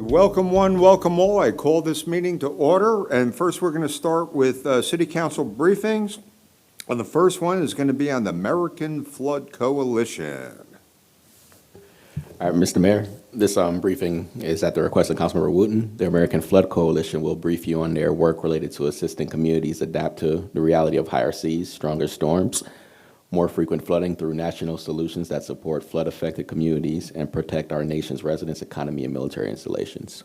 Welcome one, welcome all. I call this meeting to order, and first we're going to start with City Council briefings. And the first one is going to be on the American Flood Coalition. All right, Mr. Mayor, this briefing is at the request of Councilmember Wooten. The American Flood Coalition will brief you on their work related to assisting communities adapt to the reality of higher seas, stronger storms, more frequent flooding through national solutions that support flood-affected communities and protect our nation's residents, economy, and military installations.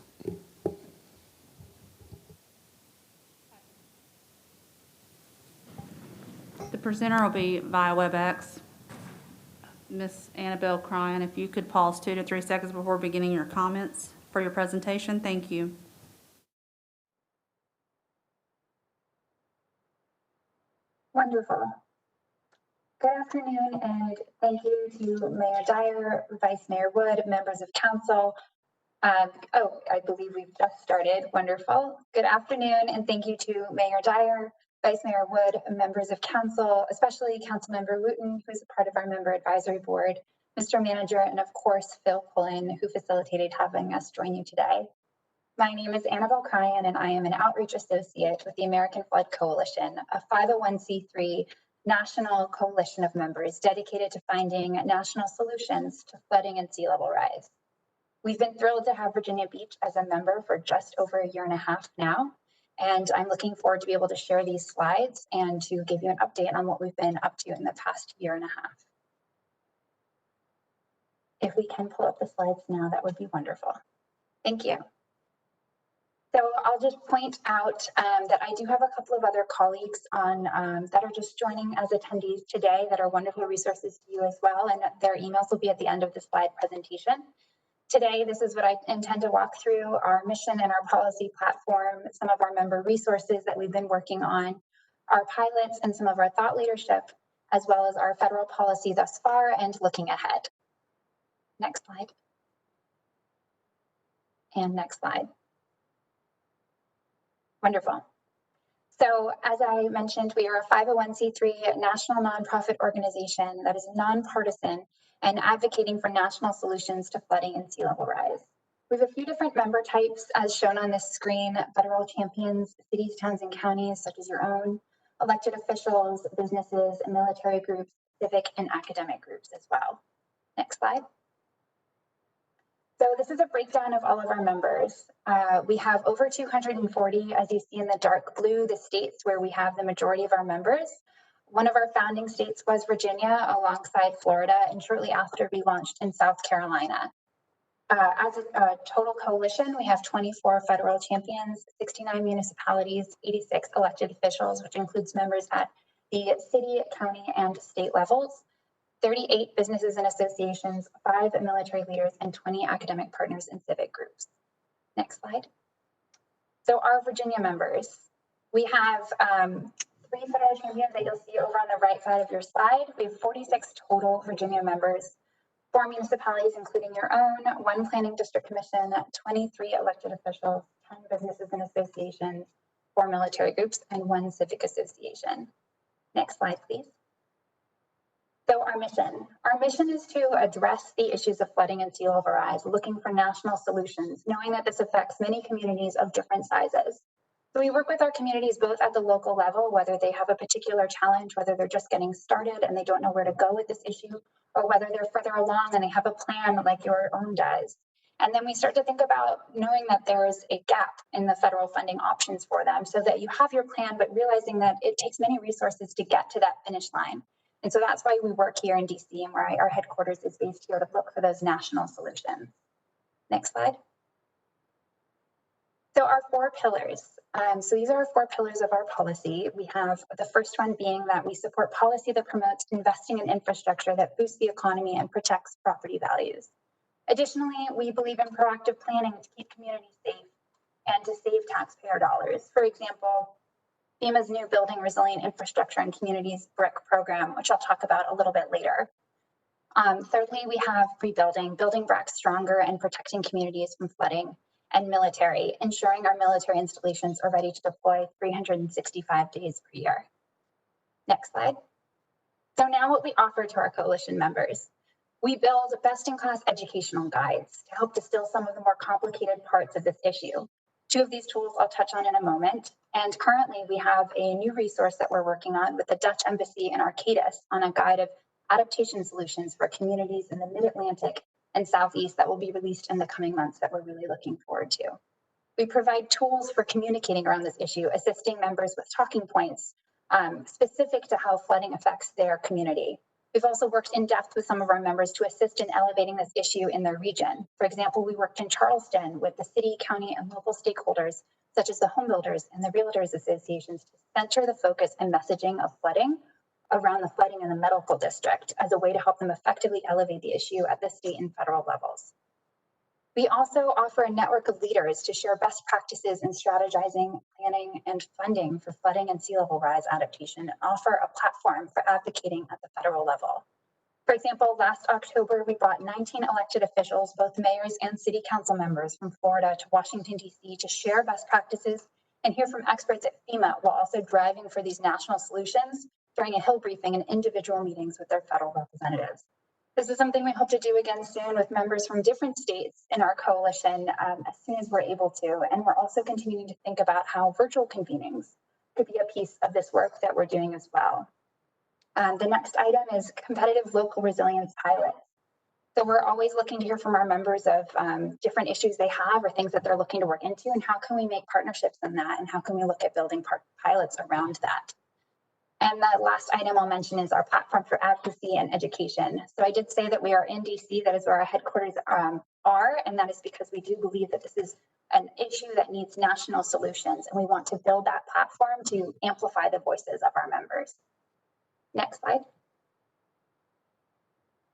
The presenter will be via WebEx. Ms. Annabelle Cryan, if you could pause 2 to 3 seconds before beginning your comments for your presentation. Thank you. Wonderful. Good afternoon, and thank you to Mayor Dyer, Vice Mayor Wood, members of council. I believe we've just started. Wonderful. Good afternoon, and thank you to Mayor Dyer, Vice Mayor Wood, members of council, especially Councilmember Wooten, who's a part of our member advisory board, Mr. Manager, and of course, Phil Pullen, who facilitated having us join you today. My name is Annabelle Cryan, and I am an outreach associate with the American Flood Coalition, a 501c3 national coalition of members dedicated to finding national solutions to flooding and sea level rise. We've been thrilled to have Virginia Beach as a member for just over a year and a half now, and I'm looking forward to be able to share these slides and to give you an update on what we've been up to in the past year and a half. If we can pull up the slides now, that would be wonderful. Thank you. So I'll just point out that I do have a couple of other colleagues on that are just joining as attendees today that are wonderful resources to you as well, and their emails will be at the end of the slide presentation. Today, this is what I intend to walk through: our mission and our policy platform, some of our member resources that we've been working on, our pilots and some of our thought leadership, as well as our federal policy thus far and looking ahead. Next slide. And next slide. Wonderful. So as I mentioned, we are a 501c3 national nonprofit organization that is nonpartisan and advocating for national solutions to flooding and sea level rise. We have a few different member types as shown on this screen: federal champions, cities, towns, and counties such as your own, elected officials, businesses, military groups, civic and academic groups as well. Next slide. So this is a breakdown of all of our members. We have over 240, as you see in the dark blue, the states where we have the majority of our members. One of our founding states was Virginia alongside Florida, and shortly after we launched in South Carolina. As a total coalition, we have 24 federal champions, 69 municipalities, 86 elected officials, which includes members at the city, county, and state levels, 38 businesses and associations, 5 military leaders, and 20 academic partners and civic groups. Next slide. So our Virginia members, we have 3 federal champions that you'll see over on the right side of your slide. We have 46 total Virginia members, 4 municipalities, including your own, 1 planning district commission, 23 elected officials, 10 businesses and associations, 4 military groups, and 1 civic association. Next slide, please. So our mission is to address the issues of flooding and sea level rise, looking for national solutions, knowing that this affects many communities of different sizes. So we work with our communities both at the local level, whether they have a particular challenge, whether they're just getting started and they don't know where to go with this issue, or whether they're further along and they have a plan like your own does. And then we start to think about knowing that there is a gap in the federal funding options for them, so that you have your plan, but realizing that it takes many resources to get to that finish line. And so that's why we work here in DC, and where our headquarters is based here, to look for those national solutions. Next slide. So our 4 pillars. So these are our 4 pillars of our policy. We have the first one being that we support policy that promotes investing in infrastructure that boosts the economy and protects property values. Additionally, we believe in proactive planning to keep communities safe and to save taxpayer dollars. For example, FEMA's new Building Resilient Infrastructure and Communities BRIC program, which I'll talk about a little bit later. Thirdly, we have rebuilding, building back stronger and protecting communities from flooding, and military, ensuring our military installations are ready to deploy 365 days per year. Next slide. So now what we offer to our coalition members. We build best-in-class educational guides to help distill some of the more complicated parts of this issue. Two of these tools I'll touch on in a moment. And currently we have a new resource that we're working on with the Dutch Embassy in Arcadis on a guide of adaptation solutions for communities in the Mid-Atlantic and Southeast that will be released in the coming months that we're really looking forward to. We provide tools for communicating around this issue, assisting members with talking points specific to how flooding affects their community. We've also worked in depth with some of our members to assist in elevating this issue in their region. For example, we worked in Charleston with the city, county, and local stakeholders, such as the home builders and the realtors associations, to center the focus and messaging of flooding around the flooding in the medical district as a way to help them effectively elevate the issue at the state and federal levels. We also offer a network of leaders to share best practices in strategizing, planning, and funding for flooding and sea level rise adaptation, and offer a platform for advocating at the federal level. For example, last October, we brought 19 elected officials, both mayors and city council members from Florida to Washington, D.C. to share best practices and hear from experts at FEMA while also driving for these national solutions during a Hill briefing and individual meetings with their federal representatives. This is something we hope to do again soon with members from different states in our coalition as soon as we're able to. And we're also continuing to think about how virtual convenings could be a piece of this work that we're doing as well. The next item is competitive local resilience pilots. So we're always looking to hear from our members of different issues they have or things that they're looking to work into, and how can we make partnerships in that, and how can we look at building pilots around that. And the last item I'll mention is our platform for advocacy and education. So I did say that we are in DC, that is where our headquarters are, and that is because we do believe that this is an issue that needs national solutions, and we want to build that platform to amplify the voices of our members. Next slide.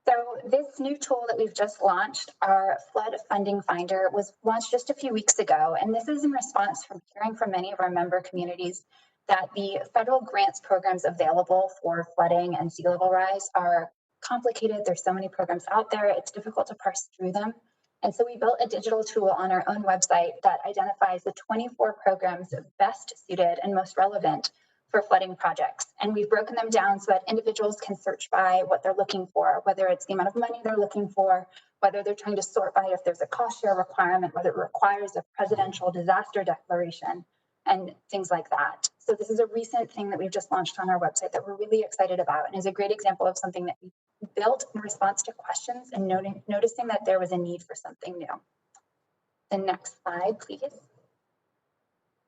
So this new tool that we've just launched, our Flood Funding Finder, was launched just a few weeks ago, and this is in response from hearing from many of our member communities that the federal grants programs available for flooding and sea level rise are complicated. There's so many programs out there, it's difficult to parse through them. And so we built a digital tool on our own website that identifies the 24 programs best suited and most relevant for flooding projects. And we've broken them down so that individuals can search by what they're looking for, whether it's the amount of money they're looking for, whether they're trying to sort by if there's a cost share requirement, whether it requires a presidential disaster declaration, and things like that. So this is a recent thing that we've just launched on our website that we're really excited about, and is a great example of something that we built in response to questions and noticing that there was a need for something new. The next slide, please.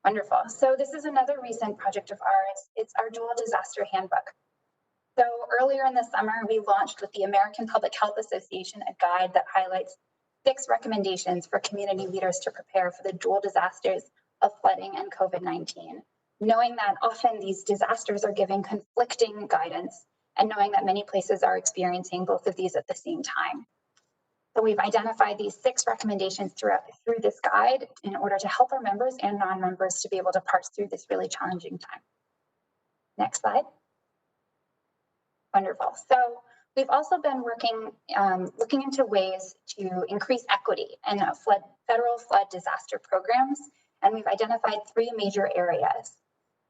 Wonderful. So this is another recent project of ours. It's our dual disaster handbook. So earlier in the summer, we launched with the American Public Health Association a guide that highlights 6 recommendations for community leaders to prepare for the dual disasters of flooding and COVID-19, knowing that often these disasters are giving conflicting guidance, and knowing that many places are experiencing both of these at the same time. So we've identified these 6 recommendations through this guide in order to help our members and non-members to be able to parse through this really challenging time. Next slide. Wonderful. So we've also been working, looking into ways to increase equity in federal flood disaster programs, and we've identified 3 major areas.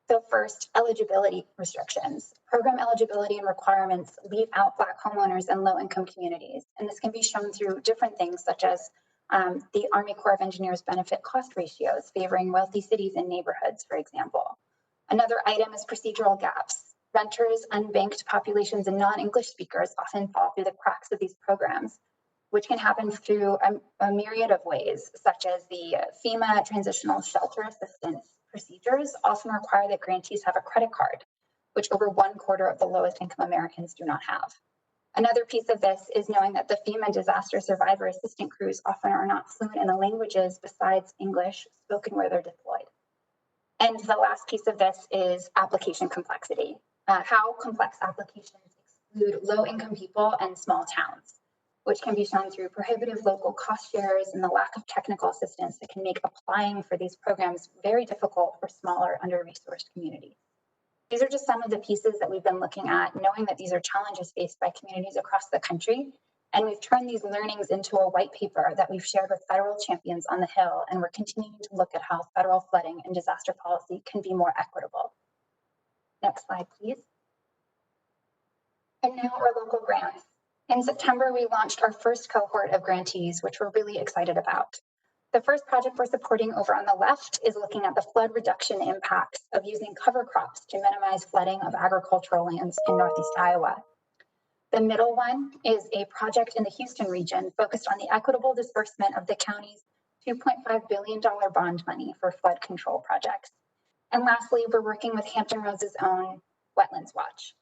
So first, eligibility restrictions. Program eligibility and requirements leave out Black homeowners and low-income communities. And this can be shown through different things, such as the Army Corps of Engineers benefit cost ratios, favoring wealthy cities and neighborhoods, for example. Another item is procedural gaps. Renters, unbanked populations, and non-English speakers often fall through the cracks of these programs, which can happen through a myriad of ways, such as the FEMA transitional shelter assistance procedures often require that grantees have a credit card, which over 1/4 of the lowest income Americans do not have. Another piece of this is knowing that the FEMA disaster survivor assistant crews often are not fluent in the languages besides English spoken where they're deployed. And the last piece of this is application complexity. How complex applications exclude low-income people and small towns, which can be shown through prohibitive local cost shares and the lack of technical assistance that can make applying for these programs very difficult for smaller, under-resourced communities. These are just some of the pieces that we've been looking at, knowing that these are challenges faced by communities across the country. And we've turned these learnings into a white paper that we've shared with federal champions on the Hill, and we're continuing to look at how federal flooding and disaster policy can be more equitable. Next slide, please. And now our local grants. In September, we launched our first cohort of grantees, which we're really excited about. The first project we're supporting over on the left is looking at the flood reduction impacts of using cover crops to minimize flooding of agricultural lands in Northeast Iowa. The middle one is a project in the Houston region focused on the equitable disbursement of the county's $2.5 billion bond money for flood control projects. And lastly, we're working with Hampton Roads' own Wetlands Watch.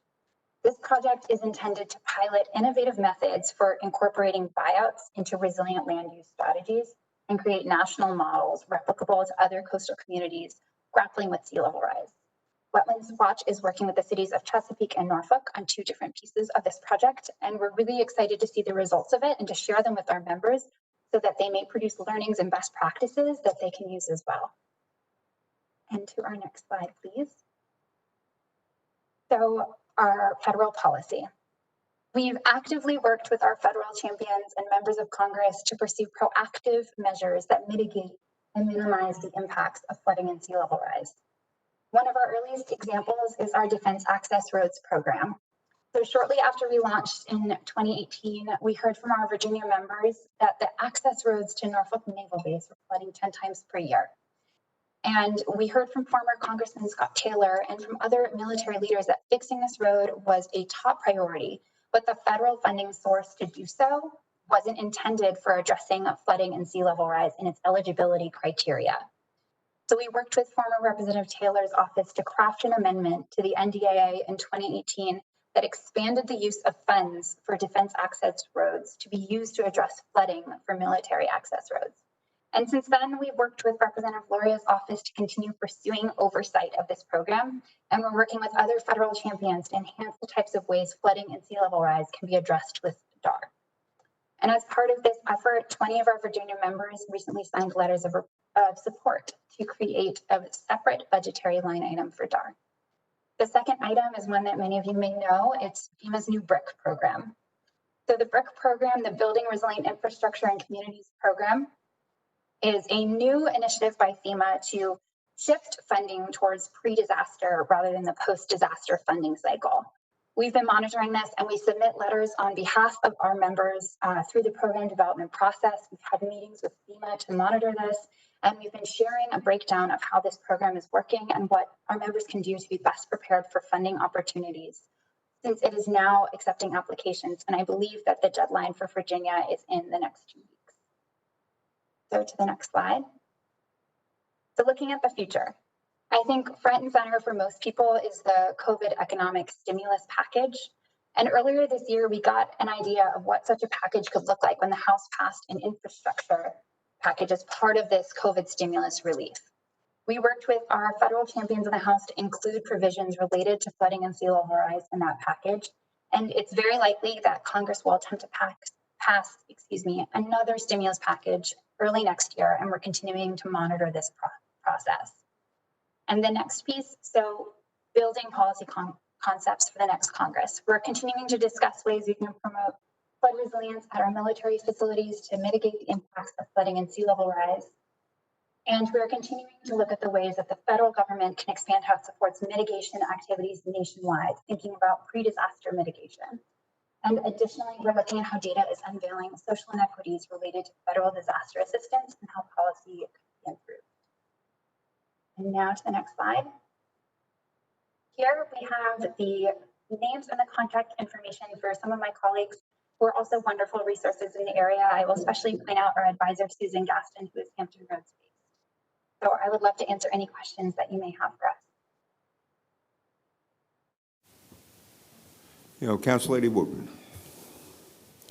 This project is intended to pilot innovative methods for incorporating buyouts into resilient land use strategies and create national models replicable to other coastal communities grappling with sea level rise. Wetlands Watch is working with the cities of Chesapeake and Norfolk on 2 different pieces of this project, and we're really excited to see the results of it and to share them with our members so that they may produce learnings and best practices that they can use as well. And to our next slide, please. So our federal policy. We've actively worked with our federal champions and members of Congress to pursue proactive measures that mitigate and minimize the impacts of flooding and sea level rise. One of our earliest examples is our Defense Access Roads program. So shortly after we launched in 2018, we heard from our Virginia members that the access roads to Norfolk Naval Base were flooding 10 times per year. And we heard from former Congressman Scott Taylor and from other military leaders that fixing this road was a top priority, but the federal funding source to do so wasn't intended for addressing flooding and sea level rise in its eligibility criteria. So we worked with former Representative Taylor's office to craft an amendment to the NDAA in 2018 that expanded the use of funds for defense access roads to be used to address flooding for military access roads. And since then, we've worked with Representative Loria's office to continue pursuing oversight of this program. And we're working with other federal champions to enhance the types of ways flooding and sea level rise can be addressed with DAR. And as part of this effort, 20 of our Virginia members recently signed letters of support to create a separate budgetary line item for DAR. The second item is one that many of you may know. It's FEMA's new BRIC program. So the BRIC program, the Building Resilient Infrastructure and Communities program, is a new initiative by FEMA to shift funding towards pre-disaster rather than the post-disaster funding cycle. We've been monitoring this and we submit letters on behalf of our members through the program development process. We've had meetings with FEMA to monitor this, and we've been sharing a breakdown of how this program is working and what our members can do to be best prepared for funding opportunities, since it is now accepting applications. And I believe that the deadline for Virginia is in the next 2 weeks. So to the next slide. So looking at the future, I think front and center for most people is the COVID economic stimulus package. And earlier this year, we got an idea of what such a package could look like when the House passed an infrastructure package as part of this COVID stimulus relief. We worked with our federal champions in the House to include provisions related to flooding and sea level rise in that package. And it's very likely that Congress will attempt to pass another stimulus package early next year, and we're continuing to monitor this process. And the next piece, so building policy concepts for the next Congress. We're continuing to discuss ways we can promote flood resilience at our military facilities to mitigate the impacts of flooding and sea level rise. And we're continuing to look at the ways that the federal government can expand how it supports mitigation activities nationwide, thinking about pre-disaster mitigation. And additionally, we're looking at how data is unveiling social inequities related to federal disaster assistance and how policy could be improved. And now to the next slide. Here we have the names and the contact information for some of my colleagues who are also wonderful resources in the area. I will especially point out our advisor, Susan Gaston, who is Hampton Roads based. So I would love to answer any questions that you may have for us. Council Lady Wooten.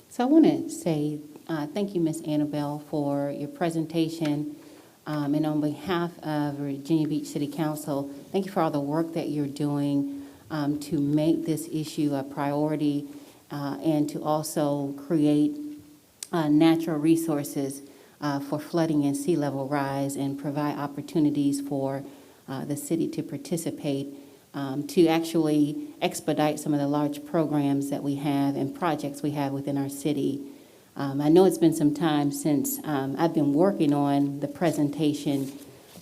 So I want to say thank you, Ms. Annabelle, for your presentation. And on behalf of Virginia Beach City Council, thank you for all the work that you're doing to make this issue a priority and to also create natural resources for flooding and sea level rise and provide opportunities for the city to participate to actually expedite some of the large programs that we have and projects we have within our city. I know it's been some time since I've been working on the presentation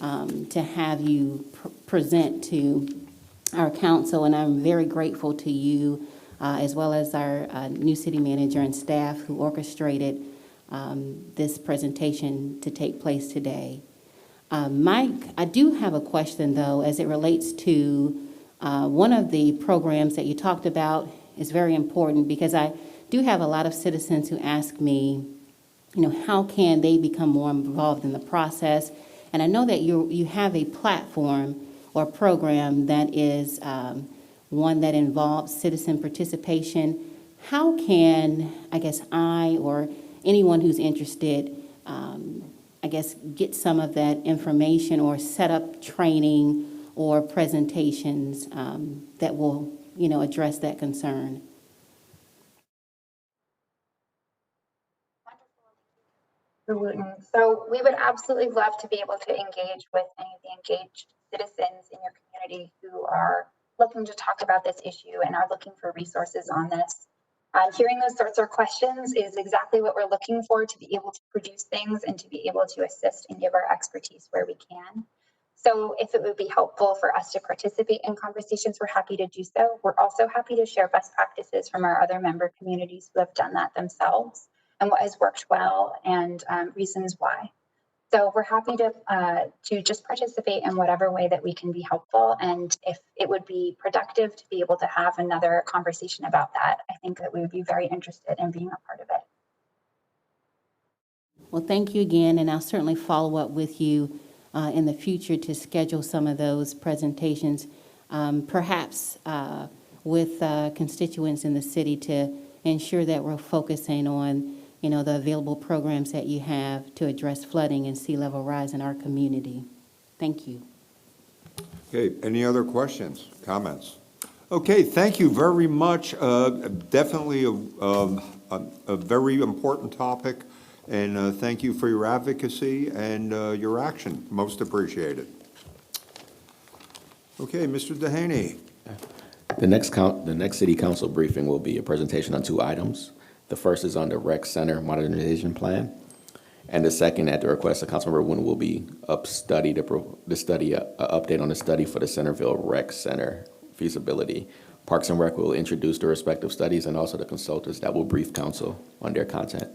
to have you present to our council, and I'm very grateful to you as well as our new city manager and staff who orchestrated this presentation to take place today. Mike, I do have a question, though, as it relates to one of the programs that you talked about is very important because I do have a lot of citizens who ask me, how can they become more involved in the process? And I know that you have a platform or program that is one that involves citizen participation. How can, I or anyone who's interested, get some of that information or set up training or presentations that will, address that concern? So we would absolutely love to be able to engage with any of the engaged citizens in your community who are looking to talk about this issue and are looking for resources on this. Hearing those sorts of questions is exactly what we're looking for to be able to produce things and to be able to assist and give our expertise where we can. So if it would be helpful for us to participate in conversations, we're happy to do so. We're also happy to share best practices from our other member communities who have done that themselves and what has worked well and reasons why. So we're happy to just participate in whatever way that we can be helpful. And if it would be productive to be able to have another conversation about that, I think that we would be very interested in being a part of it. Well, thank you again, and I'll certainly follow up with you in the future to schedule some of those presentations, perhaps with constituents in the city to ensure that we're focusing on the available programs that you have to address flooding and sea level rise in our community. Thank you. Okay, any other questions, comments? Okay, thank you very much. Definitely a very important topic, and thank you for your advocacy and your action. Most appreciated. Okay, Mr. Dehaney. The next city council briefing will be a presentation on 2 items. The first is on the Rec Center Modernization Plan, and the second, at the request of Councilmember Wynn, will be update on the study for the Centerville Rec Center feasibility. Parks and Rec will introduce the respective studies and also the consultants that will brief council on their content.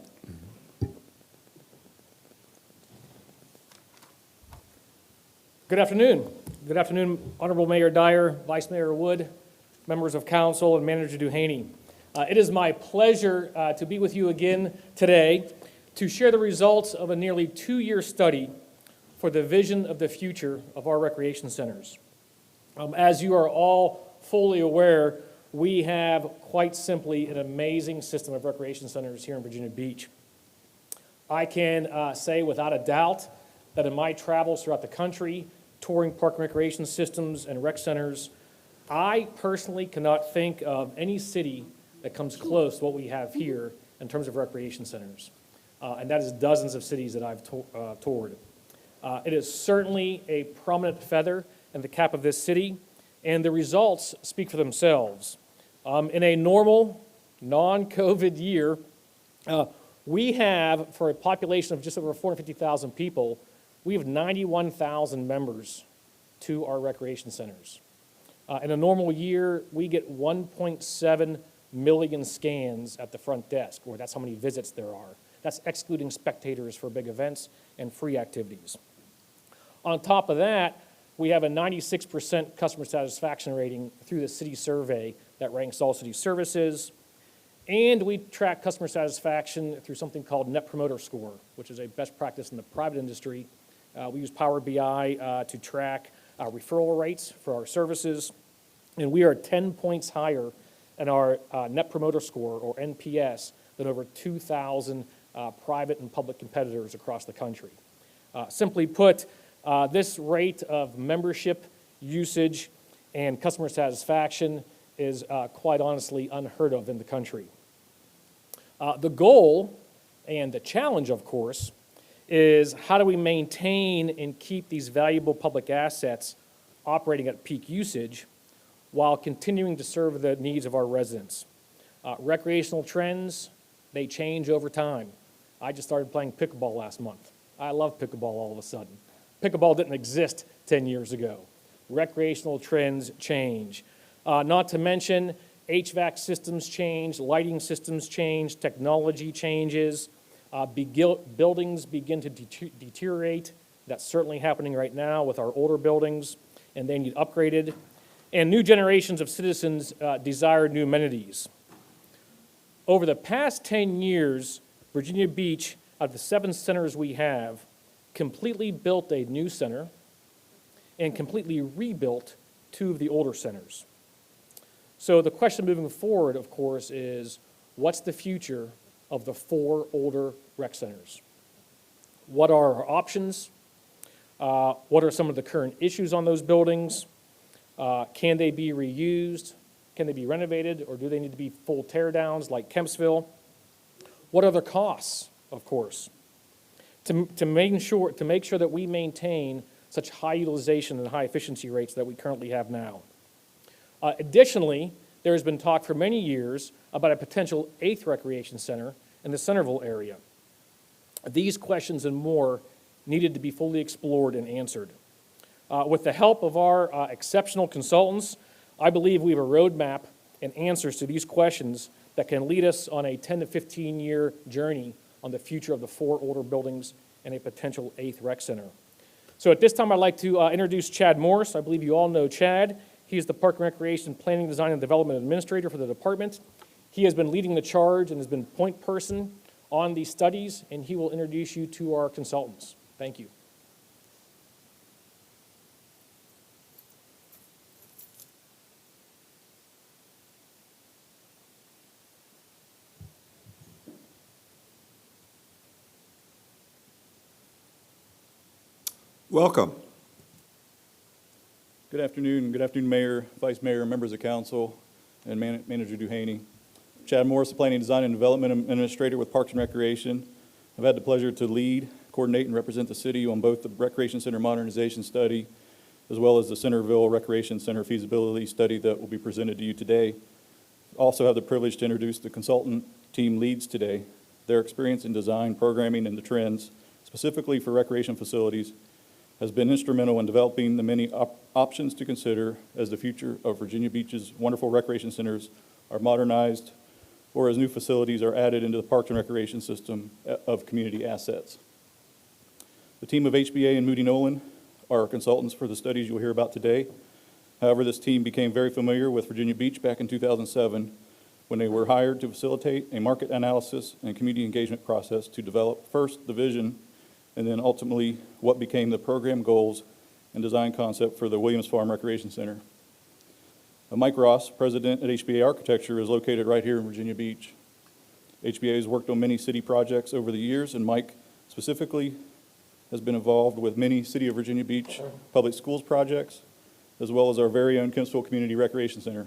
Good afternoon. Good afternoon, Honorable Mayor Dyer, Vice Mayor Wood, members of council, and Manager Duhaney. It is my pleasure to be with you again today to share the results of a nearly 2-year study for the vision of the future of our recreation centers. As you are all fully aware, we have quite simply an amazing system of recreation centers here in Virginia Beach. I can say without a doubt that in my travels throughout the country, touring park and recreation systems and rec centers, I personally cannot think of any city that comes close to what we have here in terms of recreation centers. And that is dozens of cities that I've toured. It is certainly a prominent feather in the cap of this city, and the results speak for themselves. In a normal, non-COVID year, we have, for a population of just over 450,000 people, we have 91,000 members to our recreation centers. In a normal year, we get 1.7 million scans at the front desk, or that's how many visits there are. That's excluding spectators for big events and free activities. On top of that, we have a 96% customer satisfaction rating through the city survey that ranks all city services. And we track customer satisfaction through something called Net Promoter Score, which is a best practice in the private industry. We use Power BI to track referral rates for our services. And we are 10 points higher in our Net Promoter Score, or NPS, than over 2,000 private and public competitors across the country. Simply put, this rate of membership, usage, and customer satisfaction is quite honestly unheard of in the country. The goal and the challenge, of course, is how do we maintain and keep these valuable public assets operating at peak usage while continuing to serve the needs of our residents. Recreational trends, they change over time. I just started playing pickleball last month. I love pickleball all of a sudden. Pickleball didn't exist 10 years ago. Recreational trends change. Not to mention, HVAC systems change, lighting systems change, technology changes, buildings begin to deteriorate. That's certainly happening right now with our older buildings, and they need upgraded. And new generations of citizens desire new amenities. Over the past 10 years, Virginia Beach, out of the 7 centers we have, completely built a new center and completely rebuilt 2 of the older centers. So the question moving forward, of course, is what's the future of the 4 older rec centers? What are our options? What are some of the current issues on those buildings? Can they be reused? Can they be renovated, or do they need to be full tear-downs like Kempsville? What are the costs, of course, to make sure that we maintain such high utilization and high efficiency rates that we currently have now? Additionally, there has been talk for many years about a potential 8th recreation center in the Centerville area. These questions and more needed to be fully explored and answered. With the help of our exceptional consultants, I believe we have a roadmap and answers to these questions that can lead us on a 10 to 15-year journey on the future of the 4 older buildings and a potential 8th rec center. So at this time, I'd like to introduce Chad Morris. I believe you all know Chad. He is the Park and Recreation Planning, Design, and Development Administrator for the department. He has been leading the charge and has been point person on these studies, and he will introduce you to our consultants. Thank you. Welcome. Good afternoon, Mayor, Vice Mayor, members of council, and Manager Duhaney. Chad Morris, the Planning, Design, and Development Administrator with Parks and Recreation. I've had the pleasure to lead, coordinate, and represent the city on both the Recreation Center modernization study as well as the Centerville Recreation Center feasibility study that will be presented to you today. Also have the privilege to introduce the consultant team leads today. Their experience in design, programming, and the trends, specifically for recreation facilities, has been instrumental in developing the many options to consider as the future of Virginia Beach's wonderful recreation centers are modernized or as new facilities are added into the Parks and Recreation system of community assets. The team of HBA and Moody Nolan are our consultants for the studies you'll hear about today. However, this team became very familiar with Virginia Beach back in 2007 when they were hired to facilitate a market analysis and community engagement process to develop first the vision and then ultimately what became the program goals and design concept for the Williams Farm Recreation Center. Mike Ross, president at HBA Architecture, is located right here in Virginia Beach. HBA has worked on many city projects over the years, and Mike specifically has been involved with many City of Virginia Beach public schools projects, as well as our very own Kempsville Community Recreation Center.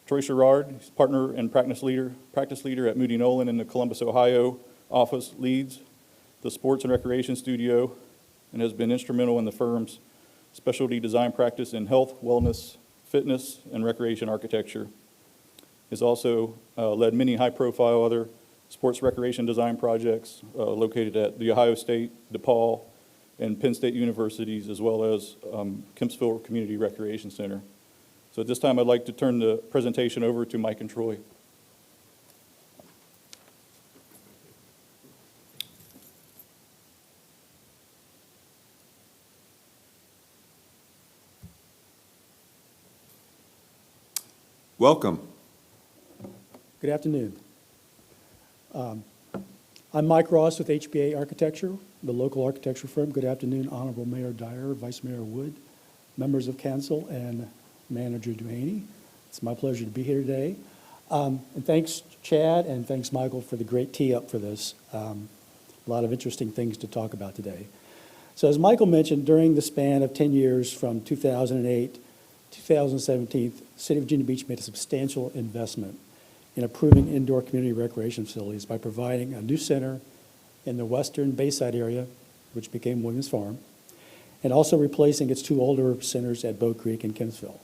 Troy Sherrard, he's partner and practice leader at Moody Nolan in the Columbus, Ohio office, leads the Sports and Recreation Studio and has been instrumental in the firm's specialty design practice in health, wellness, fitness, and recreation architecture. He's also led many high-profile other sports recreation design projects located at The Ohio State, DePaul, and Penn State universities, as well as Kempsville Community Recreation Center. So at this time, I'd like to turn the presentation over to Mike and Troy. Welcome. Good afternoon. I'm Mike Ross with HBA Architecture, the local architecture firm. Good afternoon, Honorable Mayor Dyer, Vice Mayor Wood, members of council, and Manager Duhaney. It's my pleasure to be here today. And thanks, Chad, and thanks, Michael, for the great tee-up for this. A lot of interesting things to talk about today. So as Michael mentioned, during the span of 10 years from 2008 to 2017, the City of Virginia Beach made a substantial investment in improving indoor community recreation facilities by providing a new center in the western Bayside area, which became Williams Farm, and also replacing its 2 older centers at Bow Creek and Kempsville.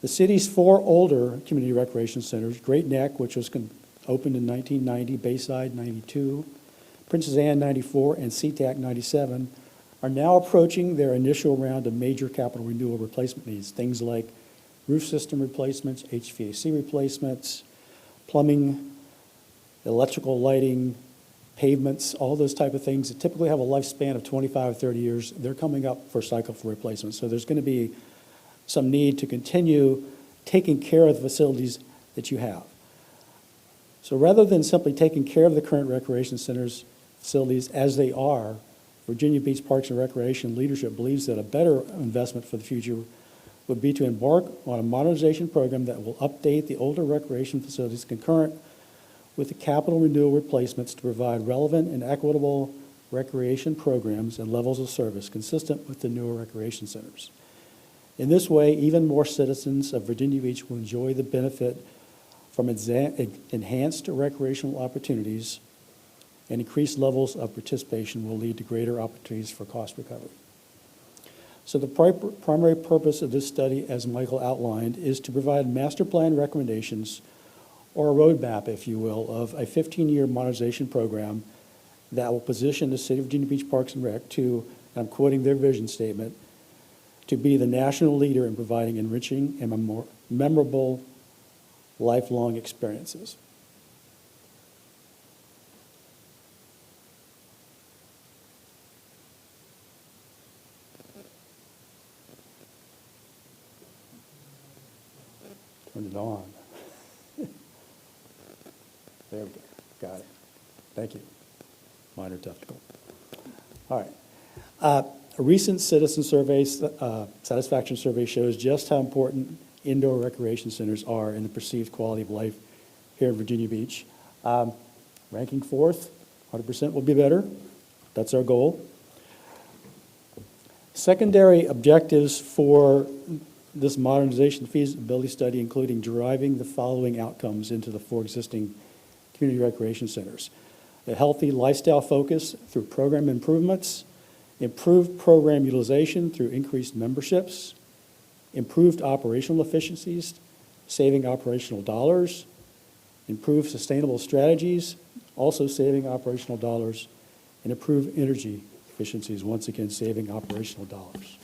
The city's 4 older community recreation centers, Great Neck, which was opened in 1990, Bayside 92, Princess Anne 94, and SeaTac 97, are now approaching their initial round of major capital renewal replacement needs, things like roof system replacements, HVAC replacements, plumbing, electrical lighting, pavements, all those type of things that typically have a lifespan of 25 or 30 years. They're coming up for cycle for replacement. So there's going to be some need to continue taking care of the facilities that you have. So rather than simply taking care of the current recreation centers, facilities as they are, Virginia Beach Parks and Recreation leadership believes that a better investment for the future would be to embark on a modernization program that will update the older recreation facilities concurrent with the capital renewal replacements to provide relevant and equitable recreation programs and levels of service consistent with the newer recreation centers. In this way, even more citizens of Virginia Beach will enjoy the benefit from enhanced recreational opportunities, and increased levels of participation will lead to greater opportunities for cost recovery. So the primary purpose of this study, as Michael outlined, is to provide master plan recommendations, or a roadmap, if you will, of a 15-year modernization program that will position the City of Virginia Beach Parks and Rec to, and I'm quoting their vision statement, to be the national leader in providing enriching and memorable lifelong experiences. Turn it on. There we go. Got it. Thank you. Minor technical. All right. A recent citizen survey, satisfaction survey shows just how important indoor recreation centers are in the perceived quality of life here in Virginia Beach. Ranking fourth, 100% will be better. That's our goal. Secondary objectives for this modernization feasibility study, including deriving the following outcomes into the 4 existing community recreation centers: a healthy lifestyle focus through program improvements, improved program utilization through increased memberships, improved operational efficiencies, saving operational dollars, improved sustainable strategies, also saving operational dollars, and improved energy efficiencies, once again saving operational dollars.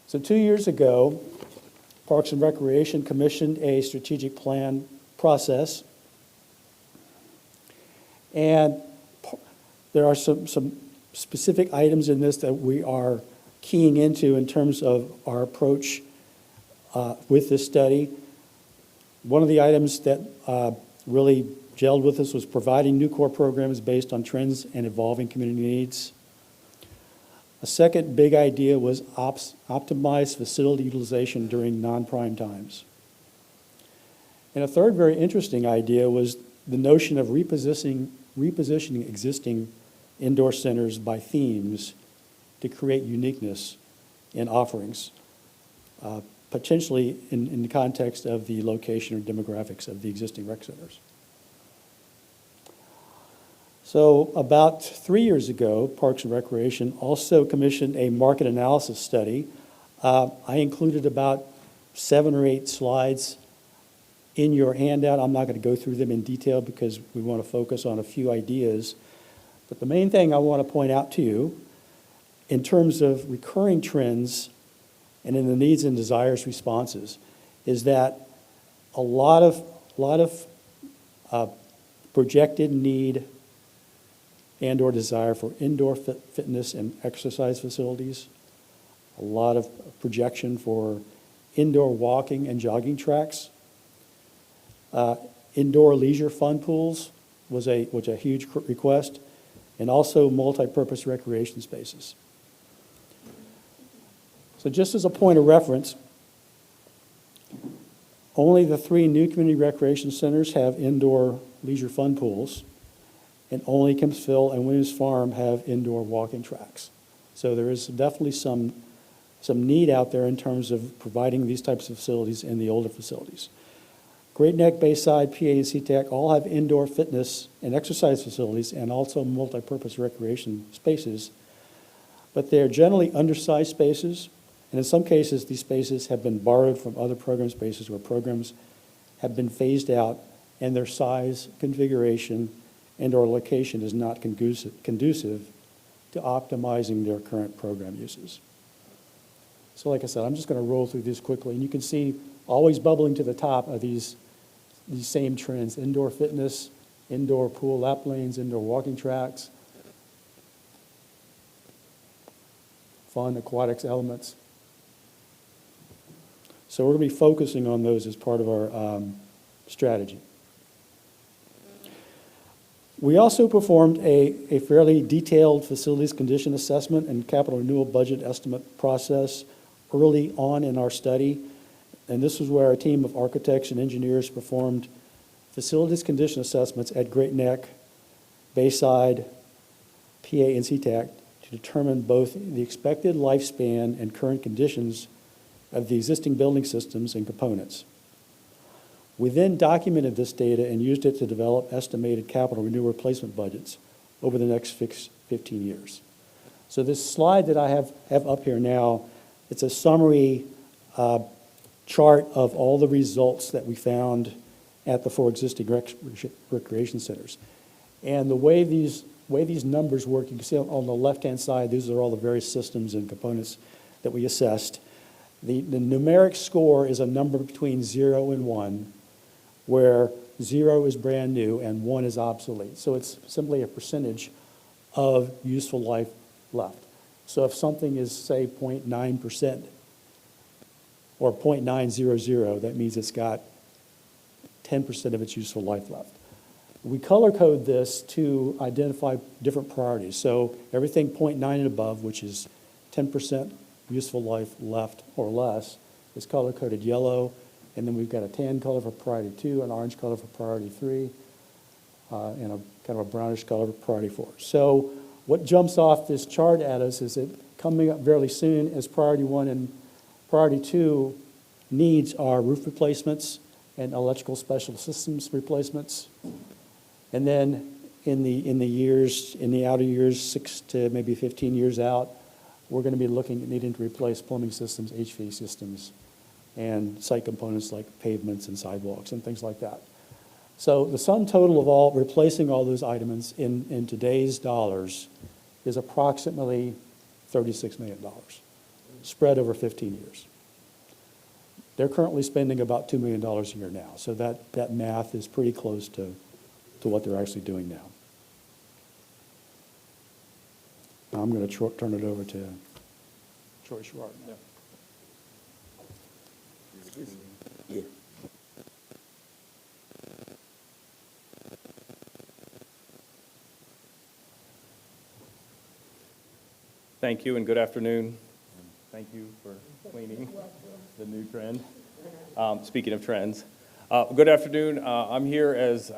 So 2 years ago, Parks and Recreation commissioned a strategic plan process, and there are some specific items in this that we are keying into in terms of our approach with this study. One of the items that really gelled with us was providing new core programs based on trends and evolving community needs. A second big idea was optimize facility utilization during non-prime times. And a third very interesting idea was the notion of repositioning existing indoor centers by themes to create uniqueness in offerings, potentially in the context of the location or demographics of the existing rec centers. So about 3 years ago, Parks and Recreation also commissioned a market analysis study. I included about 7 or 8 slides in your handout. I'm not going to go through them in detail because we want to focus on a few ideas. But the main thing I want to point out to you in terms of recurring trends and in the needs and desires responses is that a lot of projected need and/or desire for indoor fitness and exercise facilities, a lot of projection for indoor walking and jogging tracks, indoor leisure fun pools was a huge request, and also multi-purpose recreation spaces. So just as a point of reference, only the 3 new community recreation centers have indoor leisure fun pools, and only Kempsville and Williams Farm have indoor walking tracks. So there is definitely some need out there in terms of providing these types of facilities in the older facilities. Great Neck, Bayside, PA, and SeaTac all have indoor fitness and exercise facilities and also multi-purpose recreation spaces, but they are generally undersized spaces, and in some cases, these spaces have been borrowed from other program spaces where programs have been phased out and their size, configuration, and/or location is not conducive to optimizing their current program uses. So like I said, I'm just going to roll through this quickly, and you can see always bubbling to the top of these same trends: indoor fitness, indoor pool lap lanes, indoor walking tracks, fun aquatics elements. So we're going to be focusing on those as part of our strategy. We also performed a fairly detailed facilities condition assessment and capital renewal budget estimate process early on in our study. And this was where a team of architects and engineers performed facilities condition assessments at Great Neck, Bayside, PA, and SeaTac to determine both the expected lifespan and current conditions of the existing building systems and components. We then documented this data and used it to develop estimated capital renewal replacement budgets over the next 15 years. So this slide that I have up here now, it's a summary chart of all the results that we found at the 4 existing recreation centers. And the way these numbers work, you can see on the left-hand side, these are all the various systems and components that we assessed. The numeric score is a number between 0 and 1, where 0 is brand new and 1 is obsolete. So it's simply a percentage of useful life left. So if something is, say, 0.9% or 0.900, that means it's got 10% of its useful life left. We color code this to identify different priorities. So everything 0.9 and above, which is 10% useful life left or less, is color coded yellow. And then we've got a tan color for priority 2, an orange color for priority 3, and a kind of a brownish color for priority 4. So what jumps off this chart at us is that coming up fairly soon as priority 1 and priority 2 needs are roof replacements and electrical special systems replacements. And then in the outer years, 6 to maybe 15 years out, we're going to be looking at needing to replace plumbing systems, HVAC systems, and site components like pavements and sidewalks and things like that. So the sum total of replacing all those items in today's dollars is approximately $36 million, spread over 15 years. They're currently spending about $2 million a year now, so that math is pretty close to what they're actually doing now. Now I'm going to turn it over to Troy Schwartz. Yeah. Thank you and good afternoon. Thank you for cleaning the new trend. Speaking of trends, good afternoon. I'm here as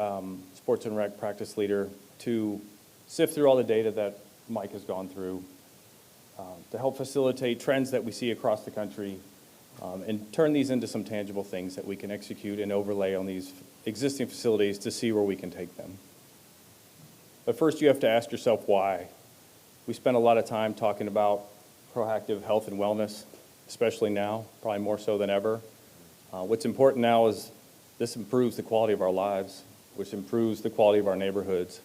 Sports and Rec practice leader to sift through all the data that Mike has gone through to help facilitate trends that we see across the country and turn these into some tangible things that we can execute and overlay on these existing facilities to see where we can take them. But first you have to ask yourself why. We spend a lot of time talking about proactive health and wellness, especially now, probably more so than ever. What's important now is this improves the quality of our lives, which improves the quality of our neighborhoods.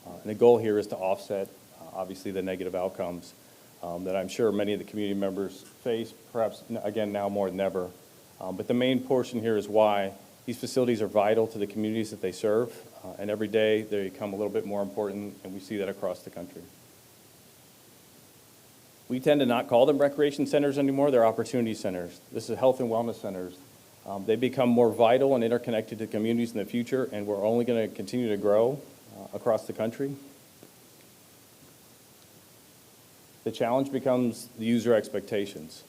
And the goal here is to offset, obviously, the negative outcomes that I'm sure many of the community members face, perhaps, again, now more than ever. But the main portion here is why these facilities are vital to the communities that they serve, and every day they become a little bit more important, and we see that across the country. We tend to not call them recreation centers anymore. They're opportunity centers. This is health and wellness centers. They become more vital and interconnected to communities in the future, and we're only going to continue to grow across the country. The challenge becomes the user expectations.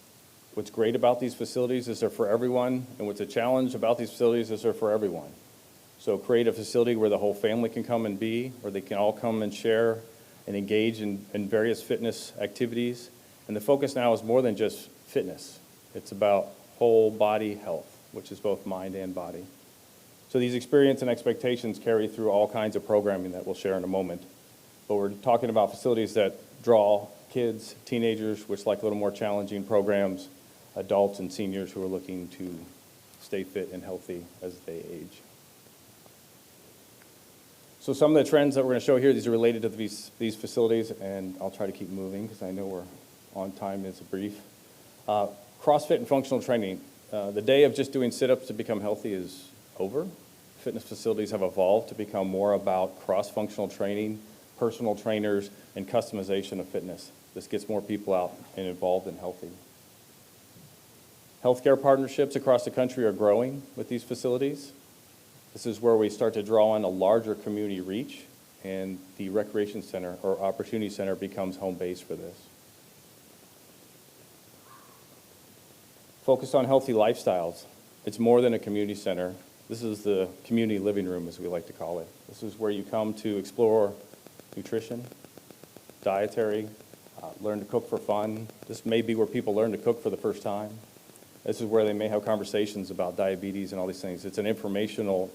What's great about these facilities is they're for everyone, and what's a challenge about these facilities is they're for everyone. So create a facility where the whole family can come and be, where they can all come and share and engage in various fitness activities. And the focus now is more than just fitness. It's about whole body health, which is both mind and body. So these experience and expectations carry through all kinds of programming that we'll share in a moment. But we're talking about facilities that draw kids, teenagers, which like a little more challenging programs, adults and seniors who are looking to stay fit and healthy as they age. So some of the trends that we're going to show here, these are related to these facilities, and I'll try to keep moving because I know we're on time. It's a brief. CrossFit and functional training. The day of just doing sit-ups to become healthy is over. Fitness facilities have evolved to become more about cross-functional training, personal trainers, and customization of fitness. This gets more people out and involved and healthy. Healthcare partnerships across the country are growing with these facilities. This is where we start to draw in a larger community reach, and the recreation center or opportunity center becomes home base for this. Focus on healthy lifestyles. It's more than a community center. This is the community living room, as we like to call it. This is where you come to explore nutrition, dietary, learn to cook for fun. This may be where people learn to cook for the first time. This is where they may have conversations about diabetes and all these things. It's an informational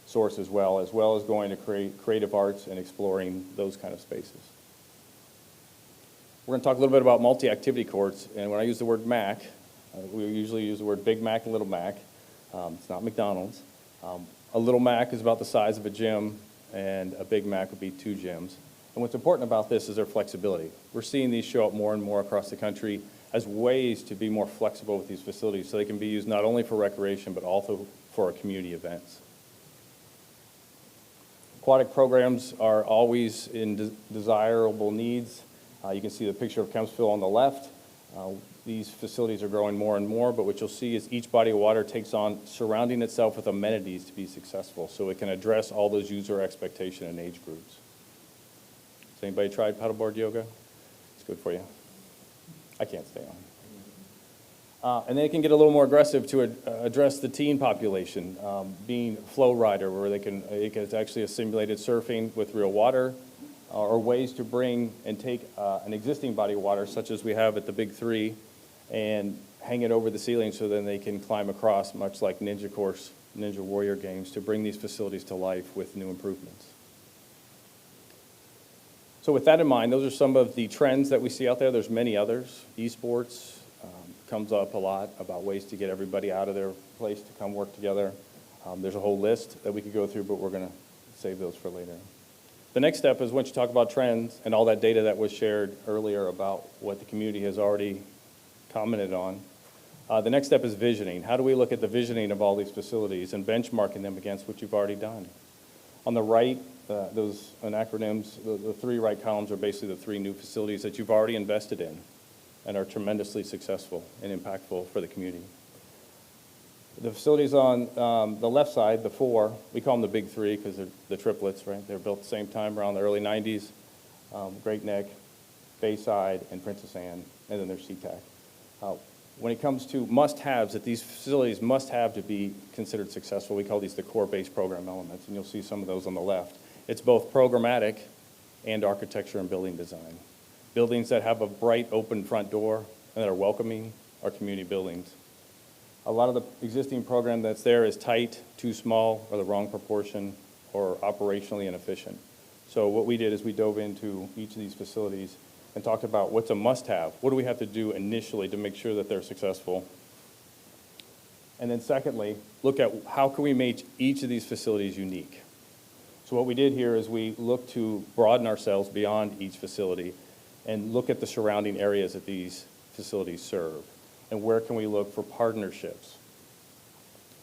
source as well as going to creative arts and exploring those kind of spaces. We're going to talk a little bit about multi-activity courts, and when I use the word MAC, we usually use the word Big Mac and Little Mac. It's not McDonald's. A Little Mac is about the size of a gym, and a Big Mac would be 2 gyms. And what's important about this is their flexibility. We're seeing these show up more and more across the country as ways to be more flexible with these facilities so they can be used not only for recreation but also for our community events. Aquatic programs are always in desirable needs. You can see the picture of Kempsville on the left. These facilities are growing more and more, but what you'll see is each body of water takes on surrounding itself with amenities to be successful, so it can address all those user expectation and age groups. Has anybody tried paddleboard yoga? It's good for you. I can't stay on. And then it can get a little more aggressive to address the teen population, being flow rider, where it's actually a simulated surfing with real water, or ways to bring and take an existing body of water, such as we have at the Big Three, and hang it over the ceiling so then they can climb across, much like Ninja Warrior games, to bring these facilities to life with new improvements. So with that in mind, those are some of the trends that we see out there. There's many others. Esports comes up a lot about ways to get everybody out of their place to come work together. There's a whole list that we could go through, but we're going to save those for later. The next step is once you talk about trends and all that data that was shared earlier about what the community has already commented on, the next step is visioning. How do we look at the visioning of all these facilities and benchmarking them against what you've already done? On the right, those acronyms, the 3 right columns are basically the 3 new facilities that you've already invested in and are tremendously successful and impactful for the community. The facilities on the left side, the 4, we call them the Big 3 because they're the triplets, right? They were built at the same time around the early 90s, Great Neck, Bayside, and Princess Anne, and then there's SeaTac. When it comes to must-haves that these facilities must have to be considered successful, we call these the core-based program elements, and you'll see some of those on the left. It's both programmatic and architecture and building design. Buildings that have a bright, open front door and that are welcoming are community buildings. A lot of the existing program that's there is tight, too small, or the wrong proportion, or operationally inefficient. So what we did is we dove into each of these facilities and talked about what's a must-have. What do we have to do initially to make sure that they're successful? And then secondly, look at how can we make each of these facilities unique. So what we did here is we looked to broaden ourselves beyond each facility and look at the surrounding areas that these facilities serve. And where can we look for partnerships?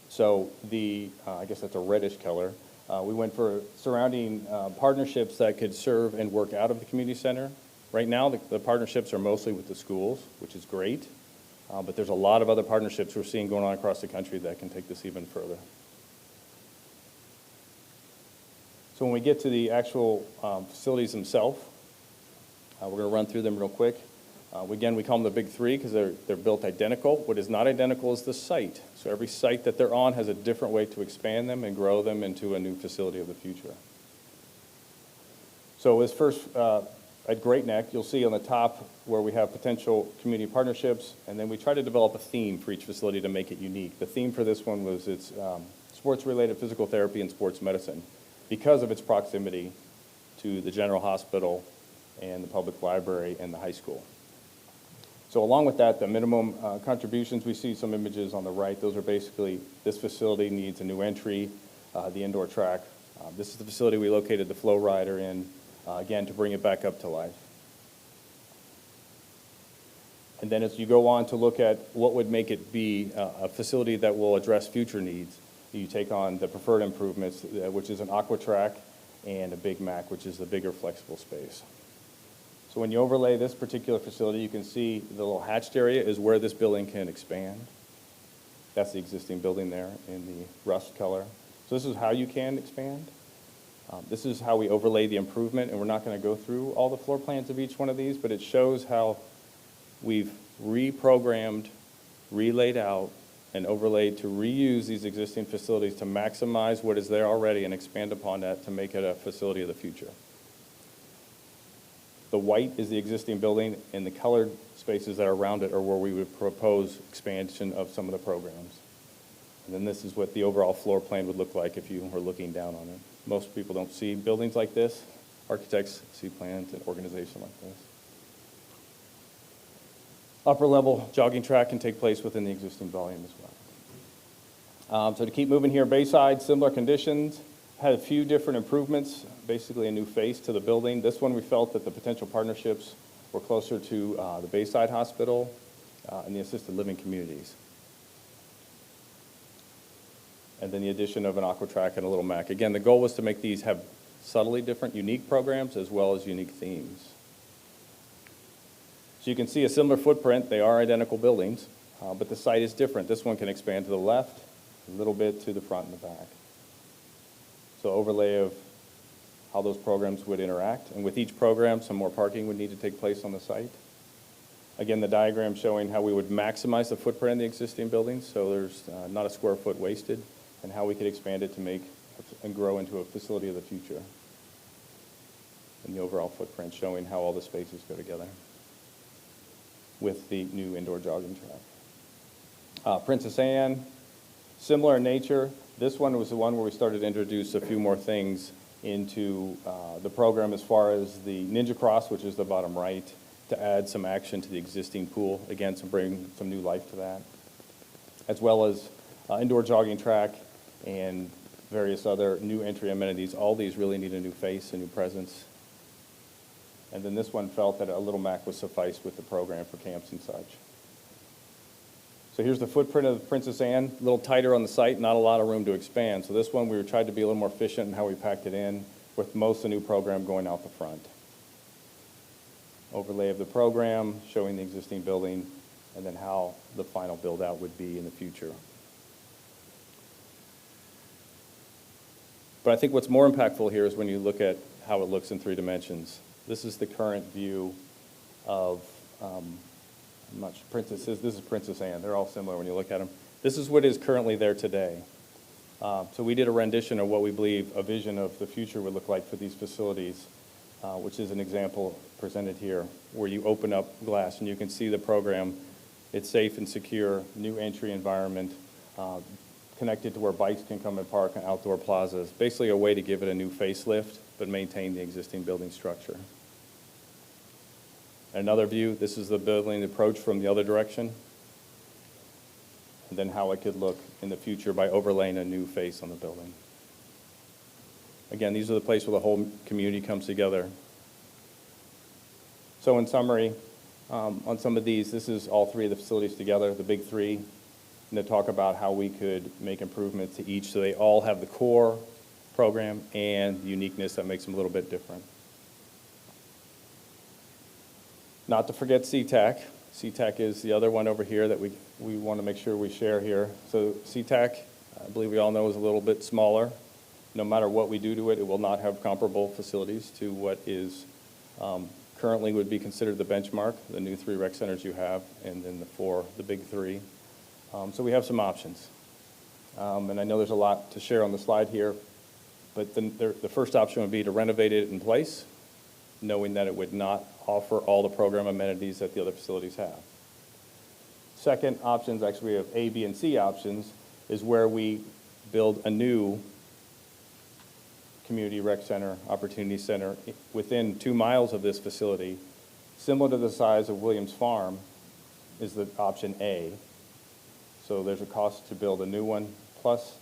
So I guess that's a reddish color. We went for surrounding partnerships that could serve and work out of the community center. Right now, the partnerships are mostly with the schools, which is great, but there's a lot of other partnerships we're seeing going on across the country that can take this even further. So when we get to the actual facilities themselves, we're going to run through them real quick. Again, we call them the Big 3 because they're built identical. What is not identical is the site. So every site that they're on has a different way to expand them and grow them into a new facility of the future. So as first, at Great Neck, you'll see on the top where we have potential community partnerships, and then we try to develop a theme for each facility to make it unique. The theme for this one was it's sports-related physical therapy and sports medicine because of its proximity to the general hospital and the public library and the high school. So along with that, the minimum contributions, we see some images on the right. Those are basically, this facility needs a new entry, the indoor track. This is the facility we located the flow rider in, again, to bring it back up to life. And then as you go on to look at what would make it be a facility that will address future needs, you take on the preferred improvements, which is an aqua track and a Big Mac, which is the bigger flexible space. So when you overlay this particular facility, you can see the little hatched area is where this building can expand. That's the existing building there in the rust color. So this is how you can expand. This is how we overlay the improvement, and we're not going to go through all the floor plans of each one of these, but it shows how we've reprogrammed, relaid out, and overlaid to reuse these existing facilities to maximize what is there already and expand upon that to make it a facility of the future. The white is the existing building, and the colored spaces that are around it are where we would propose expansion of some of the programs. And then this is what the overall floor plan would look like if you were looking down on it. Most people don't see buildings like this. Architects see plans and organization like this. Upper level jogging track can take place within the existing volume as well. So to keep moving here, Bayside, similar conditions, had a few different improvements, basically a new face to the building. This one we felt that the potential partnerships were closer to the Bayside Hospital and the assisted living communities. And then the addition of an aqua track and a little Mac. Again, the goal was to make these have subtly different, unique programs as well as unique themes. So you can see a similar footprint. They are identical buildings, but the site is different. This one can expand to the left, a little bit to the front and the back. So overlay of how those programs would interact. And with each program, some more parking would need to take place on the site. Again, the diagram showing how we would maximize the footprint in the existing buildings, so there's not a square foot wasted, and how we could expand it to make and grow into a facility of the future. And the overall footprint showing how all the spaces go together with the new indoor jogging track. Princess Anne, similar in nature. This one was the one where we started to introduce a few more things into the program as far as the Ninja Cross, which is the bottom right, to add some action to the existing pool, again, to bring some new life to that, as well as indoor jogging track and various other new entry amenities. All these really need a new face, a new presence. And then this one felt that a little Mac would suffice with the program for camps and such. So here's the footprint of Princess Anne, a little tighter on the site, not a lot of room to expand. So this one we tried to be a little more efficient in how we packed it in, with most of the new program going out the front. Overlay of the program, showing the existing building, and then how the final build out would be in the future. But I think what's more impactful here is when you look at how it looks in 3 dimensions. This is the current view of princesses. This is Princess Anne. They're all similar when you look at them. This is what is currently there today. So we did a rendition of what we believe a vision of the future would look like for these facilities, which is an example presented here, where you open up glass and you can see the program. It's safe and secure, new entry environment, connected to where bikes can come and park and outdoor plazas. Basically a way to give it a new facelift, but maintain the existing building structure. Another view, this is the building approach from the other direction, and then how it could look in the future by overlaying a new face on the building. Again, these are the places where the whole community comes together. So in summary, on some of these, this is all 3 of the facilities together, the big 3, and to talk about how we could make improvements to each so they all have the core program and the uniqueness that makes them a little bit different. Not to forget SeaTac. SeaTac is the other one over here that we want to make sure we share here. So SeaTac, I believe we all know, is a little bit smaller. No matter what we do to it, it will not have comparable facilities to what is currently would be considered the benchmark, the new 3 rec centers you have, and then the big 3. So we have some options. And I know there's a lot to share on the slide here, but the first option would be to renovate it in place, knowing that it would not offer all the program amenities that the other facilities have. Second options, actually we have A, B, and C options, is where we build a new community rec center, opportunity center within 2 miles of this facility, similar to the size of Williams Farm, is the option A. So there's a cost to build a new one, plus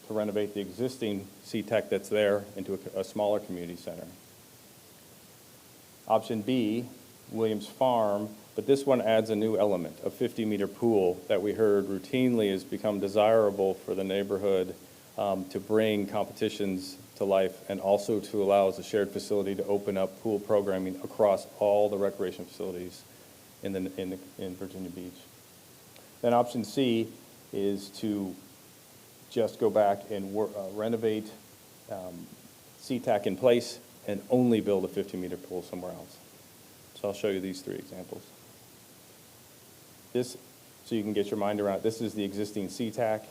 to renovate the existing SeaTac that's there into a smaller community center. Option B, Williams Farm, But this one adds a new element, a 50-meter pool that we heard routinely has become desirable for the neighborhood to bring competitions to life and also to allow as a shared facility to open up pool programming across all the recreation facilities in Virginia Beach. Then option C is to just go back and renovate SeaTac in place and only build a 50-meter pool somewhere else. So I'll show you these three examples. This, so you can get your mind around it, this is the existing SeaTac.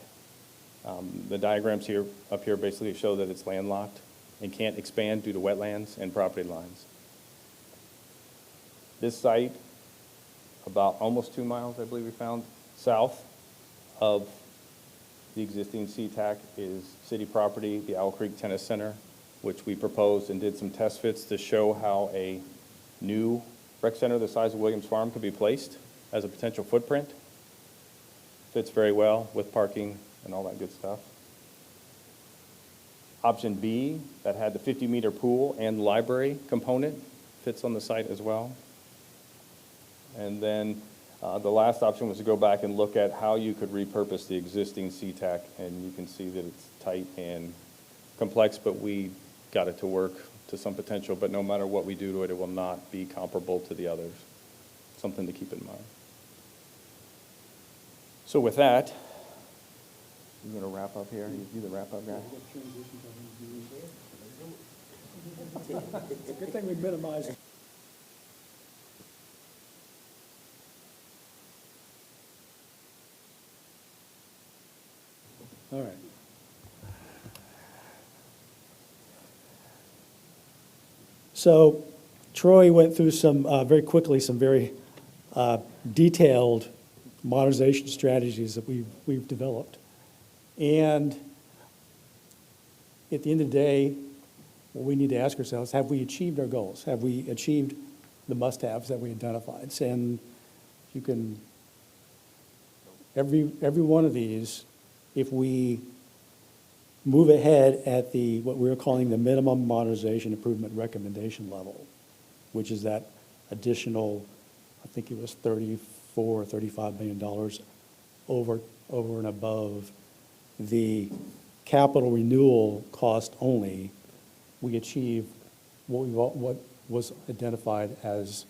The diagrams here, up here basically show that it's landlocked and can't expand due to wetlands and property lines. This site, about almost 2 miles, I believe we found, south of the existing SeaTac is city property, the Owl Creek Tennis Center, which we proposed and did some test fits to show how a new rec center the size of Williams Farm could be placed as a potential footprint. Fits very well with parking and all that good stuff. Option B, that had the 50-meter pool and library component, fits on the site as well. And then the last option was to go back and look at how you could repurpose the existing SeaTac, and you can see that it's tight and complex, but we got it to work to some potential, but no matter what we do to it, it will not be comparable to the others. Something to keep in mind. So with that, I'm going to wrap up here. You the wrap up guy? Good thing we minimized. All right. So Troy went through some, very quickly, some very detailed modernization strategies that we've developed. And at the end of the day, what we need to ask ourselves, have we achieved our goals? Have we achieved the must-haves that we identified? And you can, every one of these, if we move ahead at the, what we're calling the minimum modernization improvement recommendation level, which is that additional, I think it was $34 or $35 million over and above the capital renewal cost only, we achieve what was identified as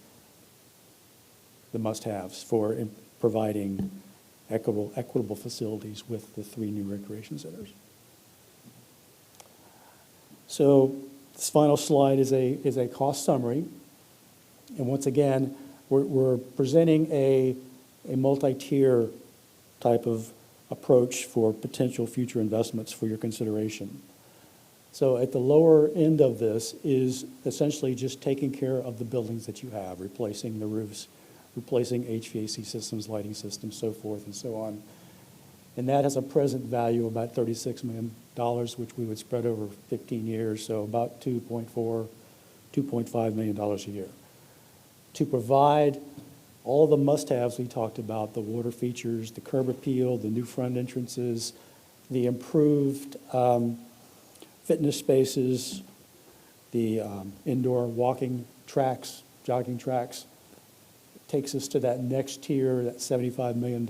the must-haves for providing equitable facilities with the 3 new recreation centers. So this final slide is a cost summary. And once again, we're presenting a multi-tier type of approach for potential future investments for your consideration. So at the lower end of this is essentially just taking care of the buildings that you have, replacing the roofs, replacing HVAC systems, lighting systems, so forth and so on. And that has a present value of about $36 million, which we would spread over 15 years, so about $2.5 million a year. To provide all the must-haves we talked about, the water features, the curb appeal, the new front entrances, the improved fitness spaces, the indoor walking tracks, jogging tracks, takes us to that next tier, that $75 million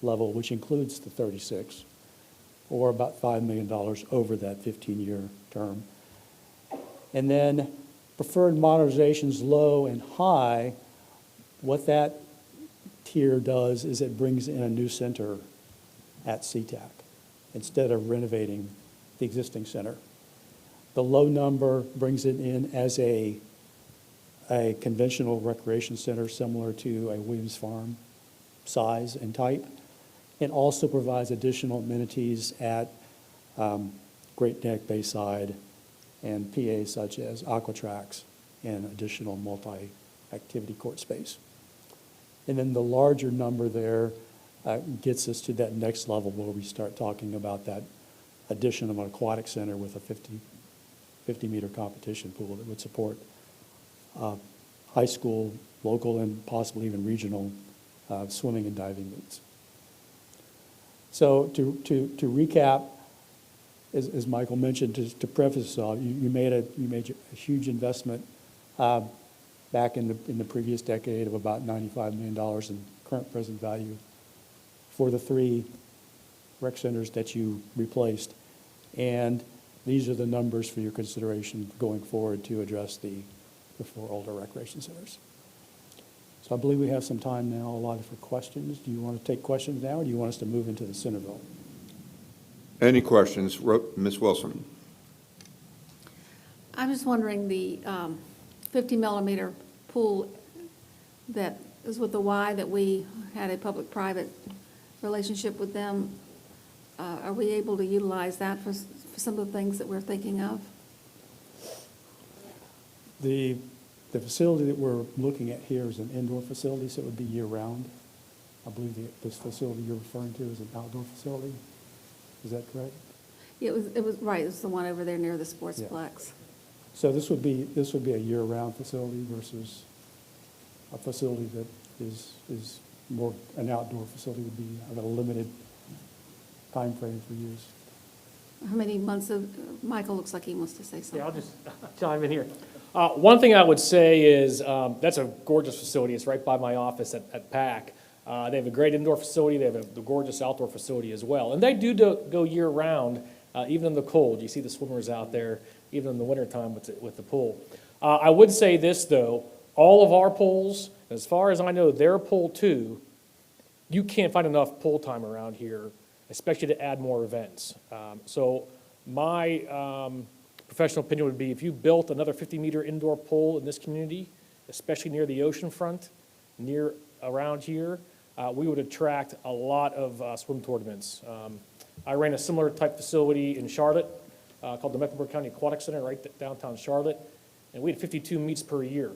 level, which includes the 36, or about $5 million over that 15-year term. And then preferred modernizations low and high, what that tier does is it brings in a new center at SeaTac instead of renovating the existing center. The low number brings it in as a conventional recreation center similar to a Williams Farm size and type, and also provides additional amenities at Great Neck Bayside and PA such as aqua tracks and additional multi-activity court space. And then the larger number there gets us to that next level where we start talking about that addition of an aquatic center with a 50-meter competition pool that would support high school, local, and possibly even regional swimming and diving meets. So to recap, as Michael mentioned, to preface this all, you made a huge investment back in the previous decade of about $95 million in current present value for the 3 rec centers that you replaced. And these are the numbers for your consideration going forward to address the 4 older recreation centers. So I believe we have some time now allotted for questions. Do you want to take questions now, or do you want us to move into the Centerville? Any questions? Ms. Wilson? I'm just wondering, the 50-millimeter pool that is with the Y, that we had a public-private relationship with them, are we able to utilize that for some of the things that we're thinking of? The facility that we're looking at here is an indoor facility, so it would be year-round. I believe this facility you're referring to is an outdoor facility. Is that correct? It was, right, it was the one over there near the Sportsplex. So this would be a year-round facility versus a facility that is more, an outdoor facility would be of a limited time frame for use. How many months of, Michael looks like he wants to say something. Yeah, I'll just chime in here. One thing I would say is, that's a gorgeous facility. It's right by my office at PAC. They have a great indoor facility. They have a gorgeous outdoor facility as well. And they do go year-round, even in the cold. You see the swimmers out there, even in the wintertime with the pool. I would say this, though. All of our pools, as far as I know, their pool too, you can't find enough pool time around here, especially to add more events. So my professional opinion would be, if you built another 50-meter indoor pool in this community, especially near the ocean front, near around here, we would attract a lot of swim tournaments. I ran a similar type facility in Charlotte called the Mecklenburg County Aquatic Center, right downtown Charlotte, and we had 52 meets per year.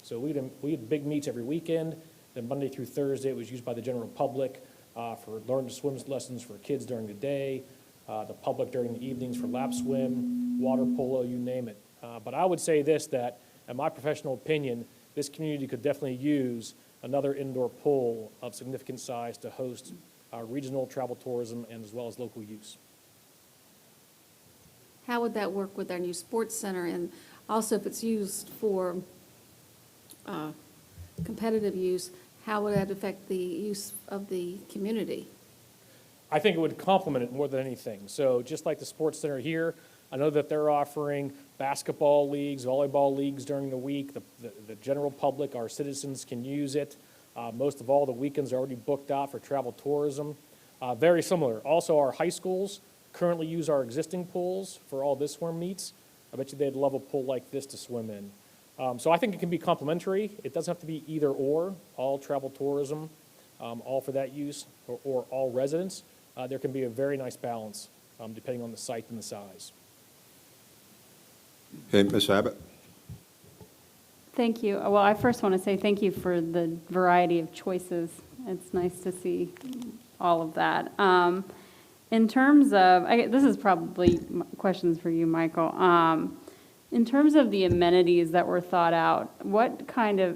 So we had big meets every weekend. Then Monday through Thursday, it was used by the general public for learn to swim lessons for kids during the day, the public during the evenings for lap swim, water polo, you name it. But I would say this, that in my professional opinion, this community could definitely use another indoor pool of significant size to host regional travel tourism and as well as local use. How would that work with our new sports center? And also, if it's used for competitive use, how would that affect the use of the community? I think it would complement it more than anything. So just like the sports center here, I know that they're offering basketball leagues, volleyball leagues during the week. The general public, our citizens, can use it. Most of all, the weekends are already booked out for travel tourism. Very similar. Also, our high schools currently use our existing pools for all this swim meets. I bet you they'd love a pool like this to swim in. So I think it can be complementary. It doesn't have to be either or, all travel tourism, all for that use, or all residents. There can be a very nice balance depending on the site and the size. Okay, Ms. Abbott? Thank you. Well, I first want to say thank you for the variety of choices. It's nice to see all of that. In terms of, this is probably questions for you, Michael. In terms of the amenities that were thought out,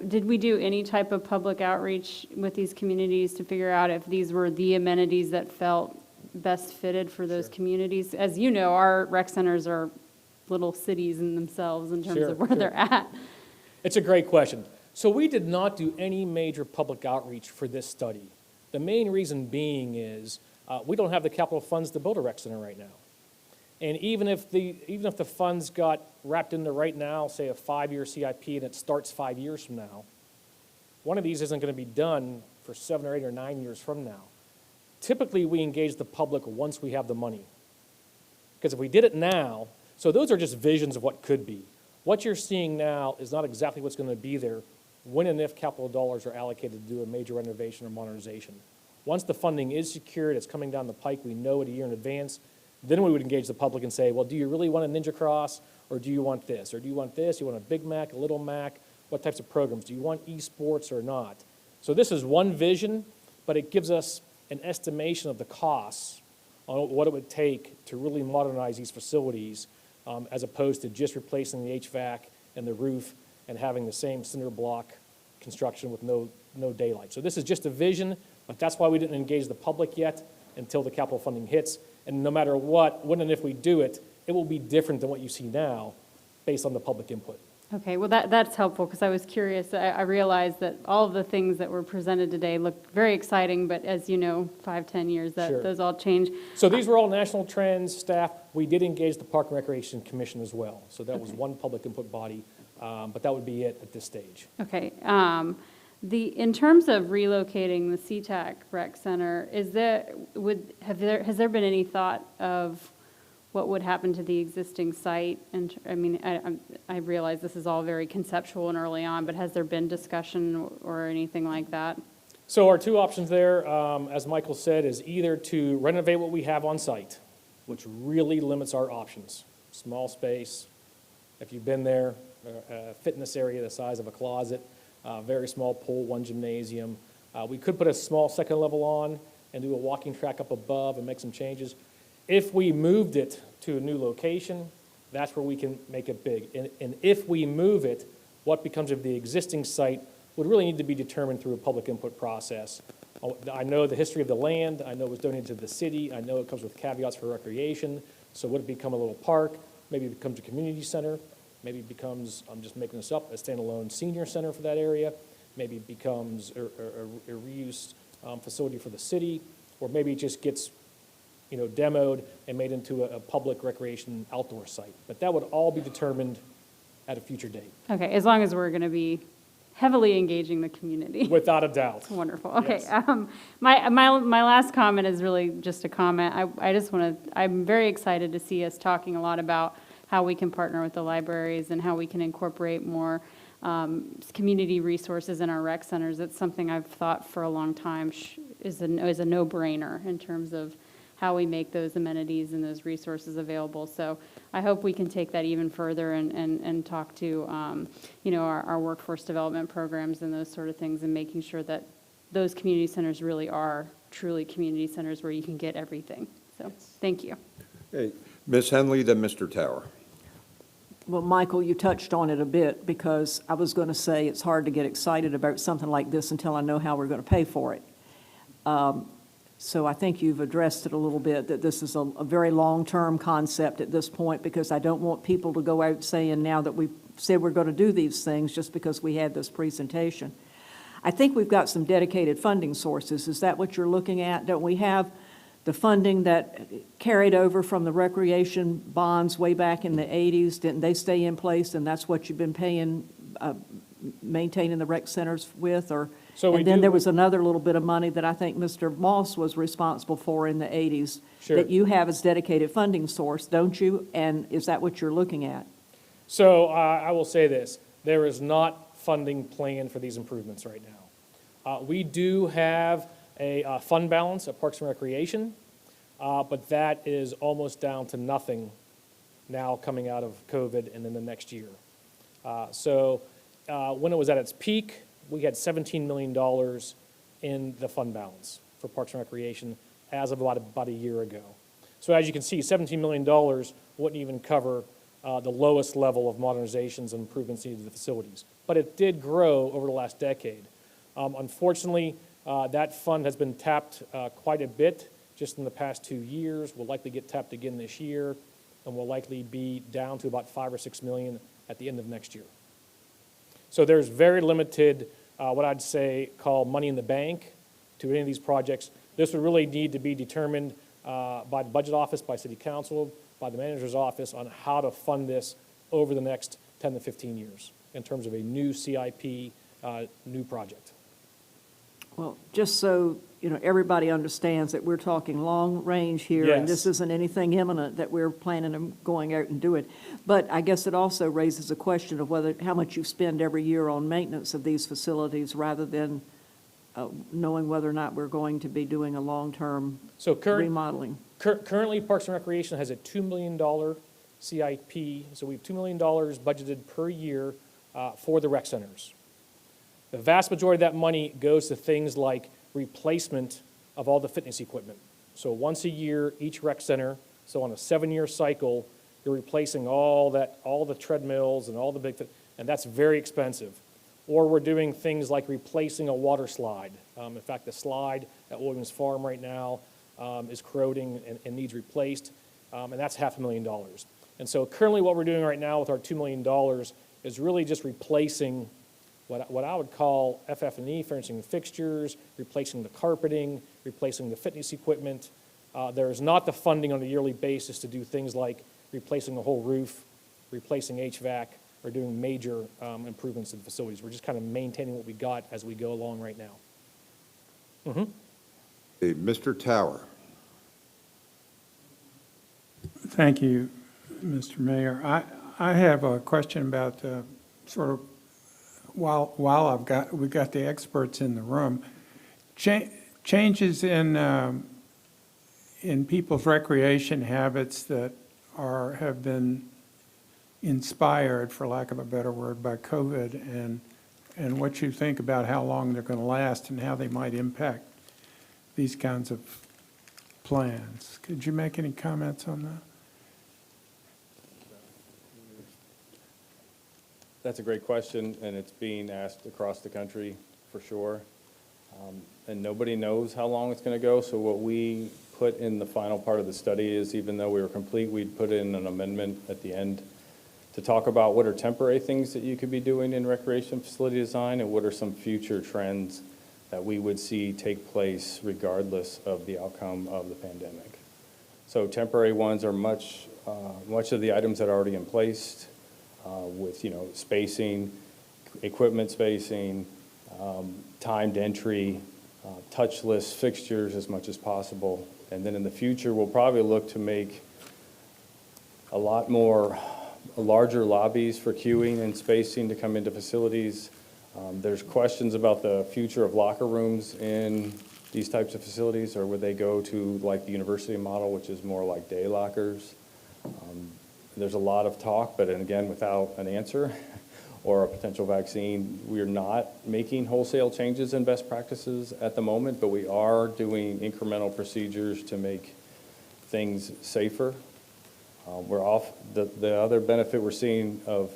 did we do any type of public outreach with these communities to figure out if these were the amenities that felt best fitted for those communities? As you know, our rec centers are little cities in themselves in terms of where they're at. It's a great question. So we did not do any major public outreach for this study. The main reason being is we don't have the capital funds to build a rec center right now. And even if the funds got wrapped into right now, say a 5-year CIP, and it starts 5 years from now, one of these isn't going to be done for 7 or 8 or 9 years from now. Typically, we engage the public once we have the money. Because if we did it now, so those are just visions of what could be. What you're seeing now is not exactly what's going to be there when and if capital dollars are allocated to do a major renovation or modernization. Once the funding is secured, it's coming down the pike, we know it a year in advance, then we would engage the public and say, well, do you really want a Ninja Cross, or do you want this? Or do you want this? You want a Big Mac, a Little Mac? What types of programs? Do you want esports or not? So this is one vision, but it gives us an estimation of the costs on what it would take to really modernize these facilities, as opposed to just replacing the HVAC and the roof and having the same cinder block construction with no daylight. So this is just a vision, but that's why we didn't engage the public yet until the capital funding hits. And no matter what, when and if we do it, it will be different than what you see now based on the public input. Okay, well, that's helpful, because I was curious. I realized that all of the things that were presented today looked very exciting, but as you know, 5, 10 years, Sure. those all change. So these were all national trends, staff. We did engage the Park and Recreation Commission as well. So that was one public input body, but that would be it at this stage. Okay, in terms of relocating the SeaTac Rec Center, has there been any thought of what would happen to the existing site? And, I mean, I realize this is all very conceptual and early on, but has there been discussion or anything like that? So our two options there, as Michael said, is either to renovate what we have on site, which really limits our options. Small space, if you've been there, a fitness area the size of a closet, very small pool, one gymnasium. We could put a small second level on and do a walking track up above and make some changes. If we moved it to a new location, that's where we can make it big. And if we move it, what becomes of the existing site would really need to be determined through a public input process. I know the history of the land, I know it was donated to the city, I know it comes with caveats for recreation, so would it become a little park? Maybe it becomes a community center, maybe it becomes, I'm just making this up, a standalone senior center for that area, maybe it becomes a reuse facility for the city, or maybe it just gets demoed and made into a public recreation outdoor site. But that would all be determined at a future date. Okay, as long as we're going to be heavily engaging the community. Without a doubt. Wonderful. Okay. Yes. My last comment is really just a comment. I'm very excited to see us talking a lot about how we can partner with the libraries and how we can incorporate more community resources in our rec centers. It's something I've thought for a long time is a no-brainer in terms of how we make those amenities and those resources available. So I hope we can take that even further and talk to, our workforce development programs and those sort of things, and making sure that those community centers really are truly community centers where you can get everything. So, thank you. Okay, Ms. Henley, then Mr. Tower. Well, Michael, you touched on it a bit, because I was going to say it's hard to get excited about something like this until I know how we're going to pay for it. So I think you've addressed it a little bit, that this is a very long-term concept at this point, because I don't want people to go out saying now that we've said we're going to do these things just because we had this presentation. I think we've got some dedicated funding sources. Is that what you're looking at? Don't we have the funding that carried over from the recreation bonds way back in the 80s? Didn't they stay in place, and that's what you've been paying, maintaining the rec centers with? Or and then there was another little bit of money that I think Mr. Moss was responsible for in the 80s. Sure. That you have as dedicated funding source, don't you? And is that what you're looking at? So I will say this, there is not funding planned for these improvements right now. We do have a fund balance at Parks and Recreation, but that is almost down to nothing now coming out of COVID and in the next year. So when it was at its peak, we had $17 million in the fund balance for Parks and Recreation as of about a year ago. So as you can see, $17 million wouldn't even cover the lowest level of modernizations and improvements needed to the facilities. But it did grow over the last decade. Unfortunately, that fund has been tapped quite a bit just in the past 2 years. Will likely get tapped again this year, and will likely be down to about $5 or $6 million at the end of next year. So there's very limited, what I'd say, call money in the bank to any of these projects. This would really need to be determined by the budget office, by city council, by the manager's office on how to fund this over the next 10 to 15 years in terms of a new CIP, new project. Well, just so, everybody understands that we're talking long range here, and this isn't anything imminent that we're planning on going out and doing. But I guess it also raises a question of how much you spend every year on maintenance of these facilities, rather than knowing whether or not we're going to be doing a long-term remodeling. Currently, Parks and Recreation has a $2 million CIP, so we have $2 million budgeted per year for the rec centers. The vast majority of that money goes to things like replacement of all the fitness equipment. So once a year, each rec center, so on a 7-year cycle, you're replacing all the treadmills and all the big, and that's very expensive. Or we're doing things like replacing a water slide. In fact, the slide at Williams Farm right now is corroding and needs replaced, and that's $500,000. And so currently what we're doing right now with our $2 million is really just replacing what I would call FF&E, furnishing and fixtures, replacing the carpeting, replacing the fitness equipment. There is not the funding on a yearly basis to do things like replacing the whole roof, replacing HVAC, or doing major improvements in the facilities. We're just kind of maintaining what we got as we go along right now. Hey, Mr. Tower. Thank you, Mr. Mayor. I have a question about sort of, while we've got the experts in the room, changes in people's recreation habits that have been inspired, for lack of a better word, by COVID, and what you think about how long they're going to last and how they might impact these kinds of plans. Could you make any comments on that? That's a great question, and it's being asked across the country for sure. And nobody knows how long it's going to go, so what we put in the final part of the study is, even though we were complete, we'd put in an amendment at the end to talk about what are temporary things that you could be doing in recreation facility design and what are some future trends that we would see take place regardless of the outcome of the pandemic. So temporary ones are much of the items that are already in place, with, spacing, equipment spacing, timed entry, touchless fixtures as much as possible. And then in the future, we'll probably look to make a lot more larger lobbies for queuing and spacing to come into facilities. There's questions about the future of locker rooms in these types of facilities, or would they go to like the university model, which is more like day lockers? There's a lot of talk, but again, without an answer or a potential vaccine, we're not making wholesale changes in best practices at the moment, but we are doing incremental procedures to make things safer. The other benefit we're seeing of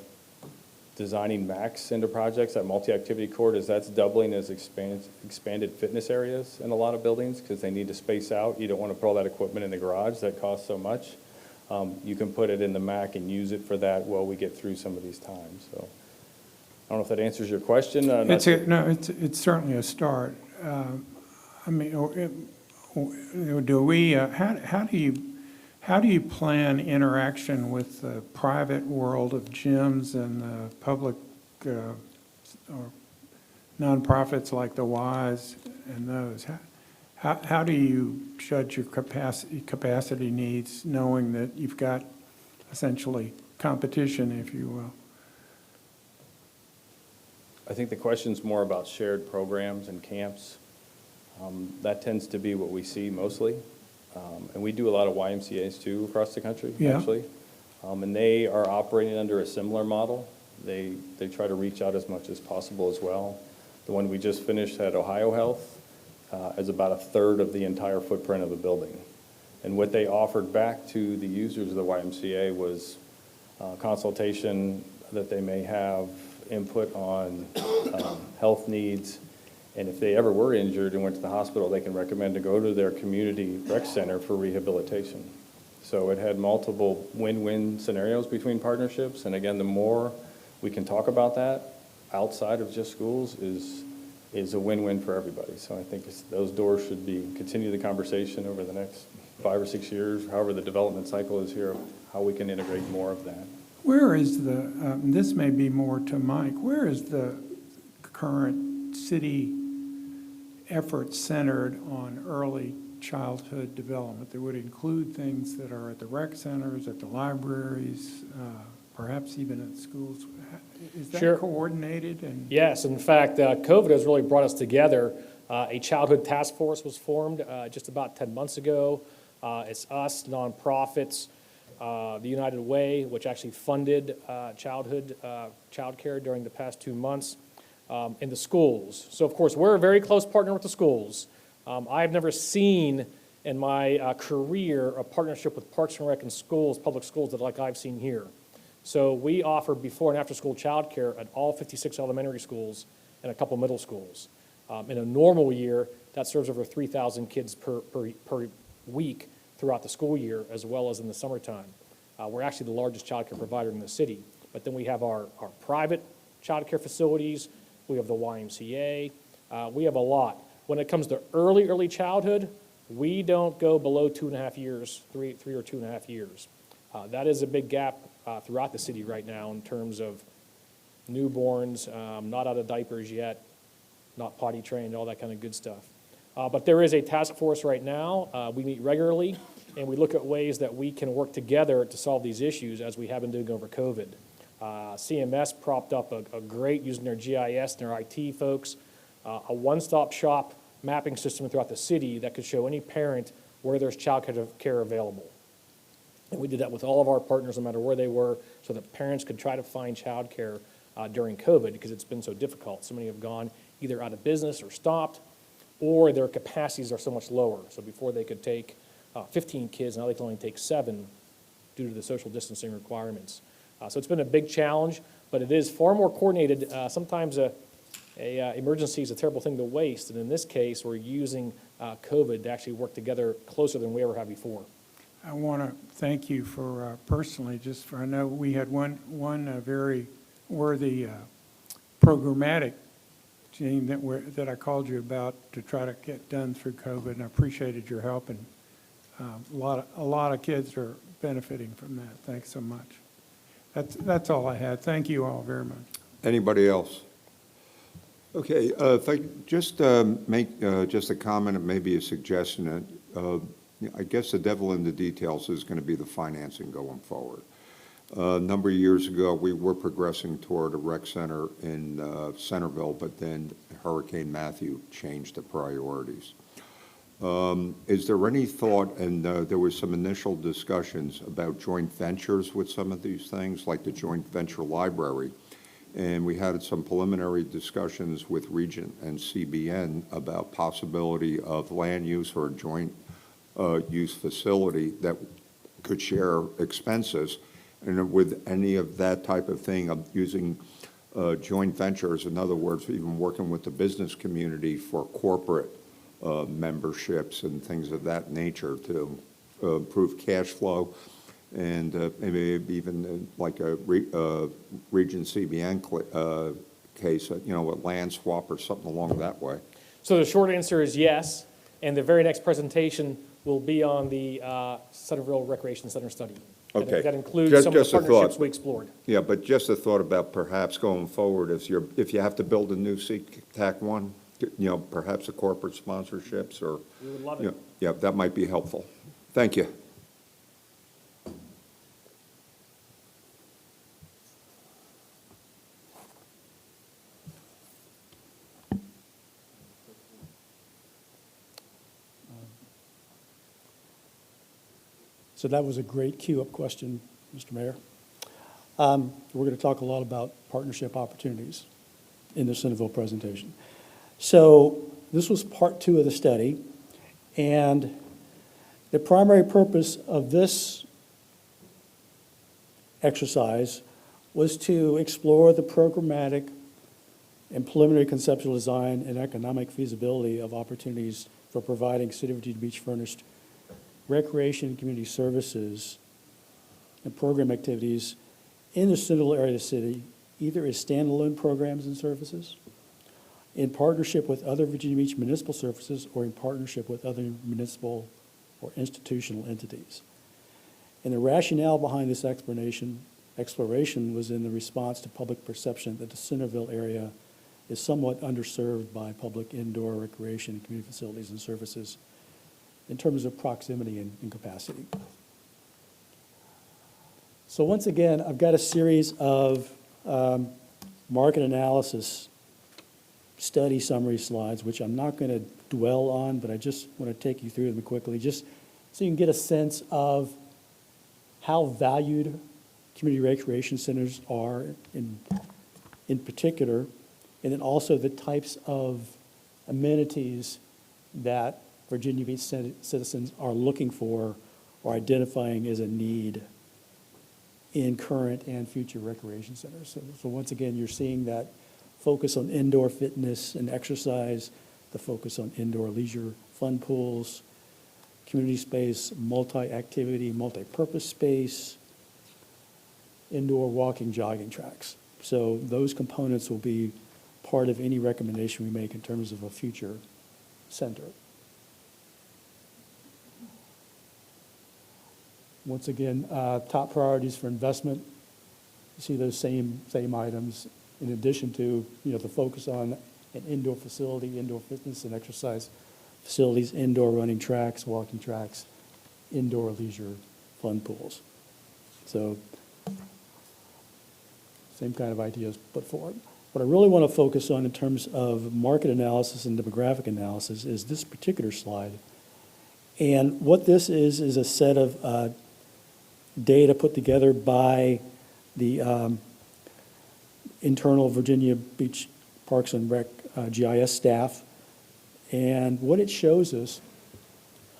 designing max into projects at multi-activity court is that's doubling as expanded fitness areas in a lot of buildings because they need to space out. You don't want to put all that equipment in the garage that costs so much. You can put it in the MAC and use it for that while we get through some of these times. So I don't know if that answers your question. It's certainly a start. I mean, how do you plan interaction with the private world of gyms and the public or nonprofits like the Wise and those? How do you judge your capacity needs, knowing that you've got essentially competition, if you will? I think the question's more about shared programs and camps. That tends to be what we see mostly. And we do a lot of YMCAs too across the country, actually. And they are operating under a similar model. They try to reach out as much as possible as well. The one we just finished at Ohio Health is about a third of the entire footprint of the building. And what they offered back to the users of the YMCA was consultation that they may have, input on health needs, and if they ever were injured and went to the hospital, they can recommend to go to their community rec center for rehabilitation. So it had multiple win-win scenarios between partnerships, and again, the more we can talk about that outside of just schools is a win-win for everybody. So I think those doors should continue the conversation over the next 5 or 6 years, however the development cycle is here, how we can integrate more of that. Where is this may be more to Mike, where is the current city effort centered on early childhood development that would include things that are at the rec centers, at the libraries, perhaps even at schools? Is that coordinated? Yes, in fact, COVID has really brought us together. A childhood task force was formed just about 10 months ago. It's us, nonprofits, the United Way, which actually funded childcare during the past 2 months, in the schools. So, of course, we're a very close partner with the schools. I've never seen in my career a partnership with Parks and Rec and schools, public schools, that like I've seen here. So we offer before and after school childcare at all 56 elementary schools and a couple middle schools. In a normal year, that serves over 3,000 kids per week throughout the school year, as well as in the summertime. We're actually the largest childcare provider in the city. But then we have our private childcare facilities, we have the YMCA, we have a lot. When it comes to early childhood, we don't go below 2.5 years, three or 2.5 years. That is a big gap throughout the city right now in terms of newborns, not out of diapers yet, not potty trained, all that kind of good stuff. But there is a task force right now. We meet regularly, and we look at ways that we can work together to solve these issues as we have been doing over COVID. CMS propped up a great, using their GIS and their IT folks, a one-stop shop mapping system throughout the city that could show any parent where there's child care available. And we did that with all of our partners, no matter where they were, so that parents could try to find child care during COVID, because it's been so difficult. So many have gone either out of business or stopped, or their capacities are so much lower. So before they could take 15 kids, now they can only take 7 due to the social distancing requirements. So it's been a big challenge, but it is far more coordinated. Sometimes a emergency is a terrible thing to waste, and in this case, we're using COVID to actually work together closer than we ever have before. I want to thank you for, personally, just for, I know we had one very worthy programmatic team that I called you about to try to get done through COVID, and I appreciated your help, and a lot of kids are benefiting from that. Thanks so much. That's all I had. Thank you all very much. Anybody else? Okay, if I just make just a comment and maybe a suggestion. I guess the devil in the details is going to be the financing going forward. A number of years ago, we were progressing toward a rec center in Centerville, but then Hurricane Matthew changed the priorities. Is there any thought, and there was some initial discussions about joint ventures with some of these things, like the joint venture library, and we had some preliminary discussions with Regent and CBN about possibility of land use or a joint use facility that could share expenses. And with any of that type of thing, of using joint ventures, in other words, even working with the business community for corporate memberships and things of that nature to improve cash flow, and maybe even like a Region CBN case, a land swap or something along that way. So the short answer is yes, and the very next presentation will be on the Centerville Recreation Center study. Okay. That includes Just some of the a thought. partnerships we explored. Yeah, but just a thought about perhaps going forward, if you have to build a new TAC one, perhaps a corporate sponsorships or. We would love it. Yeah, that might be helpful. Thank you. So that was a great queue-up question, Mr. Mayor. We're going to talk a lot about partnership opportunities in the Centerville presentation. So this was part 2 of the study, and the primary purpose of this exercise was to explore the programmatic and preliminary conceptual design and economic feasibility of opportunities for providing City of Virginia Beach furnished recreation and community services and program activities in the Centerville area of the city, either as standalone programs and services, in partnership with other Virginia Beach municipal services, or in partnership with other municipal or institutional entities. And the rationale behind this exploration was in the response to public perception that the Centerville area is somewhat underserved by public indoor recreation and community facilities and services in terms of proximity and capacity. So once again, I've got a series of market analysis study summary slides, which I'm not going to dwell on, but I just want to take you through them quickly, just so you can get a sense of how valued community recreation centers are in particular, and then also the types of amenities that Virginia Beach citizens are looking for or identifying as a need in current and future recreation centers. So once again, you're seeing that focus on indoor fitness and exercise, the focus on indoor leisure fun pools, community space, multi-activity, multi-purpose space, indoor walking, jogging tracks. So those components will be part of any recommendation we make in terms of a future center. Once again, top priorities for investment, you see those same items, in addition to, the focus on an indoor facility, indoor fitness and exercise facilities, indoor running tracks, walking tracks, indoor leisure fun pools. So, same kind of ideas put forward. What I really want to focus on in terms of market analysis and demographic analysis is this particular slide. And what this is a set of data put together by the internal Virginia Beach Parks and Rec GIS staff. And what it shows us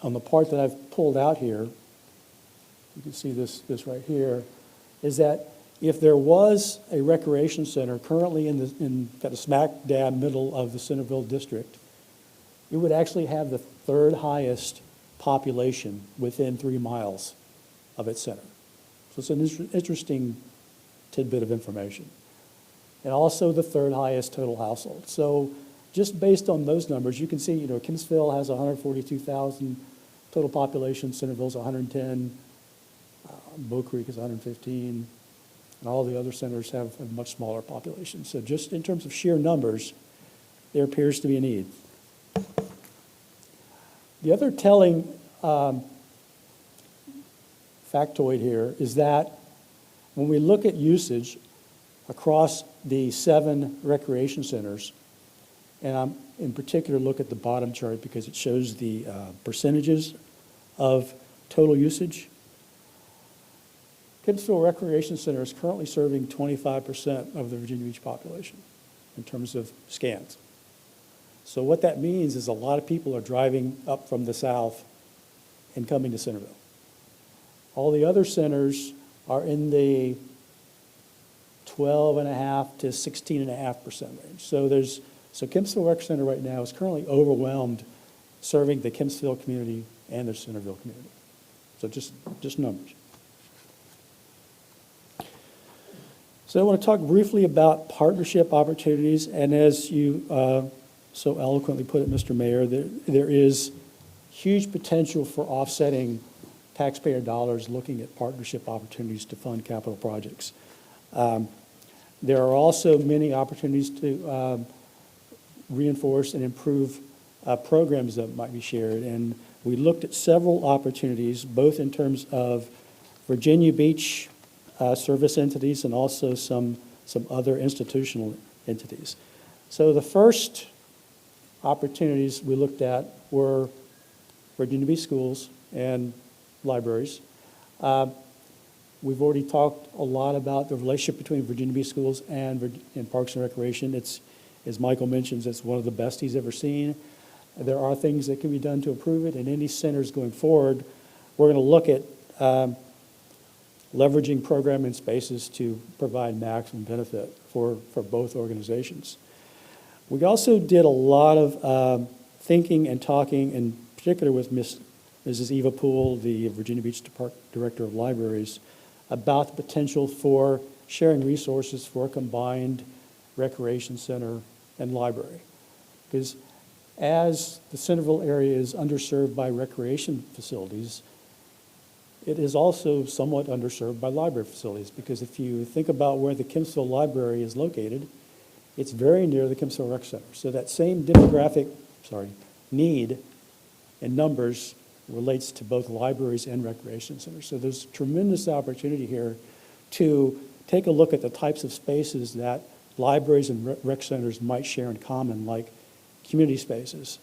on the part that I've pulled out here, you can see this right here, is that if there was a recreation center currently in kind of smack dab middle of the Centerville district, it would actually have the third highest population within 3 miles of its center. So it's an interesting tidbit of information. And also the third highest total household. So just based on those numbers, you can see, Kinsville has 142,000 total population, Centerville's 110, Bow Creek is 115, and all the other centers have a much smaller population. So just in terms of sheer numbers, there appears to be a need. The other telling factoid here is that when we look at usage across the 7 recreation centers, and I'm in particular look at the bottom chart because it shows the percentages of total usage. Kinsville Recreation Center is currently serving 25% of the Virginia Beach population in terms of scans. So what that means is a lot of people are driving up from the south and coming to Centerville. All the other centers are in the 12.5% to 16.5% range. So Kinsville Rec Center right now is currently overwhelmed serving the Kinsville community and the Centerville community. So just numbers. So I want to talk briefly about partnership opportunities, and as you so eloquently put it, Mr. Mayor, there is huge potential for offsetting taxpayer dollars looking at partnership opportunities to fund capital projects. There are also many opportunities to reinforce and improve programs that might be shared, and we looked at several opportunities, both in terms of Virginia Beach service entities and also some other institutional entities. So the first opportunities we looked at were Virginia Beach schools and libraries. We've already talked a lot about the relationship between Virginia Beach schools and Parks and Recreation. It's, as Michael mentions, it's one of the best he's ever seen. There are things that can be done to improve it, and any centers going forward, we're going to look at leveraging programming spaces to provide maximum benefit for both organizations. We also did a lot of thinking and talking, in particular with Mrs. Eva Poole, the Virginia Beach Director of Libraries, about the potential for sharing resources for a combined recreation center and library. Because as the Centerville area is underserved by recreation facilities, it is also somewhat underserved by library facilities, because if you think about where the Kinsville Library is located, it's very near the Kinsville Rec Center. So that same demographic, need and numbers relates to both libraries and recreation centers. So there's tremendous opportunity here to take a look at the types of spaces that libraries and rec centers might share in common, like community spaces,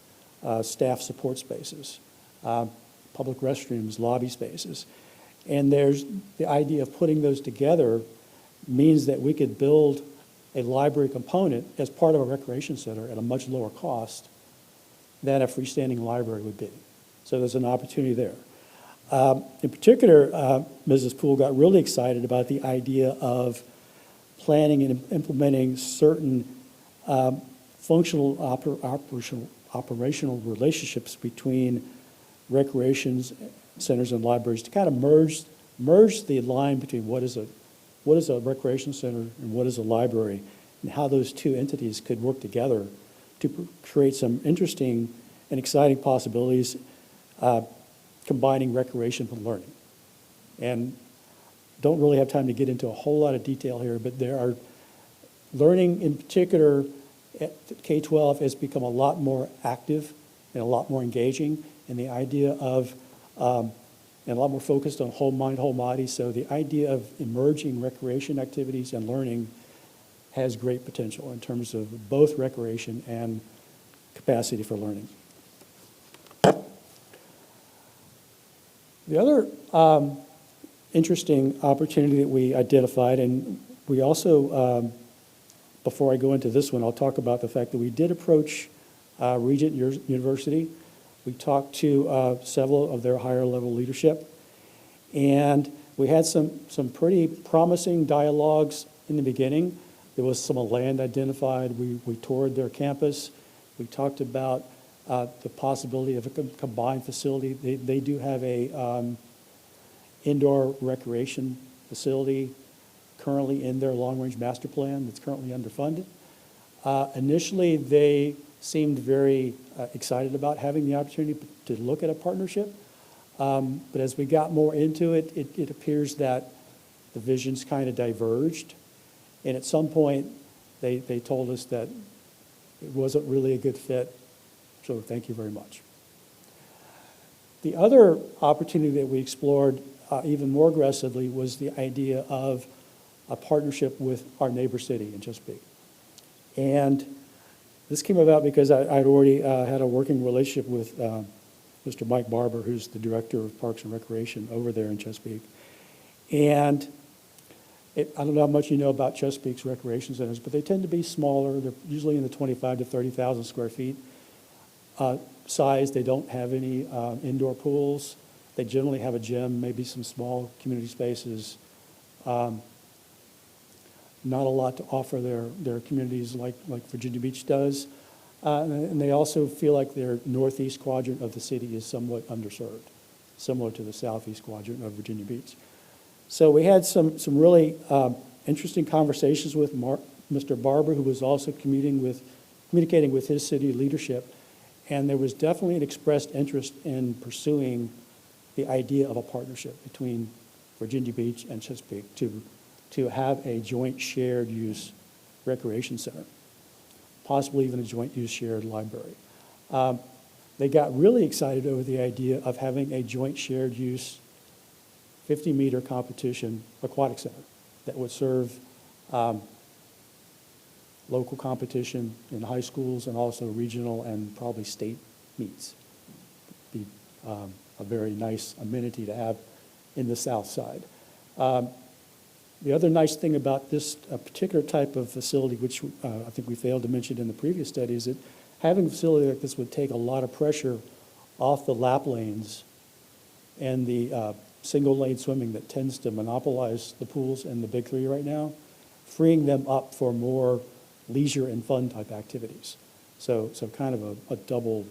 staff support spaces, public restrooms, lobby spaces. And there's the idea of putting those together means that we could build a library component as part of a recreation center at a much lower cost than a freestanding library would be. So there's an opportunity there. In particular, Mrs. Poole got really excited about the idea of planning and implementing certain functional operational relationships between recreation centers and libraries to kind of merge the line between what is a what is a recreation center and what is a library, and how those two entities could work together to create some interesting and exciting possibilities, combining recreation with learning. And don't really have time to get into a whole lot of detail here, but there are learning in particular at K-12 has become a lot more active and a lot more engaging, and the idea of and a lot more focused on whole mind, whole body. So the idea of emerging recreation activities and learning has great potential in terms of both recreation and capacity for learning. The other interesting opportunity that we identified, and we also, before I go into this one, I'll talk about the fact that we did approach Regent University. We talked to several of their higher level leadership, and we had some pretty promising dialogues in the beginning. There was some land identified. We toured their campus. We talked about the possibility of a combined facility. They do have a indoor recreation facility currently in their long-range master plan that's currently underfunded. Initially, they seemed very excited about having the opportunity to look at a partnership. But as we got more into it, it appears that the visions kind of diverged. And at some point, they told us that it wasn't really a good fit. So thank you very much. The other opportunity that we explored even more aggressively was the idea of a partnership with our neighbor city in Chesapeake. And this came about because I'd already had a working relationship with Mr. Mike Barber, who's the director of Parks and Recreation over there in Chesapeake. And I don't know how much you know about Chesapeake's recreation centers, but they tend to be smaller. They're usually in the 25 to 30,000 square feet size. They don't have any indoor pools. They generally have a gym, maybe some small community spaces. Not a lot to offer their communities like Virginia Beach does. And they also feel like their northeast quadrant of the city is somewhat underserved, similar to the southeast quadrant of Virginia Beach. So we had some really interesting conversations with Mr. Barber, who was also communicating with his city leadership. And there was definitely an expressed interest in pursuing the idea of a partnership between Virginia Beach and Chesapeake to have a joint shared use recreation center, possibly even a joint use shared library. They got really excited over the idea of having a joint shared use 50-meter competition aquatic center that would serve local competition in high schools and also regional and probably state meets. Be a very nice amenity to have in the south side. The other nice thing about this particular type of facility, which I think we failed to mention in the previous study, is that having a facility like this would take a lot of pressure off the lap lanes and the single lane swimming that tends to monopolize the pools in the big three right now, freeing them up for more leisure and fun type activities. So kind of a double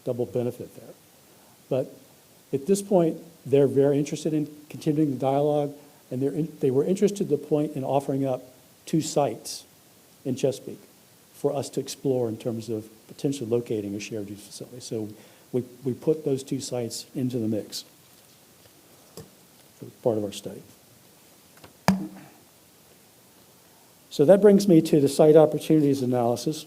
benefit there. But at this point, they're very interested in continuing the dialogue, and they were interested to the point in offering up 2 sites in Chesapeake for us to explore in terms of potentially locating a shared use facility. So we put those 2 sites into the mix for part of our study. So that brings me to the site opportunities analysis.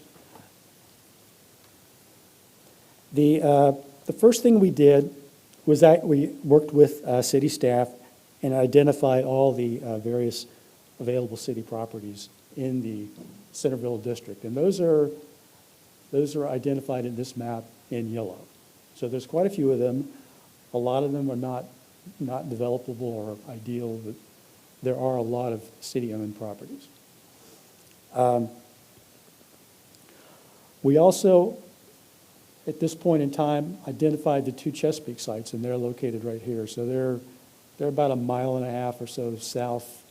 The first thing we did was that we worked with city staff and identified all the various available city properties in the Centerville district. And those are identified in this map in yellow. So there's quite a few of them. A lot of them are not developable or ideal, but there are a lot of city-owned properties. We also, at this point in time, identified the 2 Chesapeake sites, and they're located right here. So they're about 1.5 miles or so south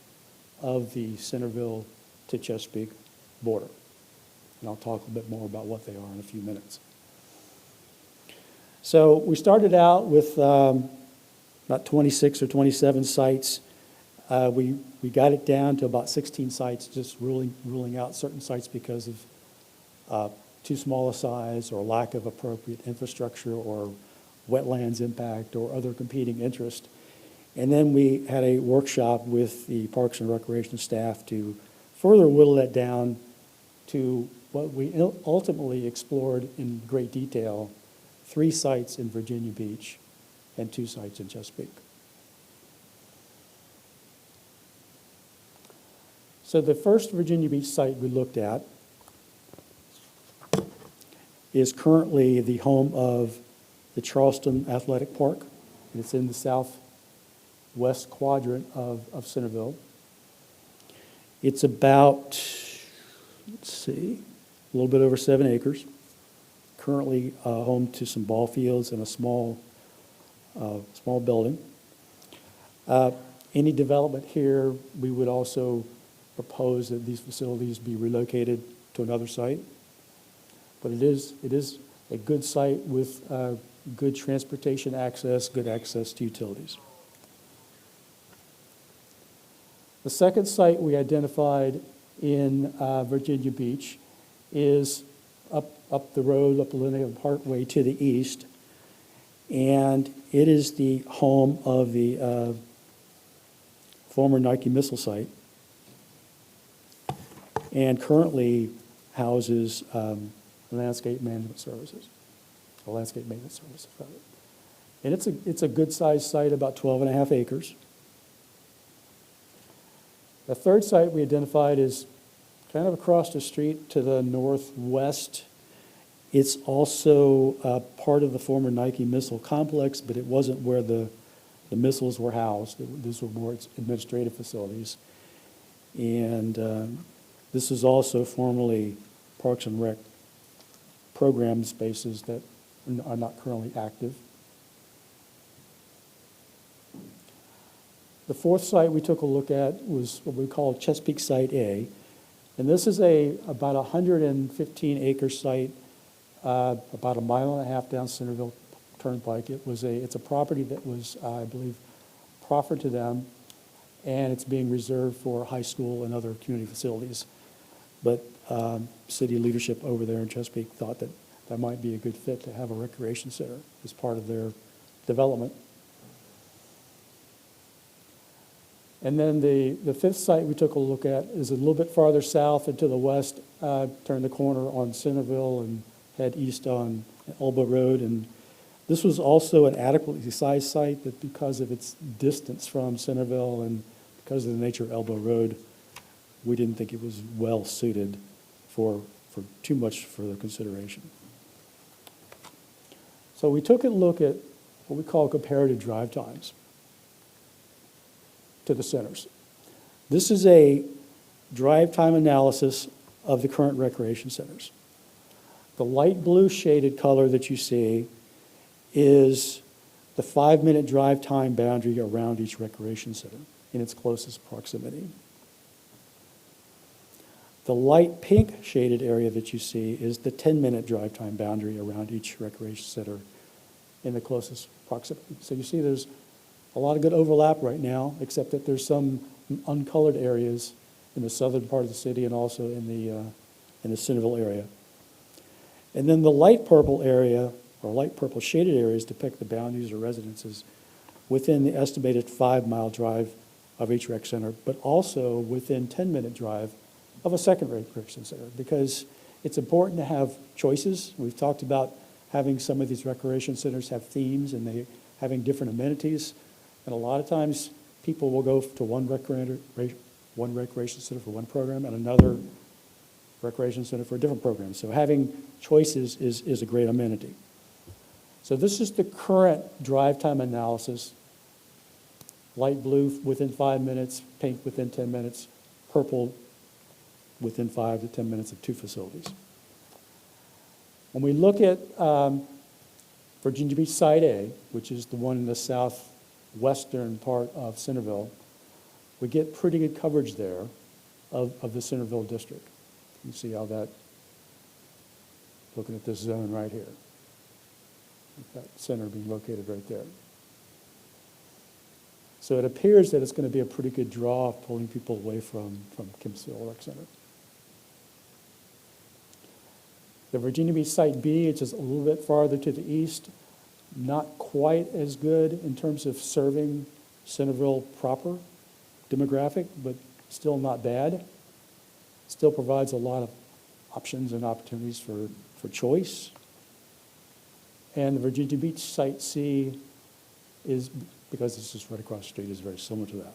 of the Centerville to Chesapeake border. And I'll talk a bit more about what they are in a few minutes. So we started out with about 26 or 27 sites. We got it down to about 16 sites, just ruling out certain sites because of too small a size or lack of appropriate infrastructure or wetlands impact or other competing interest. And then we had a workshop with the Parks and Recreation staff to further whittle that down to what we ultimately explored in great detail, 3 sites in Virginia Beach and 2 sites in Chesapeake. So the first Virginia Beach site we looked at is currently the home of the Charleston Athletic Park. And it's in the southwest quadrant of Centerville. It's about, let's see, a little bit over 7 acres. Currently home to some ball fields and a small building. Any development here, we would also propose that these facilities be relocated to another site. But it is a good site with good transportation access, good access to utilities. The second site we identified in Virginia Beach is up the road, up the Linear Parkway to the east, and it is the home of the former Nike missile site, and currently houses landscape management services, or landscape maintenance services, rather. And it's a good-sized site, about 12.5 acres. The third site we identified is kind of across the street to the northwest. It's also part of the former Nike missile complex, but it wasn't where the missiles were housed. These were more administrative facilities. And this is also formerly Parks and Rec program spaces that are not currently active. The fourth site we took a look at was what we call Chesapeake Site A. And this is about 115-acre site, about 1.5 miles down Centerville Turnpike. It's a property that was, I believe, proffered to them, and it's being reserved for high school and other community facilities. But city leadership over there in Chesapeake thought that that might be a good fit to have a recreation center as part of their development. And then the fifth site we took a look at is a little bit farther south and to the west, turn the corner on Centerville and head east on Elbow Road. And this was also an adequately sized site, but because of its distance from Centerville and because of the nature of Elbow Road, we didn't think it was well suited for too much further consideration. So we took a look at what we call comparative drive times to the centers. This is a drive time analysis of the current recreation centers. The light blue shaded color that you see is the 5-minute drive time boundary around each recreation center in its closest proximity. The light pink shaded area that you see is the 10-minute drive time boundary around each recreation center in the closest proximity. So you see there's a lot of good overlap right now, except that there's some uncolored areas in the southern part of the city and also in the Centerville area. And then the light purple area, or light purple shaded areas, depict the boundaries or residences within the estimated 5-mile drive of each rec center, but also within 10-minute drive of a second recreation center, because it's important to have choices. We've talked about having some of these recreation centers have themes and they having different amenities. And a lot of times people will go to one recreation center for one program and another recreation center for a different program. So having choices is a great amenity. So this is the current drive time analysis. Light blue within 5 minutes, pink within 10 minutes, purple within 5 to 10 minutes of 2 facilities. When we look at Virginia Beach Site A, which is the one in the southwestern part of Centerville, we get pretty good coverage there of the Centerville district. You see how that, looking at this zone right here, that center being located right there. So it appears that it's going to be a pretty good draw of pulling people away from Kempsville Rec Center. The Virginia Beach Site B, it's just a little bit farther to the east, not quite as good in terms of serving Centerville proper demographic, but still not bad. Still provides a lot of options and opportunities for choice. And the Virginia Beach Site C is, because this is right across the street, is very similar to that.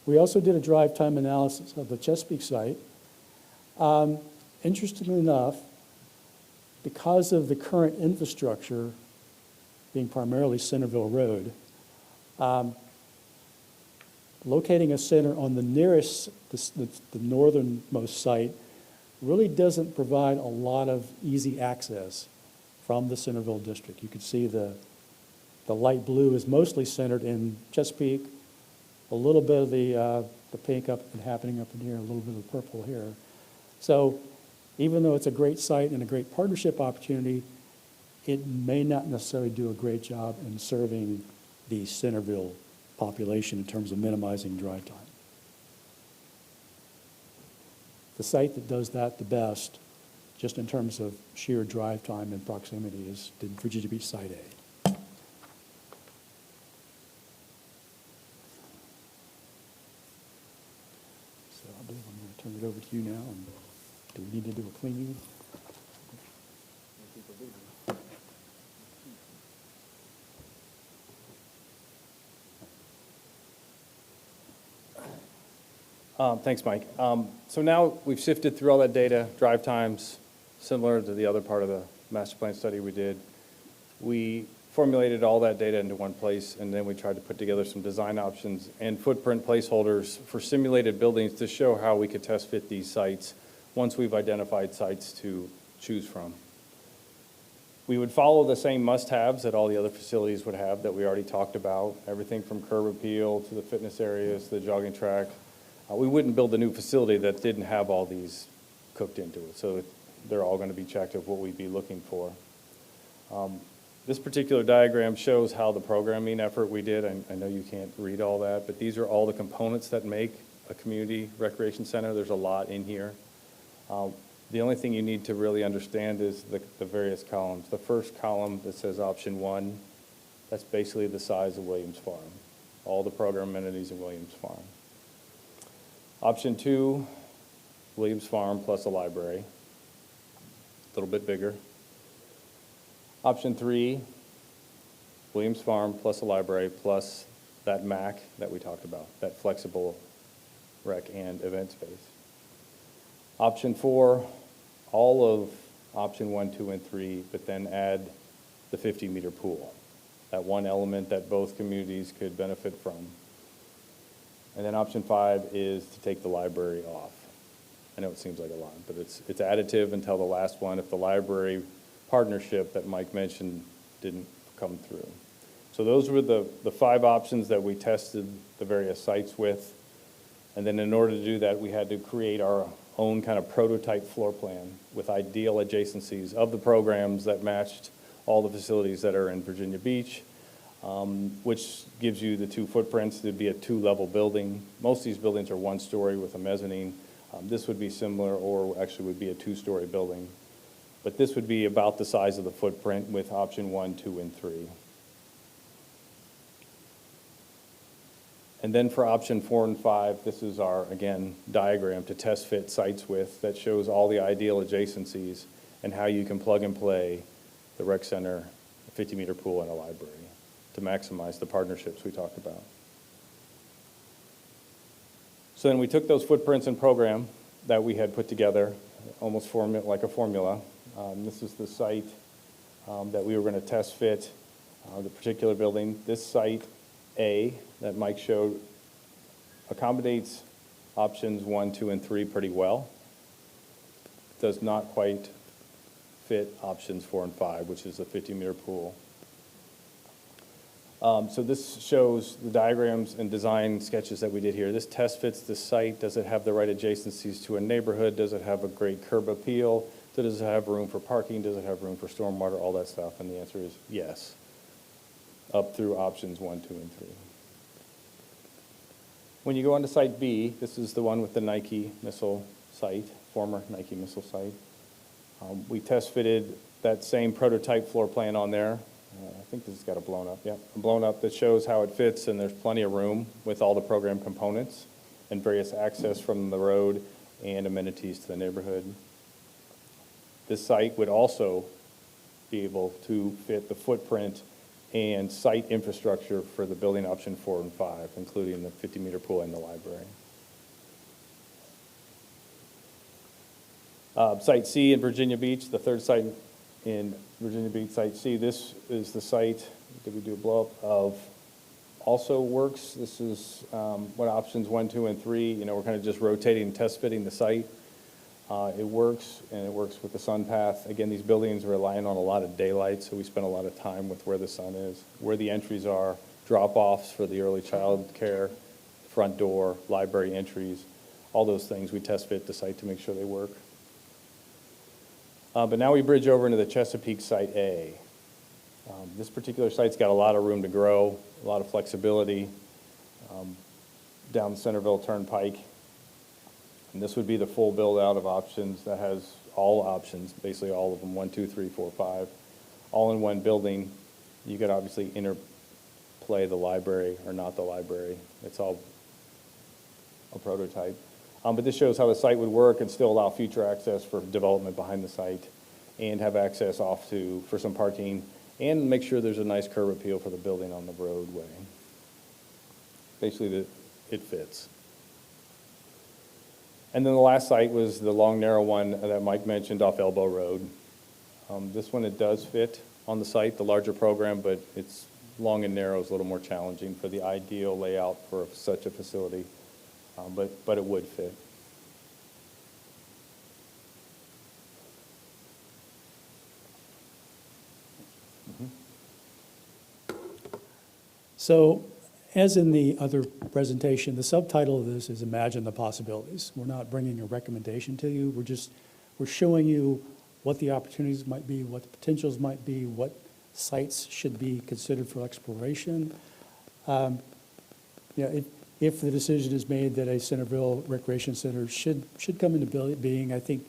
We also did a drive time analysis of the Chesapeake site. Interestingly enough, because of the current infrastructure being primarily Centerville Road, locating a center on the nearest, the northernmost site really doesn't provide a lot of easy access from the Centerville district. You can see the light blue is mostly centered in Chesapeake, a little bit of the pink up and happening up in here, a little bit of the purple here. So even though it's a great site and a great partnership opportunity, it may not necessarily do a great job in serving the Centerville population in terms of minimizing drive time. The site that does that the best, just in terms of sheer drive time and proximity, is the Virginia Beach Site A. So I believe I'm going to turn it over to you now. And do we need to do a cleaning? Thanks, Mike. So now we've sifted through all that data, drive times, similar to the other part of the master plan study we did. We formulated all that data into one place, and then we tried to put together some design options and footprint placeholders for simulated buildings to show how we could test fit these sites once we've identified sites to choose from. We would follow the same must-haves that all the other facilities would have that we already talked about, everything from curb appeal to the fitness areas, the jogging track. We wouldn't build a new facility that didn't have all these cooked into it, so they're all going to be checked of what we'd be looking for. This particular diagram shows how the programming effort we did, I know you can't read all that, but these are all the components that make a community recreation center. There's a lot in here. The only thing you need to really understand is the various columns. The first column that says option 1, that's basically the size of Williams Farm, all the program amenities in Williams Farm. Option 2, Williams Farm plus a library, a little bit bigger. Option 3, Williams Farm plus a library plus that MAC that we talked about, that flexible rec and event space. Option 4, all of option 1, 2, and 3, but then add the 50-meter pool, that one element that both communities could benefit from. And then option 5 is to take the library off. I know it seems like a lot, but it's additive until the last one if the library partnership that Mike mentioned didn't come through. So those were the 5 options that we tested the various sites with. And then in order to do that, we had to create our own kind of prototype floor plan with ideal adjacencies of the programs that matched all the facilities that are in Virginia Beach, which gives you the 2 footprints. There'd be a 2-level building. Most of these buildings are 1-story with a mezzanine. This would be similar, or actually would be a 2-story building. But this would be about the size of the footprint with option 1, 2, and 3. And then for option 4 and 5, this is our, again, diagram to test fit sites with that shows all the ideal adjacencies and how you can plug and play the rec center, a 50-meter pool, and a library to maximize the partnerships we talked about. So then we took those footprints and program that we had put together, almost like a formula. This is the site that we were going to test fit, the particular building. This site A that Mike showed accommodates options 1, 2, and 3 pretty well. Does not quite fit options 4 and 5, which is the 50-meter pool. So this shows the diagrams and design sketches that we did here. This test fits the site. Does it have the right adjacencies to a neighborhood? Does it have a great curb appeal? Does it have room for parking? Does it have room for stormwater? All that stuff. And the answer is yes. up through options 1, 2, and 3. When you go on to site B, this is the one with the Nike missile site, former Nike missile site. We test fitted that same prototype floor plan on there. I think this has got a blown up, yeah, a blown up that shows how it fits, and there's plenty of room with all the program components and various access from the road and amenities to the neighborhood. This site would also be able to fit the footprint and site infrastructure for the building option 4 and 5, including the 50-meter pool and the library. Site C in Virginia Beach, the third site in Virginia Beach, Site C, this is the site, did we do a blow-up, of also works. This is what options 1, 2, and 3, we're kind of just rotating and test fitting the site. It works, and it works with the sun path. Again, these buildings are relying on a lot of daylight, so we spend a lot of time with where the sun is, where the entries are, drop-offs for the early child care, front door, library entries, all those things. We test fit the site to make sure they work. But now we bridge over into the Chesapeake Site A. This particular site's got a lot of room to grow, a lot of flexibility down the Centerville Turnpike. And this would be the full build-out of options that has all options, basically all of them, 1, 2, 3, 4, 5, all in one building. You could obviously interplay the library or not the library. It's all a prototype. But this shows how the site would work and still allow future access for development behind the site and have access off to, for some parking, and make sure there's a nice curb appeal for the building on the roadway. Basically, it fits. And then the last site was the long, narrow one that Mike mentioned off Elbow Road. This one, it does fit on the site, the larger program, but it's long and narrow is a little more challenging for the ideal layout for such a facility. But it would fit. So, as in the other presentation, the subtitle of this is Imagine the Possibilities. We're not bringing a recommendation to you. We're showing you what the opportunities might be, what the potentials might be, what sites should be considered for exploration. If the decision is made that a Centerville Recreation Center should come into being, I think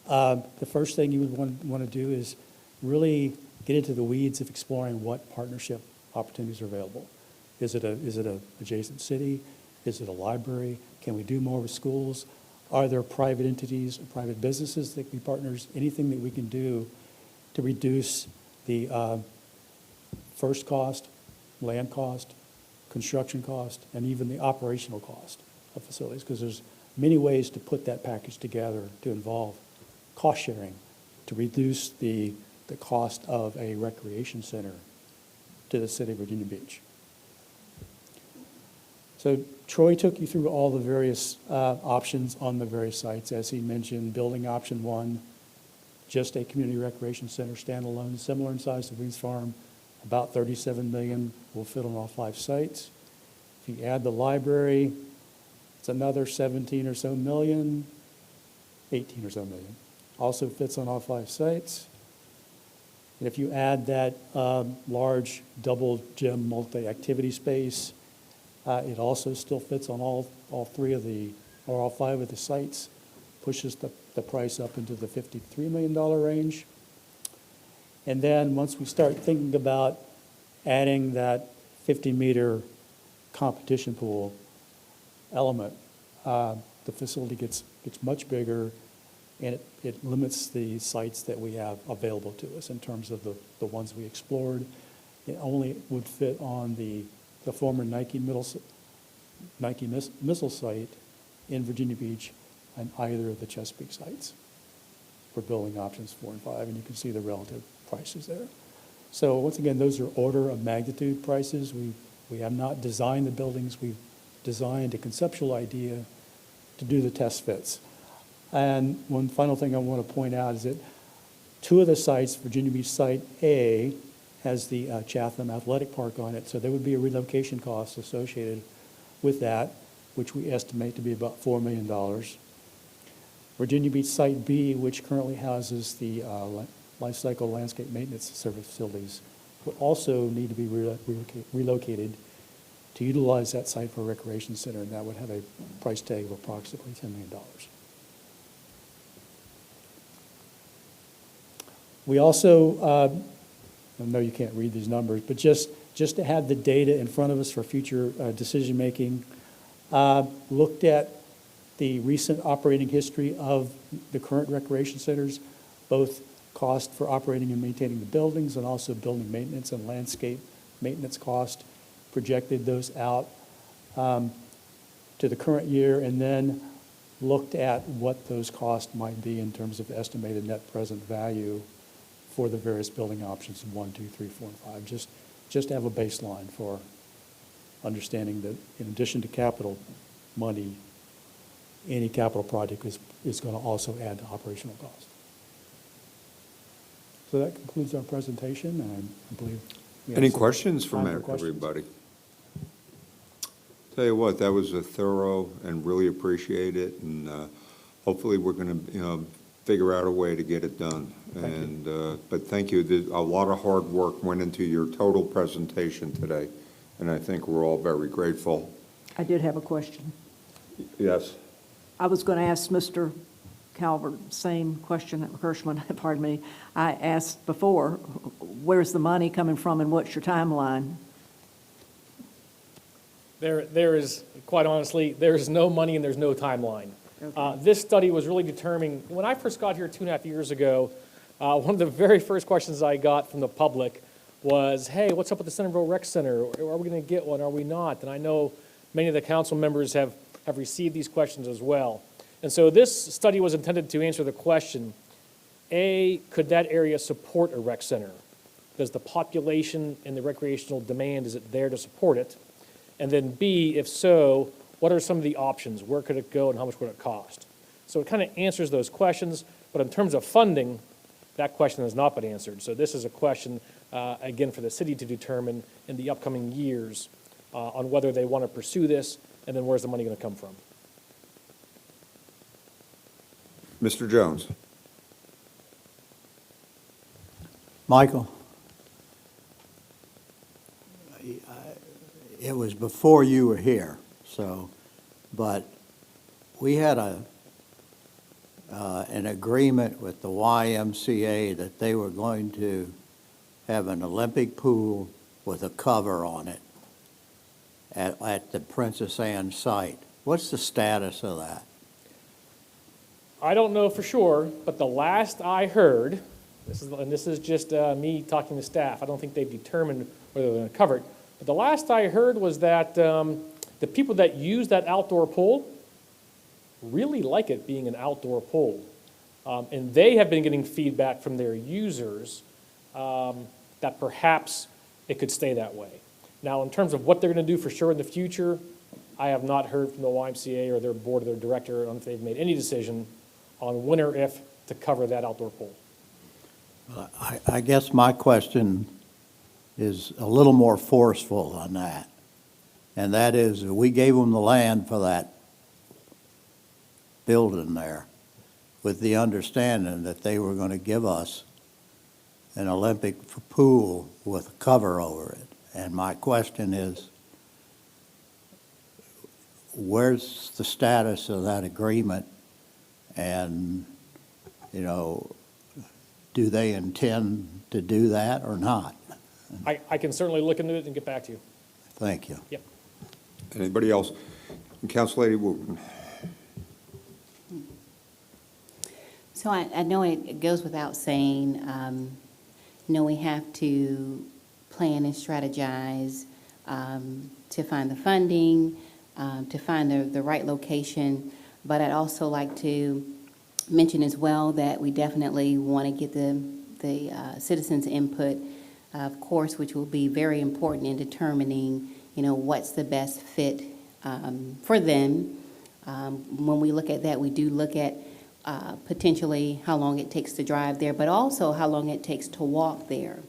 the first thing you would want to do is really get into the weeds of exploring what partnership opportunities are available. Is it a adjacent city? Is it a library? Can we do more with schools? Are there private entities, private businesses that can be partners? Anything that we can do to reduce the first cost, land cost, construction cost, and even the operational cost of facilities, because there's many ways to put that package together to involve cost sharing to reduce the cost of a recreation center to the city of Virginia Beach. So Troy took you through all the various options on the various sites. As he mentioned, building option 1, just a community recreation center standalone, similar in size to Weeds Farm, about $37 million will fit on all 5 sites. If you add the library, it's another 17 or so million, 18 or so million. Also fits on all 5 sites. And if you add that large double gym multi-activity space, it also still fits on all 5 of the sites, pushes the price up into the $53 million range. And then once we start thinking about adding that 50-meter competition pool element, the facility gets much bigger, and it limits the sites that we have available to us in terms of the ones we explored. It only would fit on the former Nike missile site in Virginia Beach and either of the Chesapeake sites for building options 4 and 5, and you can see the relative prices there. So once again, those are order of magnitude prices. We have not designed the buildings. We've designed a conceptual idea to do the test fits. And one final thing I want to point out is that 2 of the sites, Virginia Beach Site A, has the Chatham Athletic Park on it, so there would be a relocation cost associated with that, which we estimate to be about $4 million. Virginia Beach Site B, which currently houses the Life Cycle Landscape Maintenance Service facilities, would also need to be relocated to utilize that site for a recreation center, and that would have a price tag of approximately $10 million. We also, I know you can't read these numbers, but just to have the data in front of us for future decision-making, looked at the recent operating history of the current recreation centers, both cost for operating and maintaining the buildings and also building maintenance and landscape maintenance cost, projected those out to the current year, and then looked at what those costs might be in terms of estimated net present value for the various building options in 1, 2, 3, 4, and 5, just to have a baseline for understanding that in addition to capital money, any capital project is going to also add to operational cost. So that concludes our presentation, and I believe we have Any some questions from time for questions. everybody? Tell you what, that was a thorough and really appreciate it, and hopefully we're going to, figure out a way to get it done. Thank you. But thank you. A lot of hard work went into your total presentation today, and I think we're all very grateful. I did have a question. Yes. I was going to ask Mr. Calvert, same question at Hirschman, pardon me. I asked before, where's the money coming from and what's your timeline? There is, quite honestly, there's no money and there's no timeline. Okay. This study was really determining, when I first got here 2.5 years ago, one of the very first questions I got from the public was, hey, what's up with the Centerville Rec Center? Are we going to get one? Are we not? And I know many of the council members have received these questions as well. And so this study was intended to answer the question, A, could that area support a rec center? Does the population and the recreational demand, is it there to support it? And then B, if so, what are some of the options? Where could it go and how much would it cost? So it kind of answers those questions, but in terms of funding, that question has not been answered. So this is a question, again, for the city to determine in the upcoming years on whether they want to pursue this, and then where's the money going to come from? Mr. Jones. Michael, it was before you were here, but we had an agreement with the YMCA that they were going to have an Olympic pool with a cover on it at the Princess Anne site. What's the status of that? I don't know for sure, but the last I heard, this is just me talking to staff, I don't think they've determined whether they're going to cover it, but the last I heard was that the people that use that outdoor pool really like it being an outdoor pool. And they have been getting feedback from their users that perhaps it could stay that way. Now, in terms of what they're going to do for sure in the future, I have not heard from the YMCA or their board or their director on if they've made any decision on when or if to cover that outdoor pool. I guess my question is a little more forceful on that. And that is, we gave them the land for that building there with the understanding that they were going to give us an Olympic pool with a cover over it. And my question is, where's the status of that agreement? And, do they intend to do that or not? I can certainly look into it and get back to you. Thank you. Yep. Anybody else? Council Lady Wooten. So I know it goes without saying, we have to plan and strategize to find the funding, to find the right location. But I'd also like to mention as well that we definitely want to get the citizens' input, of course, which will be very important in determining, what's the best fit for them. When we look at that, we do look at potentially how long it takes to drive there, but also how long it takes to walk there.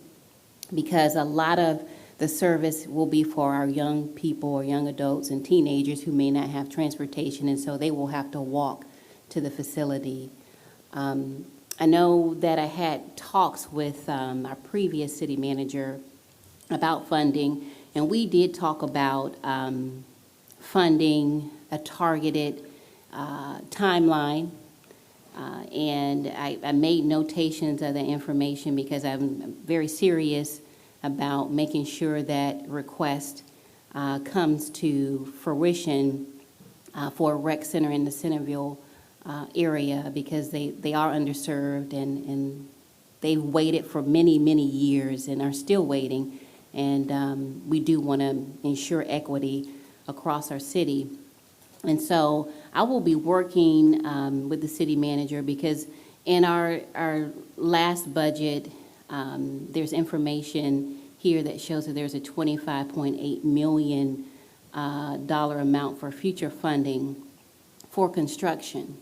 Because a lot of the service will be for our young people or young adults and teenagers who may not have transportation, and so they will have to walk to the facility. I know that I had talks with our previous city manager about funding, and we did talk about funding a targeted timeline. And I made notations of the information because I'm very serious about making sure that request comes to fruition for a rec center in the Centerville area, because they are underserved and they've waited for many, many years and are still waiting. And we do want to ensure equity across our city. And so I will be working with the city manager, because in our last budget, there's information here that shows that there's a $25.8 million amount for future funding for construction.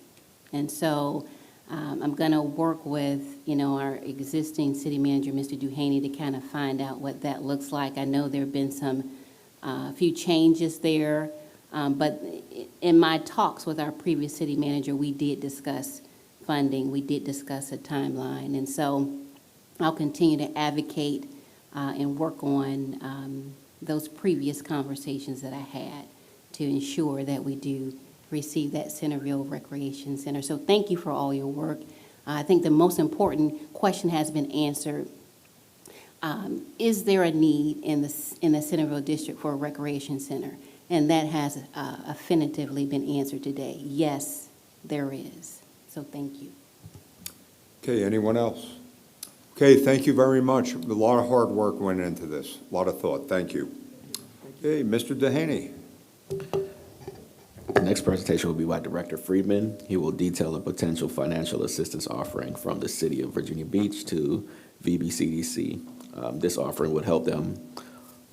And so I'm going to work with, our existing city manager, Mr. Duhaney, to kind of find out what that looks like. I know there have been some few changes there. But in my talks with our previous city manager, we did discuss funding. We did discuss a timeline. And so I'll continue to advocate and work on those previous conversations that I had to ensure that we do receive that Centerville Recreation Center. So thank you for all your work. I think the most important question has been answered. Is there a need in the Centerville district for a recreation center? And that has affirmatively been answered today. Yes, there is. So thank you. Okay, anyone else? Okay, thank you very much. A lot of hard work went into this, a lot of thought. Thank you. Okay, Mr. Duhaney. The next presentation will be by Director Friedman. He will detail a potential financial assistance offering from the City of Virginia Beach to VBCDC. This offering would help them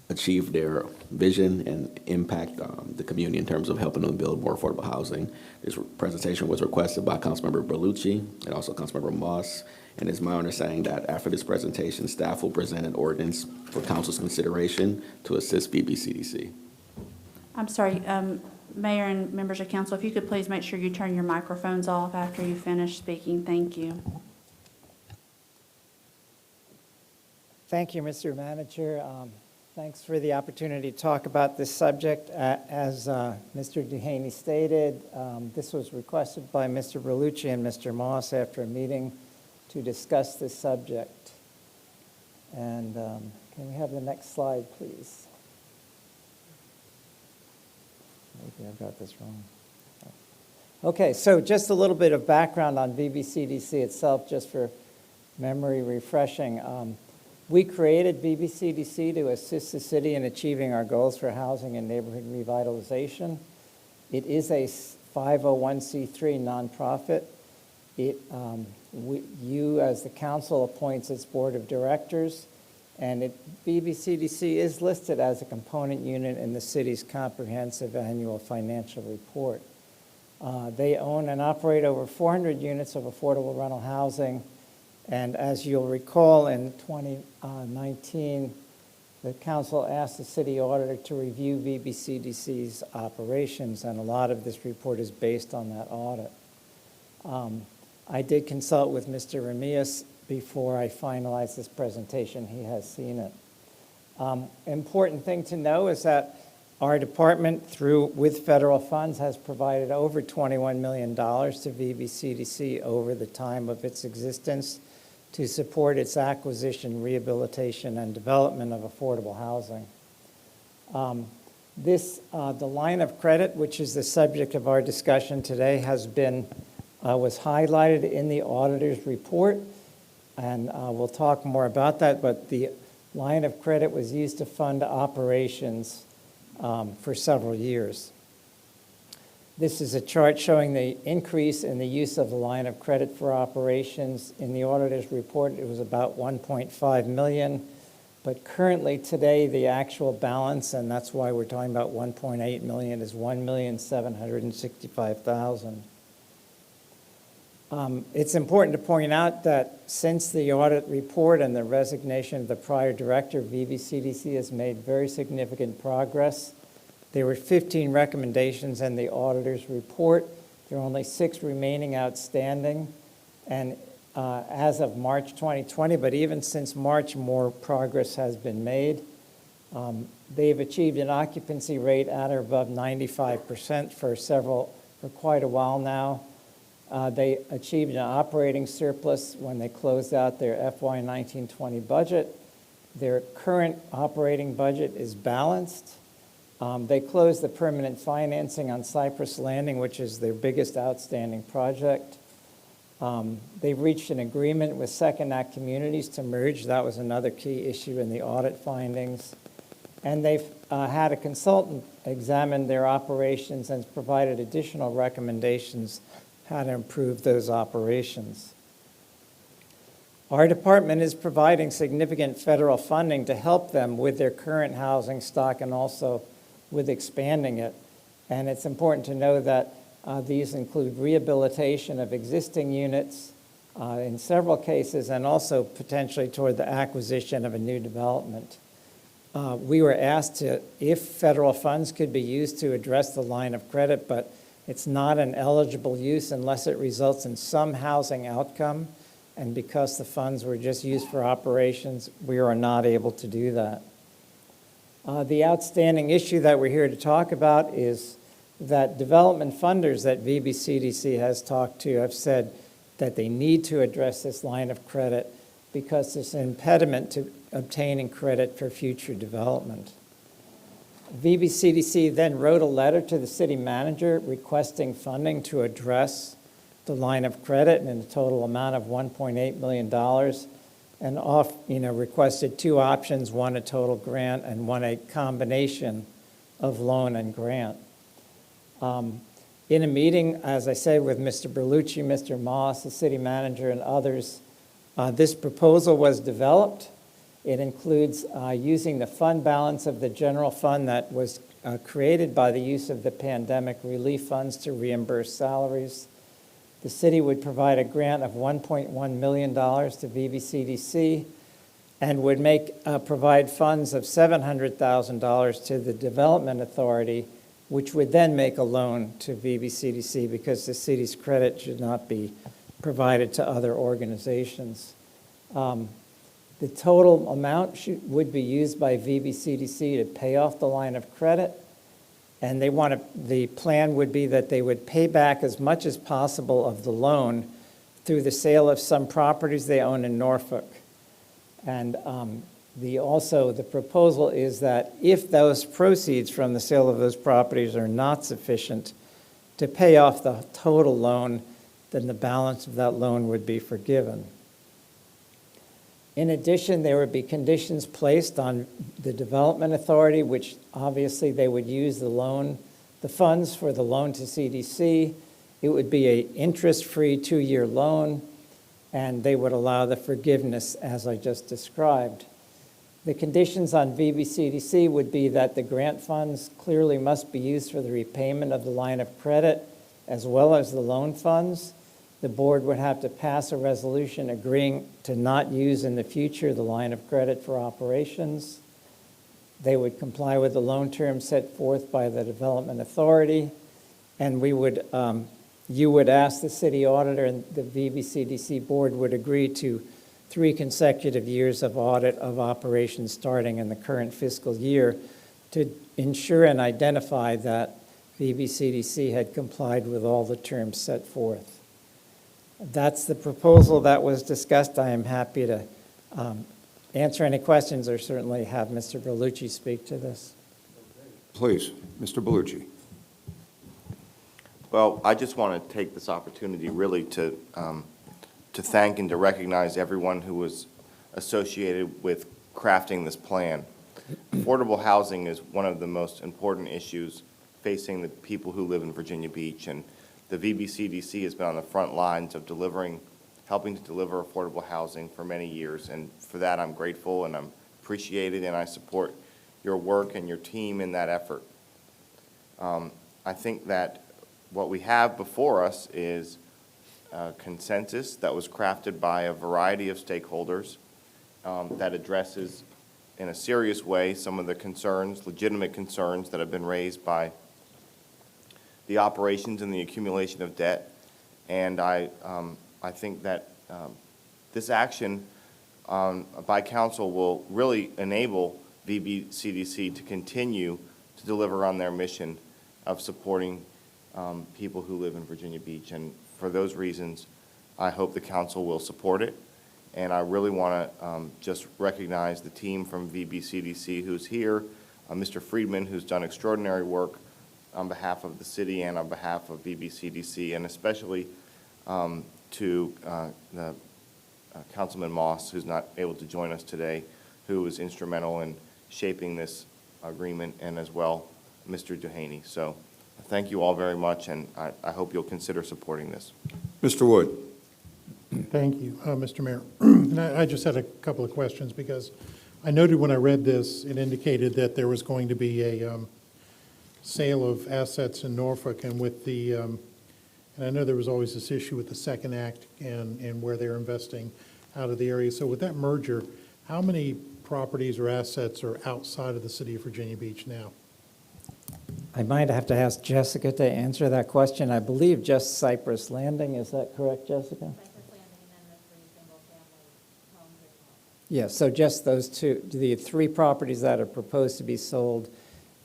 achieve their vision and impact the community in terms of helping them build more affordable housing. This presentation was requested by Councilmember Berlucci and also Councilmember Moss. And it's my understanding that after this presentation, staff will present an ordinance for council's consideration to assist VBCDC. I'm sorry, Mayor and members of council, if you could please make sure you turn your microphones off after you finish speaking. Thank you. Thank you, Mr. Manager. Thanks for the opportunity to talk about this subject. As Mr. Duhaney stated, this was requested by Mr. Berlucci and Mr. Moss after a meeting to discuss this subject. And can we have the next slide, please? Maybe I've got this wrong. Okay, so just a little bit of background on VBCDC itself, just for memory refreshing. We created VBCDC to assist the city in achieving our goals for housing and neighborhood revitalization. It is a 501c3 nonprofit. You, as the council, appoints its board of directors, and VBCDC is listed as a component unit in the city's comprehensive annual financial report. They own and operate over 400 units of affordable rental housing. And as you'll recall, in 2019, the council asked the city auditor to review VBCDC's operations, and a lot of this report is based on that audit. I did consult with Mr. Ramias before I finalized this presentation. He has seen it. Important thing to know is that our department, with federal funds, has provided over $21 million to VBCDC over the time of its existence to support its acquisition, rehabilitation, and development of affordable housing. The line of credit, which is the subject of our discussion today, was highlighted in the auditor's report, and we'll talk more about that, but the line of credit was used to fund operations for several years. This is a chart showing the increase in the use of the line of credit for operations. In the auditor's report, it was about $1.5 million, but currently today the actual balance, and that's why we're talking about $1.8 million, is $1,765,000. It's important to point out that since the audit report and the resignation of the prior director, VBCDC has made very significant progress. There were 15 recommendations in the auditor's report. There are only 6 remaining outstanding, and as of March 2020, but even since March, more progress has been made. They've achieved an occupancy rate at or above 95% for quite a while now. They achieved an operating surplus when they closed out their FY 19-20 budget. Their current operating budget is balanced. They closed the permanent financing on Cypress Landing, which is their biggest outstanding project. They've reached an agreement with Second Act Communities to merge. That was another key issue in the audit findings. And they've had a consultant examine their operations and provided additional recommendations how to improve those operations. Our department is providing significant federal funding to help them with their current housing stock and also with expanding it. And it's important to know that these include rehabilitation of existing units in several cases and also potentially toward the acquisition of a new development. We were asked if federal funds could be used to address the line of credit, but it's not an eligible use unless it results in some housing outcome. And because the funds were just used for operations, we are not able to do that. The outstanding issue that we're here to talk about is that development funders that VBCDC has talked to have said that they need to address this line of credit because it's an impediment to obtaining credit for future development. VBCDC then wrote a letter to the city manager requesting funding to address the line of credit in a total amount of $1.8 million and requested two options, one a total grant and one a combination of loan and grant. In a meeting, as I said, with Mr. Berlucci, Mr. Moss, the city manager, and others, this proposal was developed. It includes using the fund balance of the general fund that was created by the use of the pandemic relief funds to reimburse salaries. The city would provide a grant of $1.1 million to VBCDC and would provide funds of $700,000 to the Development Authority, which would then make a loan to VBCDC because the city's credit should not be provided to other organizations. The total amount would be used by VBCDC to pay off the line of credit, and the plan would be that they would pay back as much as possible of the loan through the sale of some properties they own in Norfolk. And the proposal is that if those proceeds from the sale of those properties are not sufficient to pay off the total loan, then the balance of that loan would be forgiven. In addition, there would be conditions placed on the Development Authority, which obviously they would use the funds for the loan to CDC. It would be an interest-free 2-year loan, and they would allow the forgiveness as I just described. The conditions on VBCDC would be that the grant funds clearly must be used for the repayment of the line of credit as well as the loan funds. The board would have to pass a resolution agreeing to not use in the future the line of credit for operations. They would comply with the loan terms set forth by the Development Authority, and you would ask the city auditor, and the VBCDC board would agree to 3 consecutive years of audit of operations starting in the current fiscal year to ensure and identify that VBCDC had complied with all the terms set forth. That's the proposal that was discussed. I am happy to answer any questions or certainly have Mr. Berlucci speak to this. Please, Mr. Bellucci. Well, I just want to take this opportunity really to thank and to recognize everyone who was associated with crafting this plan. Affordable housing is one of the most important issues facing the people who live in Virginia Beach, and the VBCDC has been on the front lines of helping to deliver affordable housing for many years, and for that I'm grateful and I'm appreciated, and I support your work and your team in that effort. I think that what we have before us is a consensus that was crafted by a variety of stakeholders that addresses in a serious way some of the concerns, legitimate concerns that have been raised by the operations and the accumulation of debt. And I think that this action by council will really enable VBCDC to continue to deliver on their mission of supporting people who live in Virginia Beach. And for those reasons, I hope the council will support it. And I really want to just recognize the team from VBCDC who's here, Mr. Friedman, who's done extraordinary work on behalf of the city and on behalf of VBCDC, and especially to the Councilman Moss, who's not able to join us today, who was instrumental in shaping this agreement, and as well, Mr. Duhaney. So thank you all very much, and I hope you'll consider supporting this. Mr. Wood. Thank you, Mr. Mayor. And I just had a couple of questions, because I noted when I read this, it indicated that there was going to be a sale of assets in Norfolk, and with the, and I know there was always this issue with the second act and where they're investing out of the area. So with that merger, how many properties or assets are outside of the city of Virginia Beach now? I might have to ask Jessica to answer that question. I believe just Cypress Landing, is that correct, Jessica? Yes, so just those two, the three properties that are proposed to be sold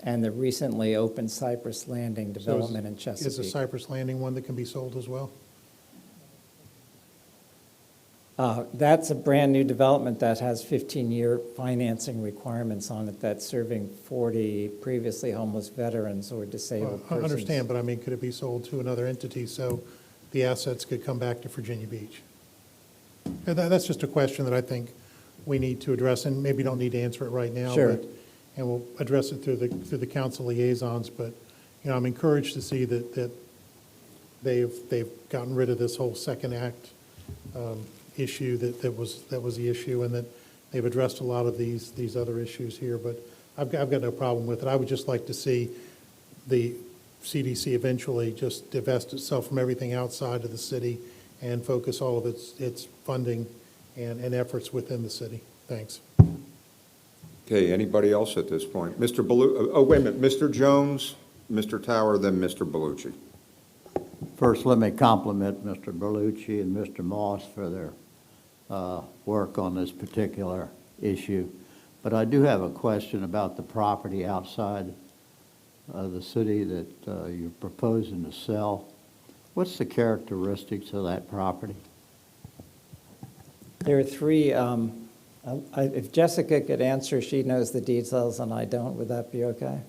and the recently opened Cypress Landing development in Chesapeake. Is the Cypress Landing one that can be sold as well? That's a brand-new development that has 15-year financing requirements on it, that's serving 40 previously homeless veterans or disabled I persons. understand, but I mean, could it be sold to another entity so the assets could come back to Virginia Beach? That's just a question that I think we need to address, and maybe don't need to answer it right now. Sure. And we'll address it through the council liaisons, but, you know, I'm encouraged to see that they've gotten rid of this whole second act issue that was the issue, and that they've addressed a lot of these other issues here, but I've got no problem with it. I would just like to see the CDC eventually just divest itself from everything outside of the city and focus all of its funding and efforts within the city. Thanks. Okay, anybody else at this point? Mr. Bellucci, oh, wait a minute, Mr. Jones, Mr. Tower, then Mr. Bellucci. First, let me compliment Mr. Bellucci and Mr. Moss for their work on this particular issue. But I do have a question about the property outside of the city that you're proposing to sell. What's the characteristics of that property? There are three, if Jessica could answer, she knows the details and I don't, would that be okay?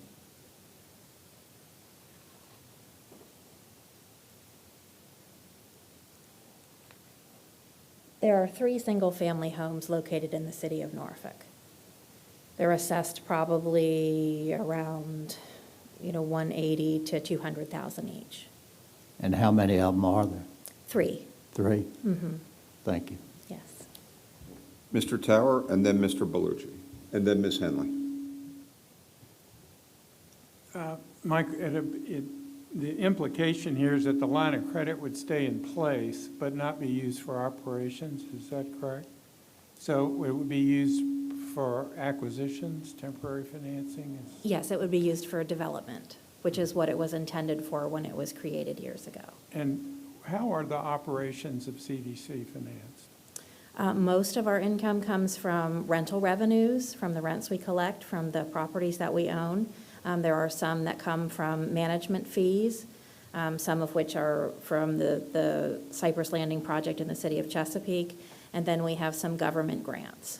There are 3 single-family homes located in the city of Norfolk. They're assessed probably around, 180 to 200,000 each. And how many of them are there? 3. 3? Mm-hmm. Thank you. Yes. Mr. Tower, and then Mr. Bellucci, and then Ms. Henley. Mike, the implication here is that the line of credit would stay in place but not be used for operations, is that correct? So it would be used for acquisitions, temporary financing? Yes, it would be used for development, which is what it was intended for when it was created years ago. And how are the operations of CDC financed? Most of our income comes from rental revenues, from the rents we collect from the properties that we own. There are some that come from management fees, some of which are from the Cypress Landing project in the city of Chesapeake, and then we have some government grants.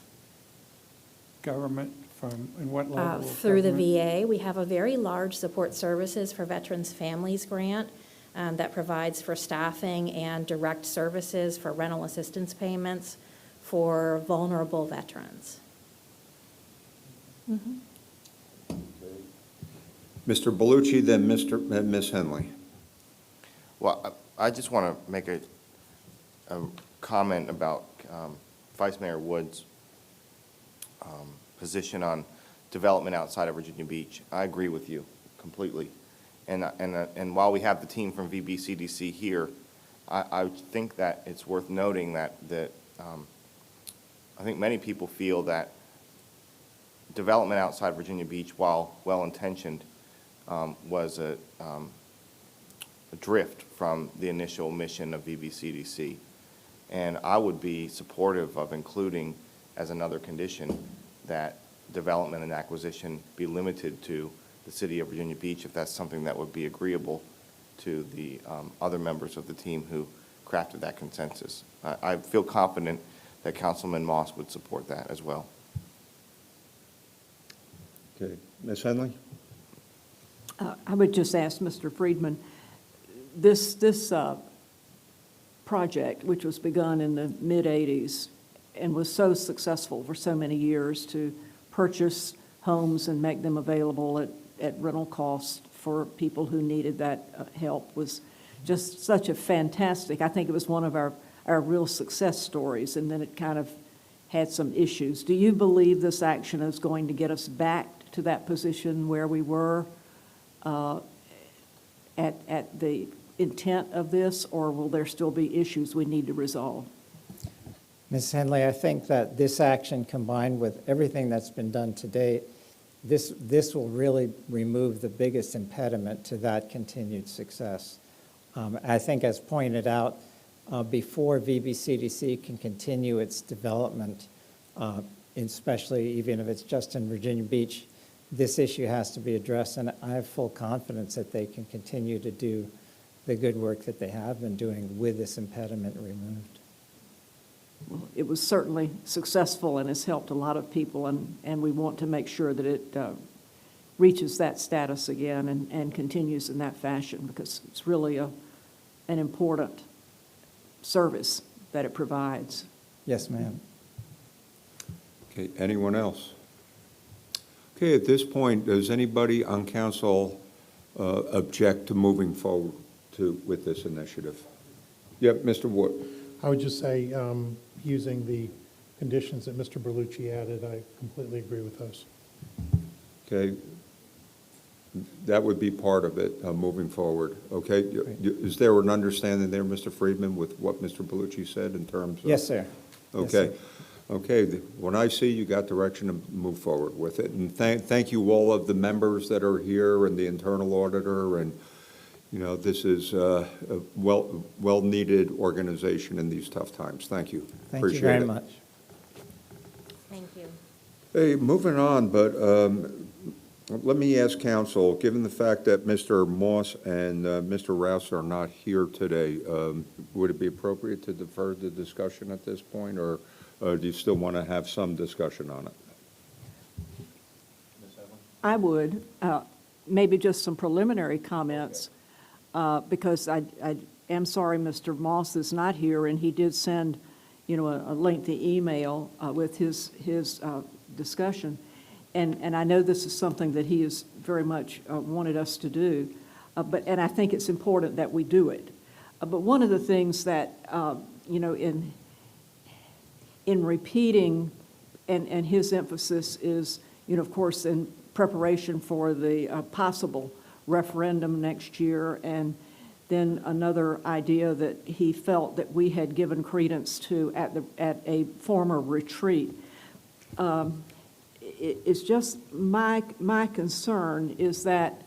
Government from, in what level? Through the VA. We have a very large support services for veterans families grant that provides for staffing and direct services for rental assistance payments for vulnerable veterans. Mm-hmm. Mr. Bellucci, then Ms. Henley. Well, I just want to make a comment about Vice Mayor Wood's position on development outside of Virginia Beach. I agree with you completely. And while we have the team from VBCDC here, I think that it's worth noting that I think many people feel that development outside Virginia Beach, while well-intentioned, was a drift from the initial mission of VBCDC. And I would be supportive of including as another condition that development and acquisition be limited to the city of Virginia Beach, if that's something that would be agreeable to the other members of the team who crafted that consensus. I feel confident that Councilman Moss would support that as well. Okay, Ms. Henley? I would just ask Mr. Friedman, this project, which was begun in the mid-'80s and was so successful for so many years to purchase homes and make them available at rental cost for people who needed that help, was just such a fantastic, I think it was one of our real success stories, and then it kind of had some issues. Do you believe this action is going to get us back to that position where we were at the intent of this, or will there still be issues we need to resolve? Ms. Henley, I think that this action, combined with everything that's been done to date, this will really remove the biggest impediment to that continued success. I think, as pointed out, before VBCDC can continue its development, especially even if it's just in Virginia Beach, this issue has to be addressed, and I have full confidence that they can continue to do the good work that they have been doing with this impediment removed. Well, it was certainly successful and has helped a lot of people, and we want to make sure that it reaches that status again and continues in that fashion, because it's really an important service that it provides. Yes, ma'am. Okay, anyone else? Okay, at this point, does anybody on council object to moving forward with this initiative? Yep, Mr. Wood. I would just say, using the conditions that Mr. Berlucci added, I completely agree with those. Okay, that would be part of it, moving forward. Okay, is there an understanding there, Mr. Friedman, with what Mr. Berlucci said in terms of? Yes, sir. Okay. Yes, sir. Okay, when I see you got direction to move forward with it, and thank you all of the members that are here and the internal auditor, and you know, this is a well-needed organization in these tough times. Thank you. Thank Appreciate you very it. much. Thank you. Hey, moving on, but let me ask council, given the fact that Mr. Moss and Mr. Rouse are not here today, would it be appropriate to defer the discussion at this point, or do you still want to have some discussion on it? I would, maybe just some preliminary comments, because I am sorry Mr. Moss is not here, and he did send, you know, a lengthy email with his discussion. And I know this is something that he has very much wanted us to do, and I think it's important that we do it. But one of the things that, you know, in repeating, and his emphasis is, you know, of course, in preparation for the possible referendum next year, and then another idea that he felt that we had given credence to at a former retreat. It's just my concern is that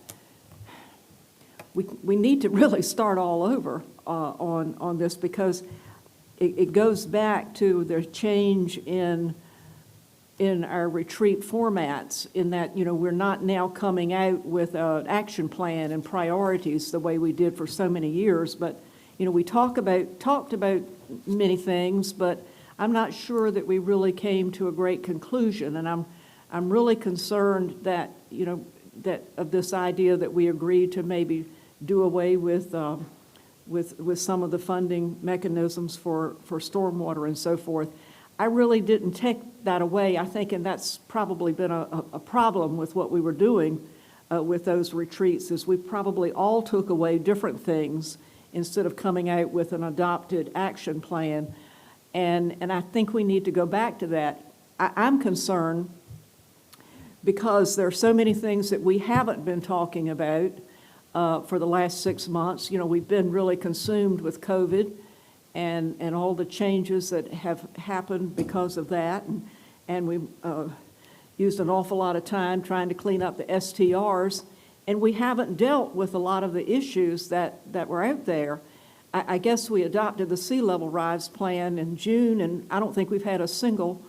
we need to really start all over on this, because it goes back to the change in our retreat formats, in that, you know, we're not now coming out with an action plan and priorities the way we did for so many years, but, you know, we talked about many things, but I'm not sure that we really came to a great conclusion, and I'm really concerned that, you know, that of this idea that we agreed to maybe do away with some of the funding mechanisms for stormwater and so forth. I really didn't take that away. I think, and that's probably been a problem with what we were doing with those retreats, is we probably all took away different things instead of coming out with an adopted action plan. And I think we need to go back to that. I'm concerned because there are so many things that we haven't been talking about for the last 6 months. You know, we've been really consumed with COVID and all the changes that have happened because of that. And we used an awful lot of time trying to clean up the STRs, and we haven't dealt with a lot of the issues that were out there. I guess we adopted the sea level rise plan in June, and I don't think we've had a single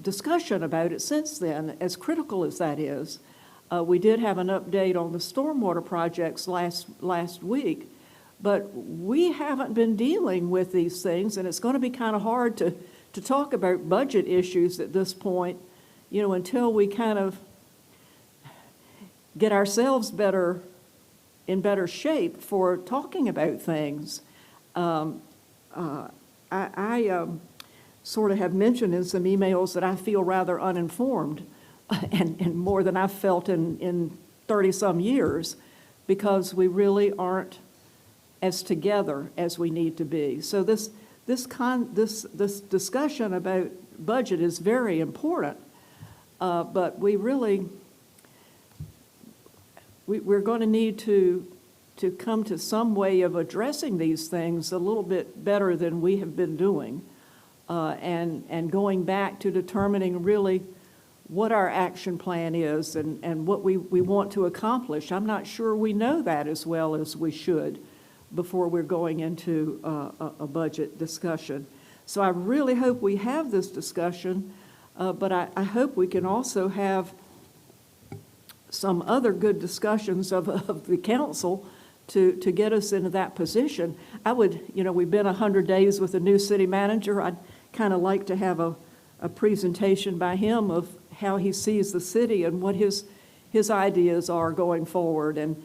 discussion about it since then, as critical as that is. We did have an update on the stormwater projects last week, but we haven't been dealing with these things, and it's going to be kind of hard to talk about budget issues at this point, you know, until we kind of get ourselves in better shape for talking about things. I sort of have mentioned in some emails that I feel rather uninformed, and more than I've felt in 30-some years, because we really aren't as together as we need to be. So this discussion about budget is very important, but we're going to need to come to some way of addressing these things a little bit better than we have been doing, and going back to determining really what our action plan is and what we want to accomplish. I'm not sure we know that as well as we should before we're going into a budget discussion. So I really hope we have this discussion, but I hope we can also have some other good discussions of the council to get us into that position. I would, you know, we've been 100 days with a new city manager. I'd kind of like to have a presentation by him of how he sees the city and what his ideas are going forward. And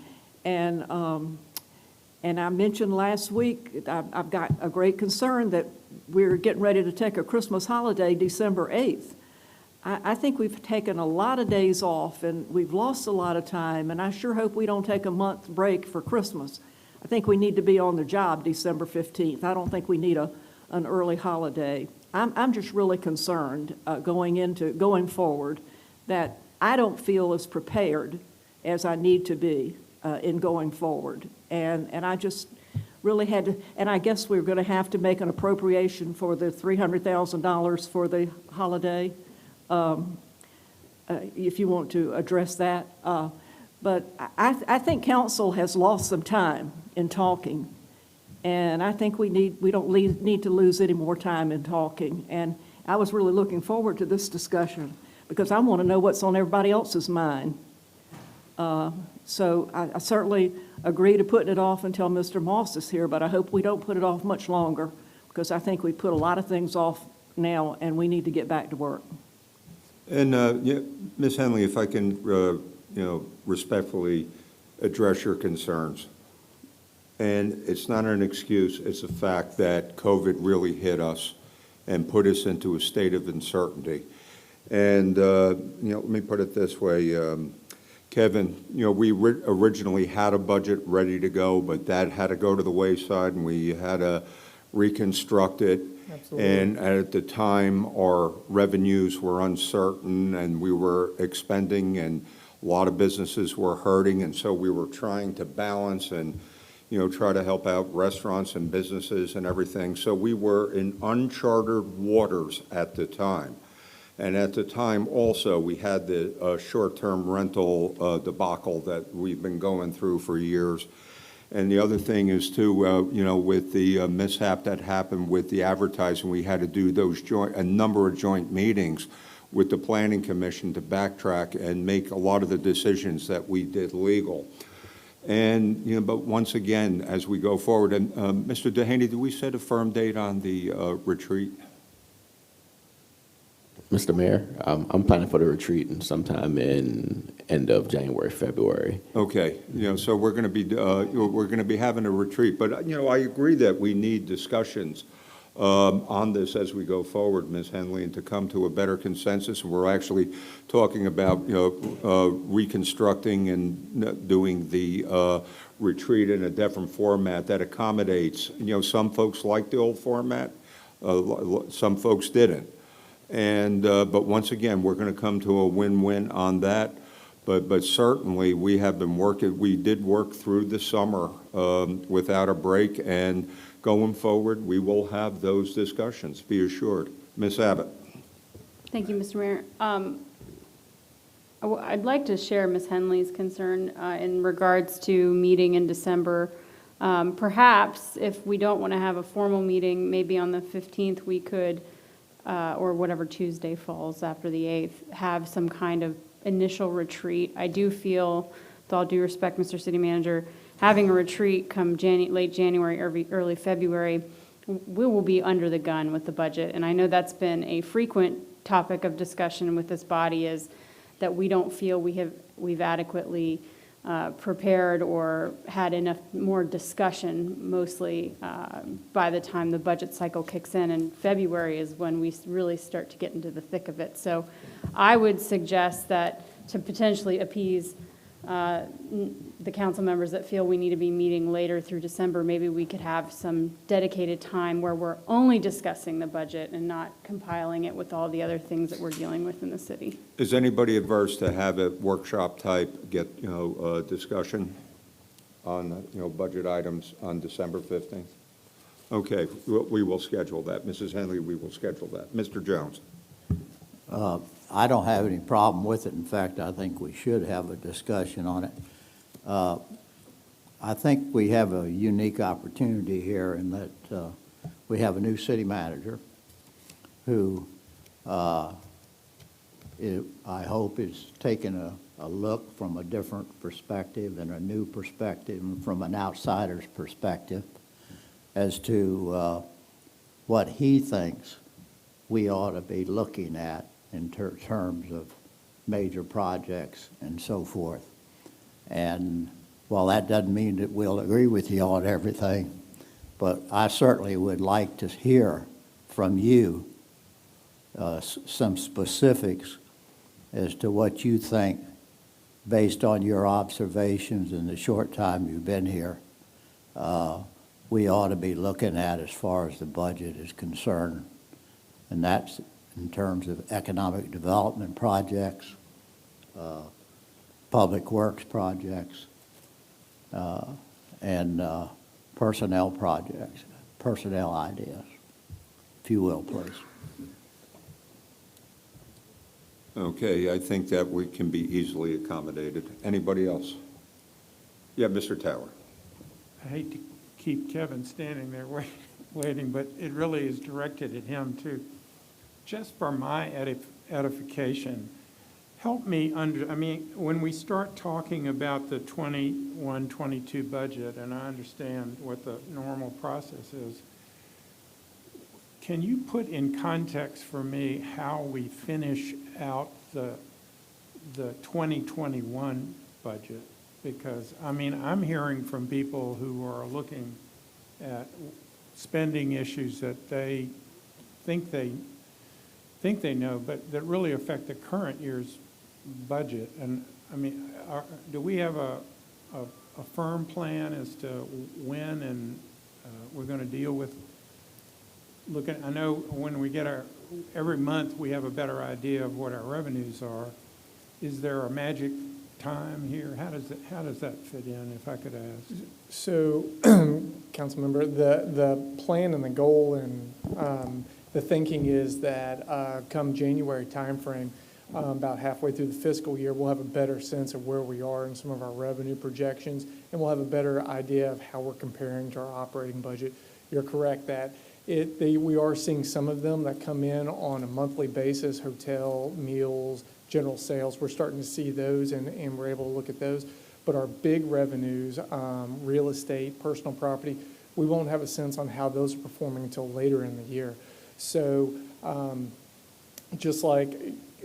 I mentioned last week, I've got a great concern that we're getting ready to take a Christmas holiday December 8th. I think we've taken a lot of days off and we've lost a lot of time, and I sure hope we don't take a month break for Christmas. I think we need to be on the job December 15th. I don't think we need an early holiday. I'm just really concerned going forward that I don't feel as prepared as I need to be in going forward. And I just really had to, and I guess we're going to have to make an appropriation for the $300,000 for the holiday, if you want to address that. But I think council has lost some time in talking, and I think we don't need to lose any more time in talking. And I was really looking forward to this discussion because I want to know what's on everybody else's mind. So I certainly agree to putting it off until Mr. Moss is here, but I hope we don't put it off much longer because I think we put a lot of things off now and we need to get back to work. And, Ms. Henley, if I can, respectfully address your concerns. And it's not an excuse, it's a fact that COVID really hit us and put us into a state of uncertainty. And, let me put it this way, Kevin, we originally had a budget ready to go, but that had to go to the wayside and we had to reconstruct it. Absolutely. And at the time, our revenues were uncertain and we were expending and a lot of businesses were hurting. And so we were trying to balance and, try to help out restaurants and businesses and everything. So we were in uncharted waters at the time. And at the time also, we had the short-term rental debacle that we've been going through for years. And the other thing is too, with the mishap that happened with the advertising, we had to do a number of joint meetings with the Planning Commission to backtrack and make a lot of the decisions that we did legal. And, but once again, as we go forward, and Mr. Dehaney, did we set a firm date on the retreat? Mr. Mayor, I'm planning for the retreat sometime in end of January, February. Okay, so we're going to be having a retreat, but I agree that we need discussions on this as we go forward, Ms. Henley, and to come to a better consensus. And we're actually talking about reconstructing and doing the retreat in a different format that accommodates. Some folks like the old format, some folks didn't. And but once again, we're going to come to a win-win on that. But certainly we have been working. We did work through the summer without a break, and going forward, we will have those discussions. Be assured, Ms. Abbott. Thank you, Mr. Mayor. I'd like to share Ms. Henley's concern in regards to meeting in December. Perhaps if we don't want to have a formal meeting, maybe on the 15th we could or whatever Tuesday falls after the 8th, have some kind of initial retreat. I do feel, with all due respect, Mr. City Manager, having a retreat come late January, early February, we will be under the gun with the budget. And I know that's been a frequent topic of discussion with this body, is that we don't feel we've adequately prepared or had enough more discussion, mostly by the time the budget cycle kicks in. And February is when we really start to get into the thick of it. So I would suggest that to potentially appease the council members that feel we need to be meeting later through December, maybe we could have some dedicated time where we're only discussing the budget and not compiling it with all the other things that we're dealing with in the city. Is anybody averse to have a workshop type, get, discussion on, budget items on December 15th? Okay, we will schedule that. Mrs. Henley, we will schedule that. Mr. Jones? I don't have any problem with it. In fact, I think we should have a discussion on it. I think we have a unique opportunity here in that we have a new city manager who I hope is taking a look from a different perspective and a new perspective and from an outsider's perspective as to what he thinks we ought to be looking at in terms of major projects and so forth. And while that doesn't mean that we'll agree with you on everything, but I certainly would like to hear from you some specifics as to what you think, based on your observations in the short time you've been here, we ought to be looking at as far as the budget is concerned. And that's in terms of economic development projects, public works projects, and personnel projects, personnel ideas, if you will, please. Okay, I think that we can be easily accommodated. Anybody else? Yeah, Mr. Tower. I hate to keep Kevin standing there waiting, but it really is directed at him too. Just for my edification, help me when we start talking about the 21-22 budget, and I understand what the normal process is, can you put in context for me how we finish out the 2021 budget? Because, I'm hearing from people who are looking at spending issues that they think they know, but that really affect the current year's budget. And, do we have a firm plan as to when and we're going to deal with I know when we get every month we have a better idea of what our revenues are. Is there a magic time here? How does that fit in, if I could ask? So, Councilmember, the plan and the goal and the thinking is that come January timeframe, about halfway through the fiscal year, we'll have a better sense of where we are in some of our revenue projections, and we'll have a better idea of how we're comparing to our operating budget. You're correct that we are seeing some of them that come in on a monthly basis, hotel, meals, general sales. We're starting to see those, and we're able to look at those. But our big revenues, real estate, personal property, we won't have a sense on how those are performing until later in the year. So just like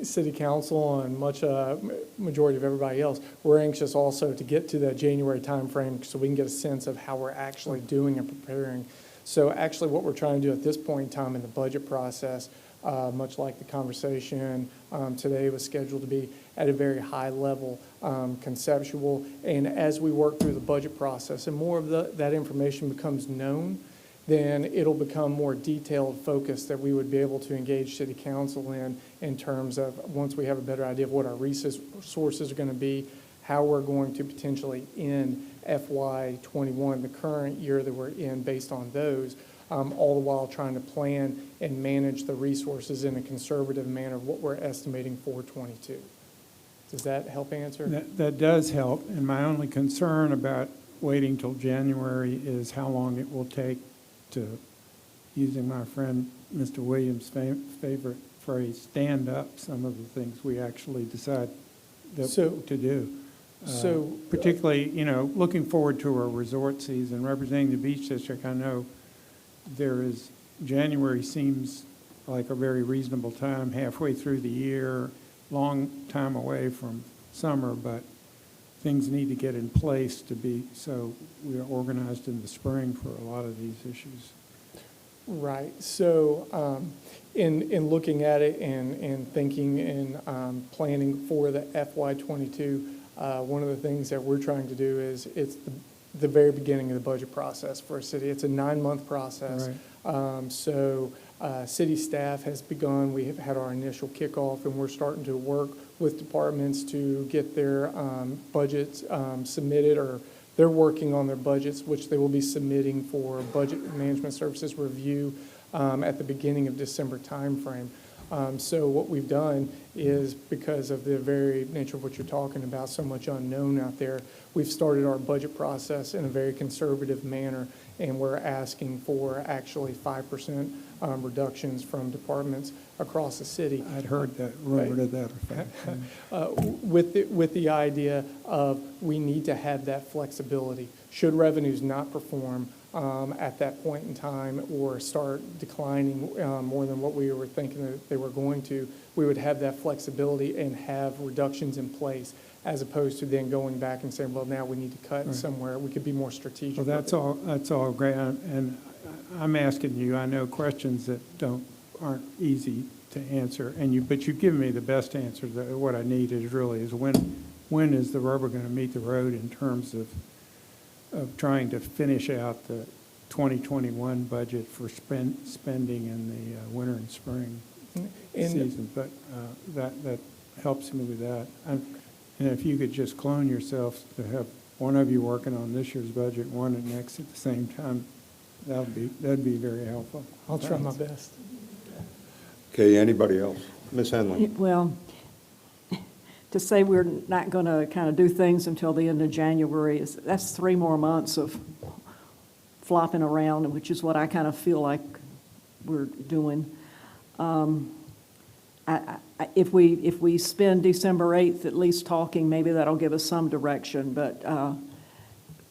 City Council and majority of everybody else, we're anxious also to get to that January timeframe so we can get a sense of how we're actually doing and preparing. So actually what we're trying to do at this point in time in the budget process, much like the conversation today was scheduled to be at a very high level, conceptual, and as we work through the budget process and more of that information becomes known, then it'll become more detailed focus that we would be able to engage City Council in terms of once we have a better idea of what our resources are going to be, how we're going to potentially end FY21, the current year that we're in, based on those, all the while trying to plan and manage the resources in a conservative manner of what we're estimating for 22. Does that help answer? That does help, and my only concern about waiting till January is how long it will take to, using my friend Mr. Williams' favorite phrase, stand up some of the things we actually decide to do. Particularly, looking forward to our resort season, representing the beach district, I know January seems like a very reasonable time, halfway through the year, long time away from summer, but things need to get in place so we are organized in the spring for a lot of these issues. Right. So in looking at it and thinking and planning for the FY22, one of the things that we're trying to do is it's the very beginning of the budget process for a city. It's a 9-month process. Right. City staff has begun. We have had our initial kickoff, and we're starting to work with departments to get their budgets submitted, or they're working on their budgets, which they will be submitting for budget management services review at the beginning of December timeframe. So what we've done is, because of the very nature of what you're talking about, so much unknown out there, we've started our budget process in a very conservative manner, and we're asking for actually 5% reductions from departments across the city. I'd heard that, rumor to that effect. With the idea of we need to have that flexibility. Should revenues not perform at that point in time or start declining more than what we were thinking that they were going to, we would have that flexibility and have reductions in place, as opposed to then going back and saying, well, now we need to cut somewhere. We could be more strategic. Well, that's all great, and I'm asking you, I know, questions that aren't easy to answer, but you've given me the best answer. What I need is when is the rubber going to meet the road in terms of trying to finish out the 2021 budget for spending in the winter and spring season. But that helps me with that. And if you could just clone yourself to have one of you working on this year's budget, one at next at the same time, that'd be very helpful. I'll try my best. Okay, anybody else? Ms. Henley? Well, to say we're not going to kind of do things until the end of January, that's 3 more months of flopping around, which is what I kind of feel like we're doing. If we spend December 8th at least talking, maybe that'll give us some direction, but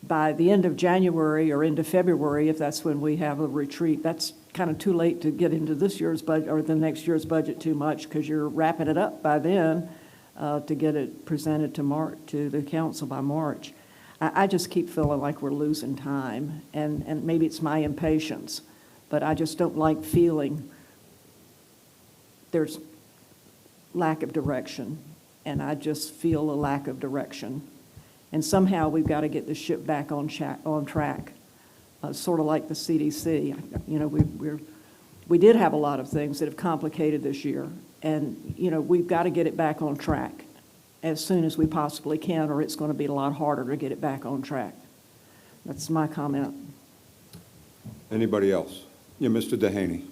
by the end of January or into February, if that's when we have a retreat, that's kind of too late to get into this year's budget or the next year's budget too much, because you're wrapping it up by then to get it presented to the council by March. I just keep feeling like we're losing time, and maybe it's my impatience, but I just don't like feeling there's lack of direction, and I just feel a lack of direction. And somehow we've got to get the ship back on track, sort of like the CDC. We did have a lot of things that have complicated this year, and we've got to get it back on track as soon as we possibly can, or it's going to be a lot harder to get it back on track. That's my comment. Anybody else? Yeah, Mr. Dehaney.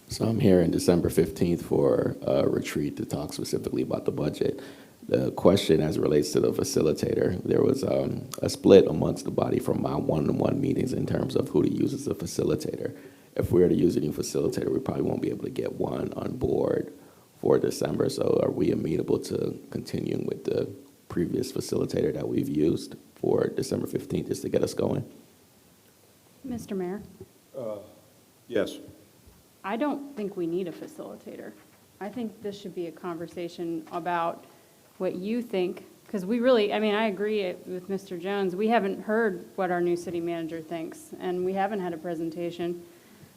So I'm here on December 15th for a retreat to talk specifically about the budget. The question as it relates to the facilitator, there was a split amongst the body from my one-on-one meetings in terms of who to use as a facilitator. If we were to use a new facilitator, we probably won't be able to get one on board for December. So are we amenable to continuing with the previous facilitator that we've used for December 15th just to get us going? Mr. Mayor? Yes. I don't think we need a facilitator. I think this should be a conversation about what you think, because I agree with Mr. Jones. We haven't heard what our new city manager thinks, and we haven't had a presentation.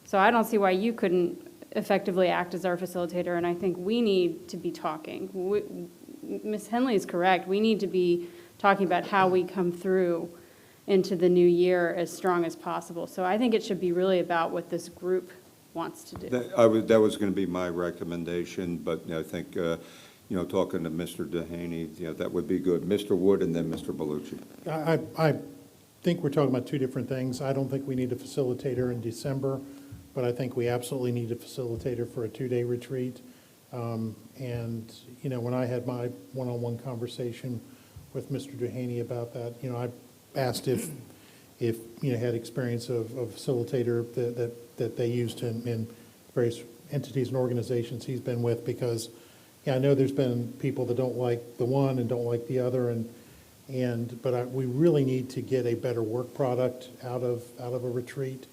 So I don't see why you couldn't effectively act as our facilitator, and I think we need to be talking. Ms. Henley is correct. We need to be talking about how we come through into the new year as strong as possible. So I think it should be really about what this group wants to do. That was going to be my recommendation, but I think, talking to Mr. Dehaney, that would be good. Mr. Wood and then Mr. Bellucci. I think we're talking about two different things. I don't think we need a facilitator in December, but I think we absolutely need a facilitator for a 2-day retreat. And when I had my one-on-one conversation with Mr. Dehaney about that, I asked if had experience of a facilitator that they used in various entities and organizations he's been with, because, yeah, I know there's been people that don't like the one and don't like the other, but we really need to get a better work product out of a retreat.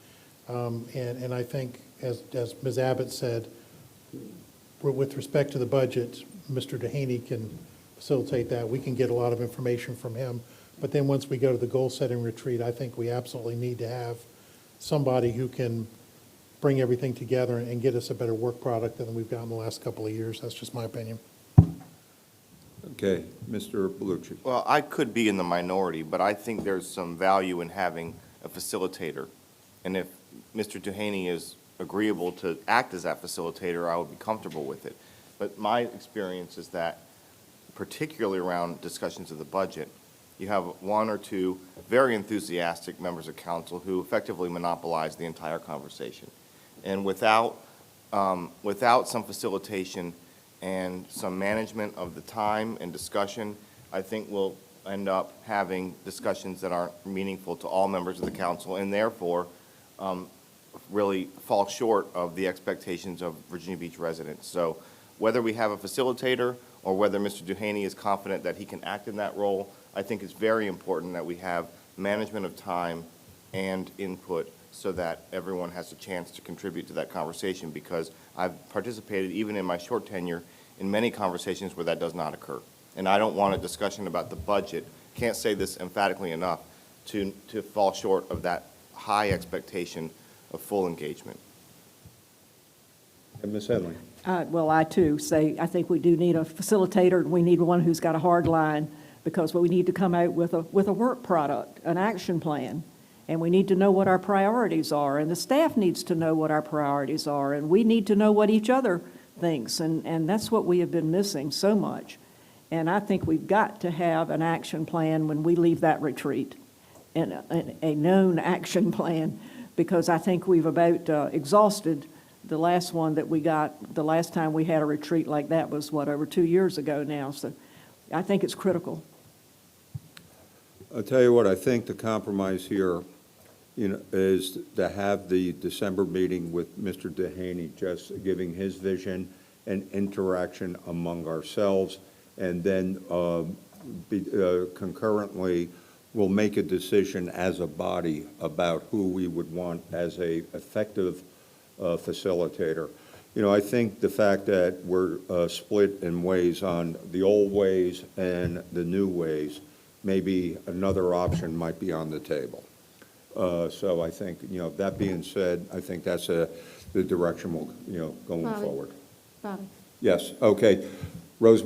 And I think, as Ms. Abbott said, with respect to the budget, Mr. Dehaney can facilitate that. We can get a lot of information from him. But then once we go to the goal-setting retreat, I think we absolutely need to have somebody who can bring everything together and get us a better work product than we've gotten the last couple of years. That's just my opinion. Okay, Mr. Bellucci. Well, I could be in the minority, but I think there's some value in having a facilitator. And if Mr. Dehaney is agreeable to act as that facilitator, I would be comfortable with it. But my experience is that, particularly around discussions of the budget, you have one or two very enthusiastic members of council who effectively monopolize the entire conversation. And without some facilitation and some management of the time and discussion, I think we'll end up having discussions that aren't meaningful to all members of the council, and therefore really fall short of the expectations of Virginia Beach residents. So whether we have a facilitator or whether Mr. Dehaney is confident that he can act in that role, I think it's very important that we have management of time and input so that everyone has a chance to contribute to that conversation, because I've participated, even in my short tenure, in many conversations where that does not occur. And I don't want a discussion about the budget, can't say this emphatically enough, to fall short of that high expectation of full engagement. And Ms. Headley. Well, I too say, I think we do need a facilitator, and we need one who's got a hard line, because we need to come out with a work product, an action plan, and we need to know what our priorities are, and the staff needs to know what our priorities are, and we need to know what each other thinks, and that's what we have been missing so much. And I think we've got to have an action plan when we leave that retreat, and a known action plan, because I think we've about exhausted the last one that we got. The last time we had a retreat like that was, over 2 years ago now, so I think it's critical. I'll tell you what, I think the compromise here, is to have the December meeting with Mr. Dehaney, just giving his vision and interaction among ourselves, and then concurrently, we'll make a decision as a body about who we would want as a effective facilitator. I think the fact that we're split in ways on the old ways and the new ways, maybe another option might be on the table. So I think, that being said, I think that's the direction we'll, going Bobby. forward. Bobby? Yes, okay. Ms.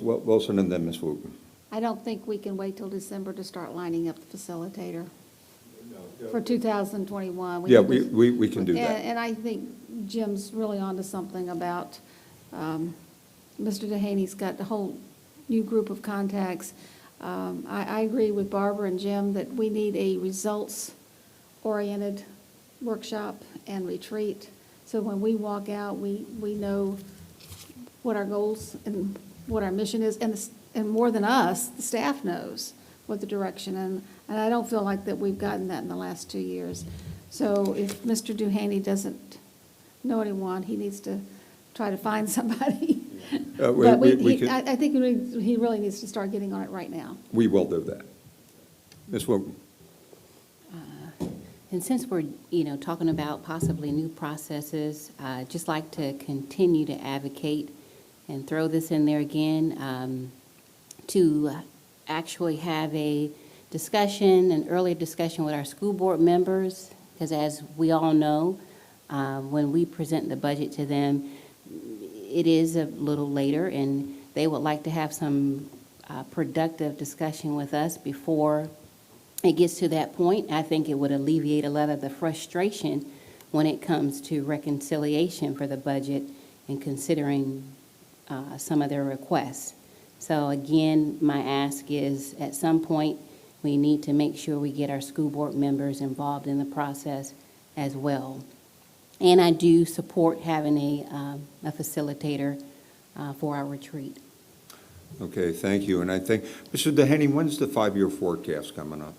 Wilson and then Ms. Wooten. I don't think we can wait till December to start lining up the facilitator for 2021. Yeah, we can do that. And I think Jim's really onto something about, Mr. Dehaney's got the whole new group of contacts. I agree with Barbara and Jim that we need a results-oriented workshop and retreat. So when we walk out, we know what our goals and what our mission is, and more than us, the staff knows what the direction, and I don't feel like that we've gotten that in the last 2 years. So if Mr. Dehaney doesn't know anyone, he needs to try to find somebody. But I think he really needs to start getting on it right now. We will do that. Ms. Wooten. And since we're, talking about possibly new processes, I'd just like to continue to advocate and throw this in there again, to actually have a discussion, an early discussion with our school board members, because as we all know, when we present the budget to them, it is a little later, and they would like to have some productive discussion with us before it gets to that point. I think it would alleviate a lot of the frustration when it comes to reconciliation for the budget and considering some of their requests. So again, my ask is, at some point, we need to make sure we get our school board members involved in the process as well. And I do support having a facilitator for our retreat. Okay, thank you. And I think, Mr. Dehaney, when's the 5-year forecast coming up?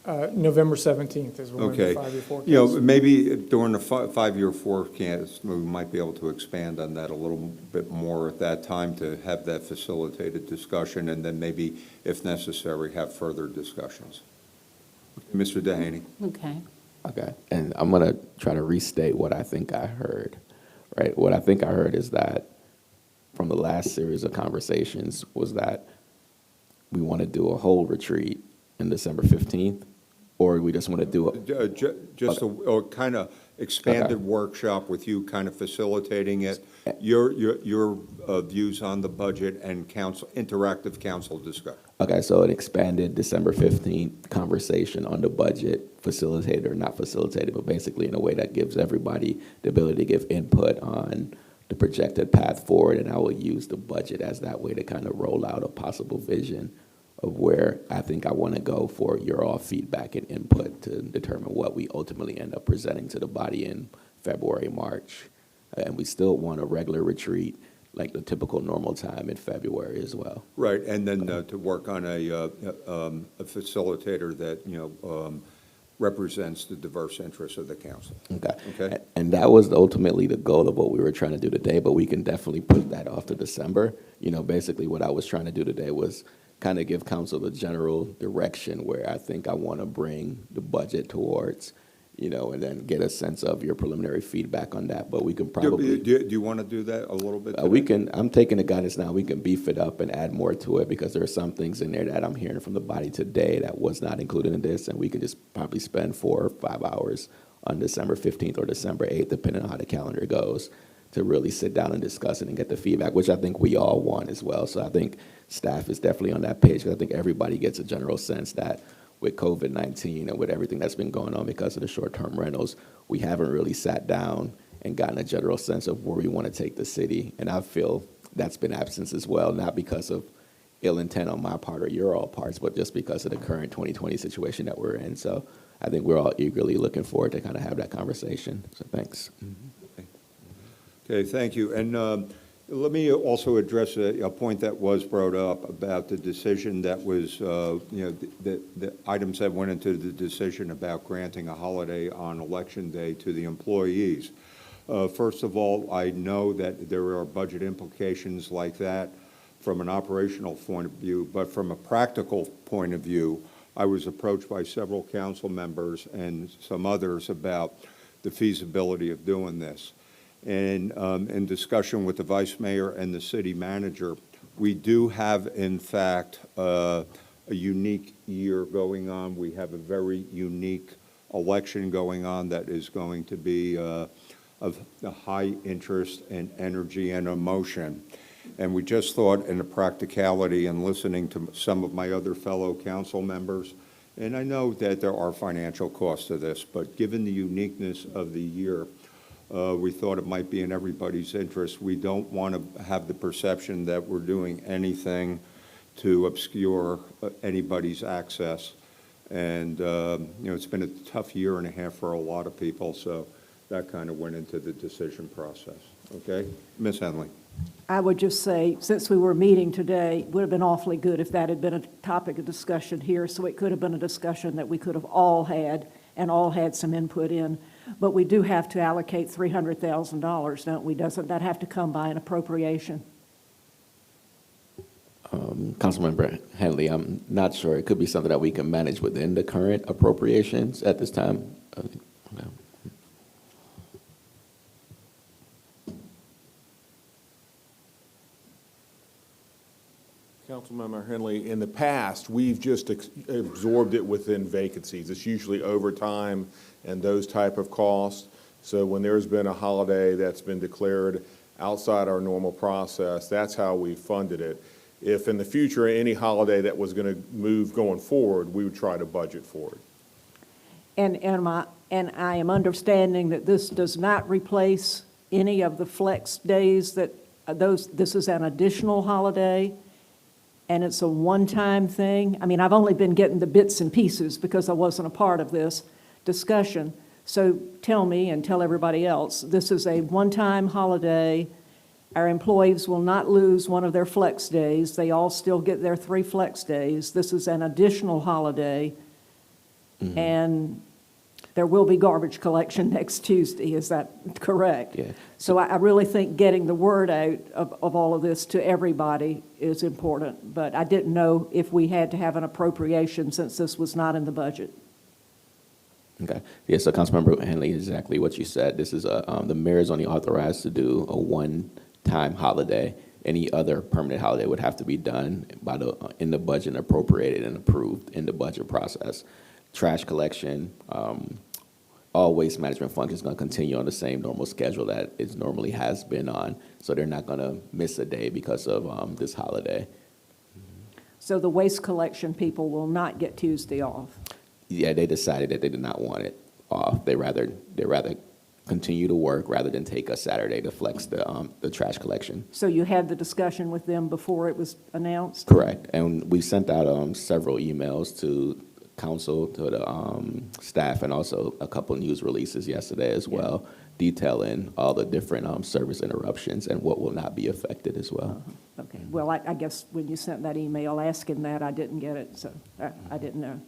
November 17th is when the Okay. 5-year forecast. You know, maybe during the five-year forecast, we might be able to expand on that a little bit more at that time to have that facilitated discussion, and then maybe, if necessary, have further discussions. Mr. Dehaney? Okay. Okay, and I'm gonna try to restate what I think I heard, right? What I think I heard is that from the last series of conversations was that we want to do a whole retreat in December 15th, or we just want to do it. Just a kind of expanded workshop with you kind of facilitating it, your views on the budget and interactive council discussion. Okay, so an expanded December 15th conversation on the budget, facilitated or not facilitated, but basically in a way that gives everybody the ability to give input on the projected path forward, and I will use the budget as that way to kind of roll out a possible vision of where I think I want to go for your all feedback and input to determine what we ultimately end up presenting to the body in February, March. And we still want a regular retreat, like the typical normal time in February as well. Right, and then to work on a facilitator that, represents the diverse interests of the council. Okay. Okay. And that was ultimately the goal of what we were trying to do today, but we can definitely put that off to December. Basically what I was trying to do today was kind of give council the general direction where I think I want to bring the budget towards, and then get a sense of your preliminary feedback on that. But we can probably. Do you want to do that a little bit? We can, I'm taking the guidance now, we can beef it up and add more to it because there are some things in there that I'm hearing from the body today that was not included in this, and we can just probably spend 4 or 5 hours on December 15th or December 8th, depending on how the calendar goes, to really sit down and discuss it and get the feedback, which I think we all want as well. So I think staff is definitely on that page, because I think everybody gets a general sense that with COVID-19 and with everything that's been going on because of the short-term rentals, we haven't really sat down and gotten a general sense of where we want to take the city. And I feel that's been absence as well, not because of ill intent on my part or your all parts, but just because of the current 2020 situation that we're in. So I think we're all eagerly looking forward to kind of have that conversation. So thanks. Okay, thank you. And let me also address a point that was brought up about the decision that was, the items that went into the decision about granting a holiday on Election Day to the employees. First of all, I know that there are budget implications like that from an operational point of view, but from a practical point of view, I was approached by several council members and some others about the feasibility of doing this. And in discussion with the vice mayor and the city manager, we do have, in fact, a unique year going on. We have a very unique election going on that is going to be of a high interest and energy and emotion. And we just thought in the practicality and listening to some of my other fellow council members, and I know that there are financial costs to this, but given the uniqueness of the year, we thought it might be in everybody's interest. We don't want to have the perception that we're doing anything to obscure anybody's access. And, it's been a tough year and a half for a lot of people, so that kind of went into the decision process. Okay? Ms. Henley. I would just say, since we were meeting today, it would have been awfully good if that had been a topic of discussion here, so it could have been a discussion that we could have all had and all had some input in. But we do have to allocate $300,000, don't we? Doesn't that have to come by an appropriation? Councilmember Henley, I'm not sure. It could be something that we can manage within the current appropriations at this time. Okay. Councilmember Henley, in the past, we've just absorbed it within vacancies. It's usually overtime and those type of costs. So when there's been a holiday that's been declared outside our normal process, that's how we funded it. If in the future, any holiday that was going to move going forward, we would try to budget for it. And I am understanding that this does not replace any of the flex days that this is an additional holiday, and it's a one-time thing. I mean, I've only been getting the bits and pieces because I wasn't a part of this discussion. So tell me and tell everybody else, this is a one-time holiday. Our employees will not lose one of their flex days. They all still get their 3 flex days. This is an additional holiday. And there will be garbage collection next Tuesday, is that correct? Yeah. So I really think getting the word out of all of this to everybody is important, but I didn't know if we had to have an appropriation since this was not in the budget. Okay. Yeah, so Councilmember Henley, exactly what you said. This is the mayor is only authorized to do a one-time holiday. Any other permanent holiday would have to be done in the budget and appropriated and approved in the budget process. Trash collection, all waste management functions going to continue on the same normal schedule that it normally has been on. So they're not going to miss a day because of this holiday. So the waste collection people will not get Tuesday off. Yeah, they decided that they did not want it off. They rather continue to work rather than take a Saturday to flex the trash collection. So you had the discussion with them before it was announced? Correct. And we sent out several emails to council, to the staff, and also a couple news releases yesterday as well, detailing all the different service interruptions and what will not be affected as well. Okay. Well, I guess when you sent that email asking that, I didn't get it, so I didn't know.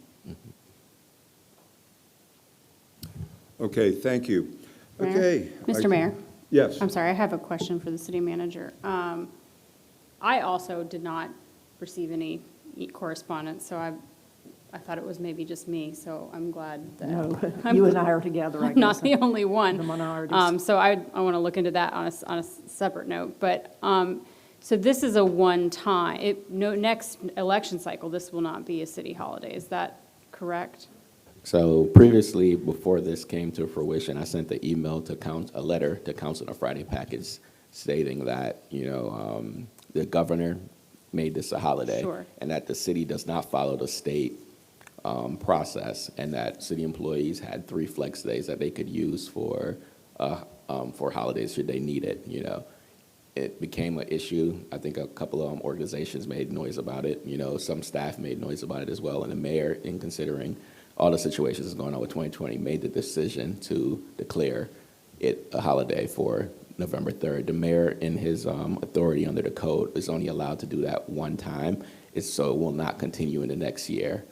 Okay, thank you. Mayor? Okay. Mr. Mayor? Yes. I'm sorry, I have a question for the city manager. I also did not receive any correspondence, so I thought it was maybe just me, so I'm glad that. No, you and I are together, I I'm not guess. the only one. The minorities. So I want to look into that on a separate note. But, so this is a one-time, next election cycle, this will not be a city holiday. Is that correct? So previously, before this came to fruition, I sent the email to a letter to council in a Friday package stating that, the governor made this a holiday. Sure. And that the city does not follow the state process, and that city employees had 3 flex days that they could use for holidays should they need it, It became an issue. I think a couple of organizations made noise about it. Some staff made noise about it as well. And the mayor, in considering all the situations that's going on with 2020, made the decision to declare it a holiday for November 3rd. The mayor, in his authority under the code, is only allowed to do that one time. So it will not continue in the next year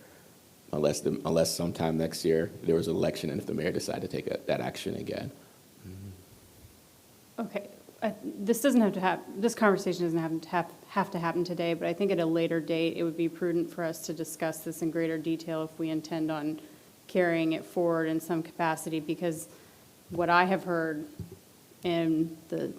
unless sometime next year there was an election and if the mayor decided to take that action again. Okay. This doesn't have to happen, this conversation doesn't have to happen today, but I think at a later date, it would be prudent for us to discuss this in greater detail if we intend on carrying it forward in some capacity, because what I have heard in the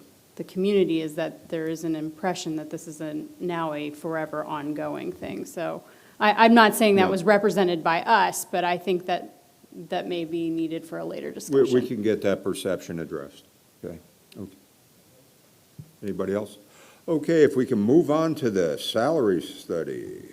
community is that there is an impression that this is now a forever ongoing thing. So I'm not saying that was represented by us, but I think that may be needed for a later discussion. We can get that perception addressed. Okay. Anybody else? Okay, if we can move on to the salary study.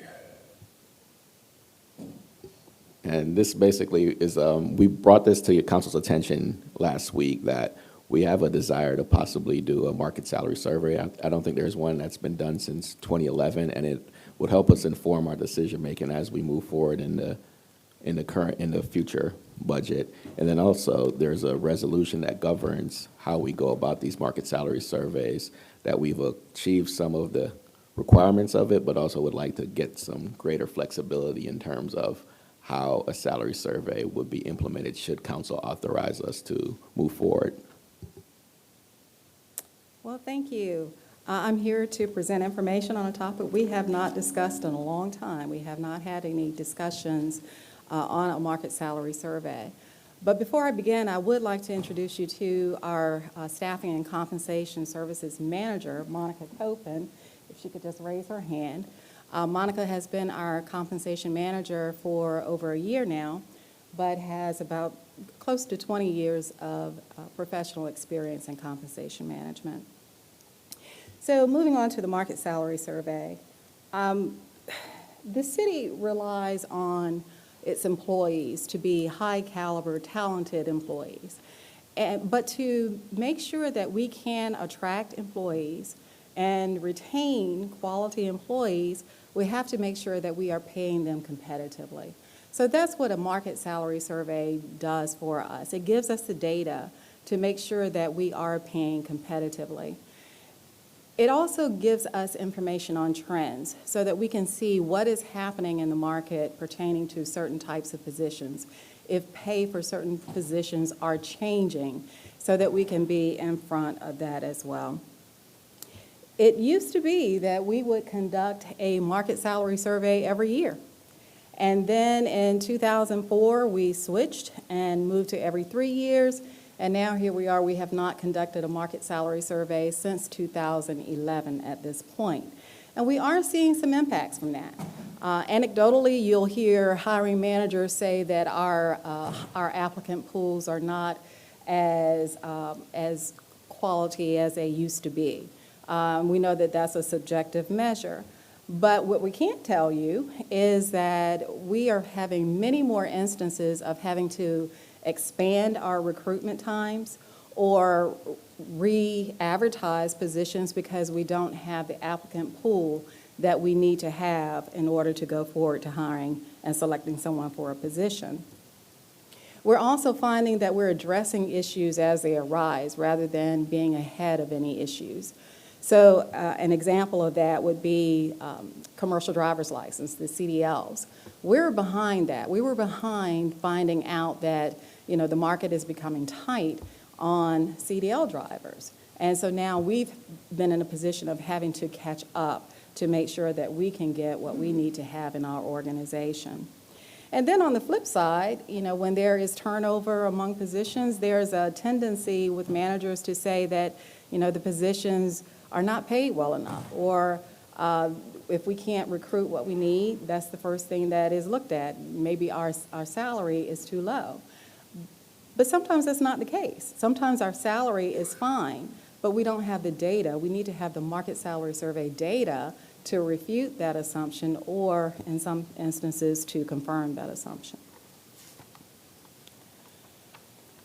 And this basically is, we brought this to your council's attention last week, that we have a desire to possibly do a market salary survey. I don't think there's one that's been done since 2011, and it would help us inform our decision-making as we move forward in the future budget. And then also, there's a resolution that governs how we go about these market salary surveys, that we've achieved some of the requirements of it, but also would like to get some greater flexibility in terms of how a salary survey would be implemented should council authorize us to move forward. Well, thank you. I'm here to present information on a topic we have not discussed in a long time. We have not had any discussions on a market salary survey. But before I begin, I would like to introduce you to our Staffing and Compensation Services Manager, Monica Copen, if she could just raise her hand. Monica has been our compensation manager for over a year now, but has about close to 20 years of professional experience in compensation management. So moving on to the market salary survey, the city relies on its employees to be high caliber, talented employees. But to make sure that we can attract employees and retain quality employees, we have to make sure that we are paying them competitively. So that's what a market salary survey does for us. It gives us the data to make sure that we are paying competitively. It also gives us information on trends so that we can see what is happening in the market pertaining to certain types of positions, if pay for certain positions are changing, so that we can be in front of that as well. It used to be that we would conduct a market salary survey every year. And then in 2004, we switched and moved to every 3 years. And now here we are, we have not conducted a market salary survey since 2011 at this point. And we are seeing some impacts from that. Anecdotally, you'll hear hiring managers say that our applicant pools are not as quality as they used to be. We know that that's a subjective measure. But what we can't tell you is that we are having many more instances of having to expand our recruitment times or re-advertise positions because we don't have the applicant pool that we need to have in order to go forward to hiring and selecting someone for a position. We're also finding that we're addressing issues as they arise rather than being ahead of any issues. So an example of that would be commercial driver's license, the CDLs. We're behind that. We were behind finding out that, you know, the market is becoming tight on CDL drivers. And so now we've been in a position of having to catch up to make sure that we can get what we need to have in our organization. And then on the flip side, you know, when there is turnover among positions, there's a tendency with managers to say that, you know, the positions are not paid well enough, or if we can't recruit what we need, that's the first thing that is looked at. Maybe our salary is too low. But sometimes that's not the case. Sometimes our salary is fine, but we don't have the data. We need to have the market salary survey data to refute that assumption, or in some instances to confirm that assumption.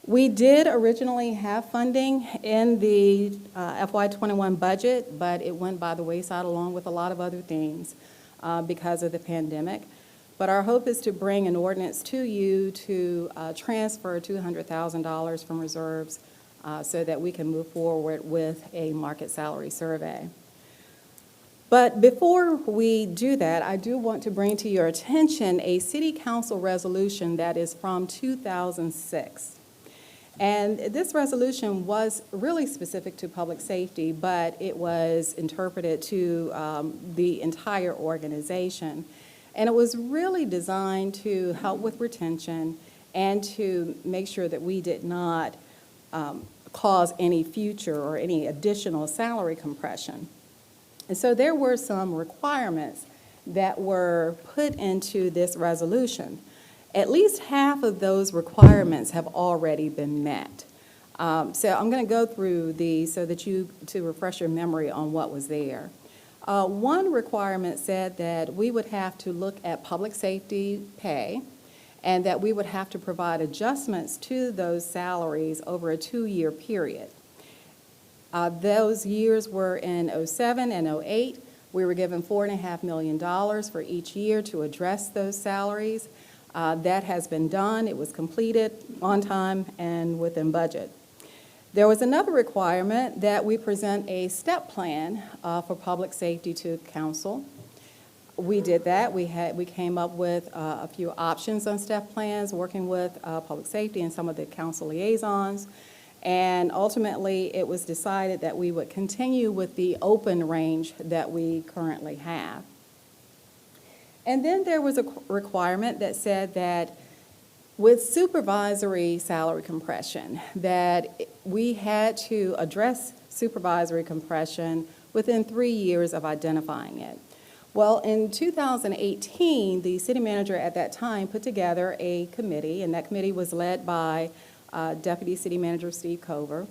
We did originally have funding in the FY21 budget, but it went by the wayside along with a lot of other things because of the pandemic. But our hope is to bring an ordinance to you to transfer $200,000 from reserves so that we can move forward with a market salary survey. But before we do that, I do want to bring to your attention a City Council resolution that is from 2006. And this resolution was really specific to public safety, but it was interpreted to the entire organization. And it was really designed to help with retention and to make sure that we did not cause any future or any additional salary compression. And so there were some requirements that were put into this resolution. At least half of those requirements have already been met. So I'm going to go through these so that to refresh your memory on what was there. One requirement said that we would have to look at public safety pay and that we would have to provide adjustments to those salaries over a 2-year period. Those years were in '07 and '08. We were given $4.5 million for each year to address those salaries. That has been done. It was completed on time and within budget. There was another requirement that we present a step plan for public safety to council. We did that. We came up with a few options on step plans, working with public safety and some of the council liaisons. And ultimately, it was decided that we would continue with the open range that we currently have. And then there was a requirement that said that with supervisory salary compression, that we had to address supervisory compression within 3 years of identifying it. Well, in 2018, the city manager at that time put together a committee, and that committee was led by Deputy City Manager Steve Cover.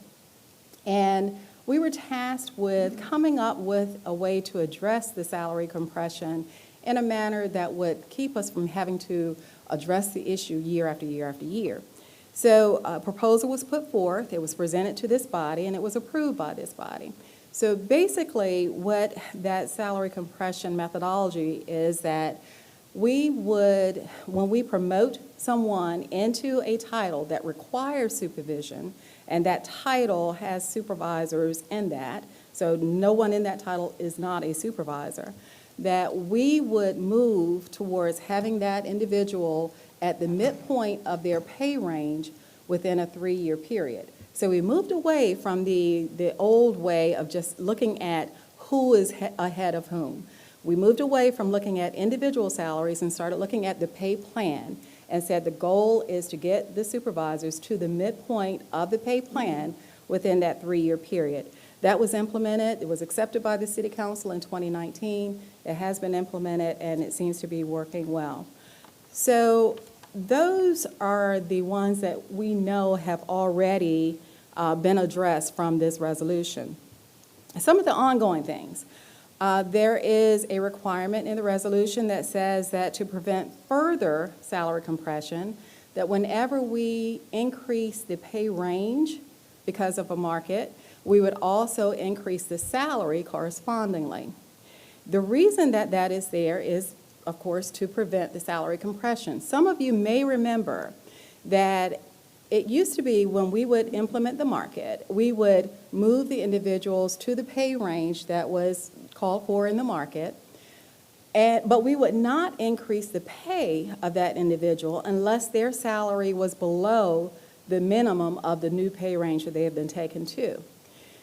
And we were tasked with coming up with a way to address the salary compression in a manner that would keep us from having to address the issue year after year after year. So a proposal was put forth, it was presented to this body, and it was approved by this body. So basically what that salary compression methodology is that we would, when we promote someone into a title that requires supervision, and that title has supervisors in that, so no one in that title is not a supervisor, that we would move towards having that individual at the midpoint of their pay range within a 3-year period. So we moved away from the old way of just looking at who is ahead of whom. We moved away from looking at individual salaries and started looking at the pay plan and said the goal is to get the supervisors to the midpoint of the pay plan within that 3-year period. That was implemented. It was accepted by the City Council in 2019. It has been implemented, and it seems to be working well. So those are the ones that we know have already been addressed from this resolution. Some of the ongoing things. There is a requirement in the resolution that says that to prevent further salary compression, that whenever we increase the pay range because of a market, we would also increase the salary correspondingly. The reason that that is there is, of course, to prevent the salary compression. Some of you may remember that it used to be when we would implement the market, we would move the individuals to the pay range that was called for in the market, but we would not increase the pay of that individual unless their salary was below the minimum of the new pay range that they have been taken to.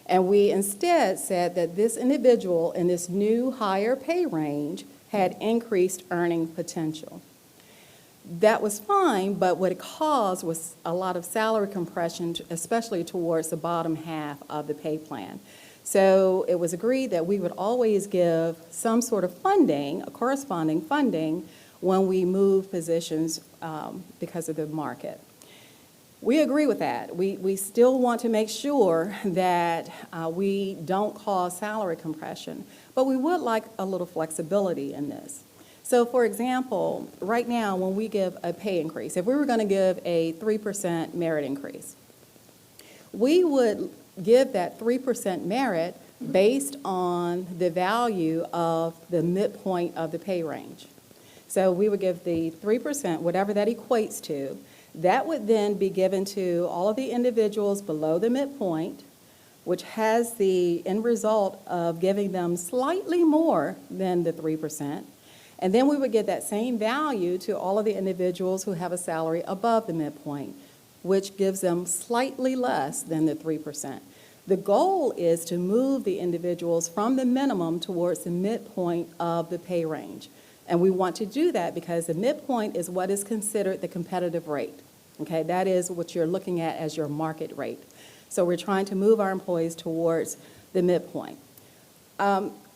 And we instead said that this individual in this new higher pay range had increased earning potential. That was fine, but what it caused was a lot of salary compression, especially towards the bottom half of the pay plan. So it was agreed that we would always give some sort of funding, a corresponding funding, when we move positions because of the market. We agree with that. We still want to make sure that we don't cause salary compression, but we would like a little flexibility in this. So for example, right now when we give a pay increase, if we were going to give a 3% merit increase, we would give that 3% merit based on the value of the midpoint of the pay range. So we would give the 3%, whatever that equates to. That would then be given to all of the individuals below the midpoint, which has the end result of giving them slightly more than the 3%. And then we would give that same value to all of the individuals who have a salary above the midpoint, which gives them slightly less than the 3%. The goal is to move the individuals from the minimum towards the midpoint of the pay range. And we want to do that because the midpoint is what is considered the competitive rate. Okay, that is what you're looking at as your market rate. So we're trying to move our employees towards the midpoint.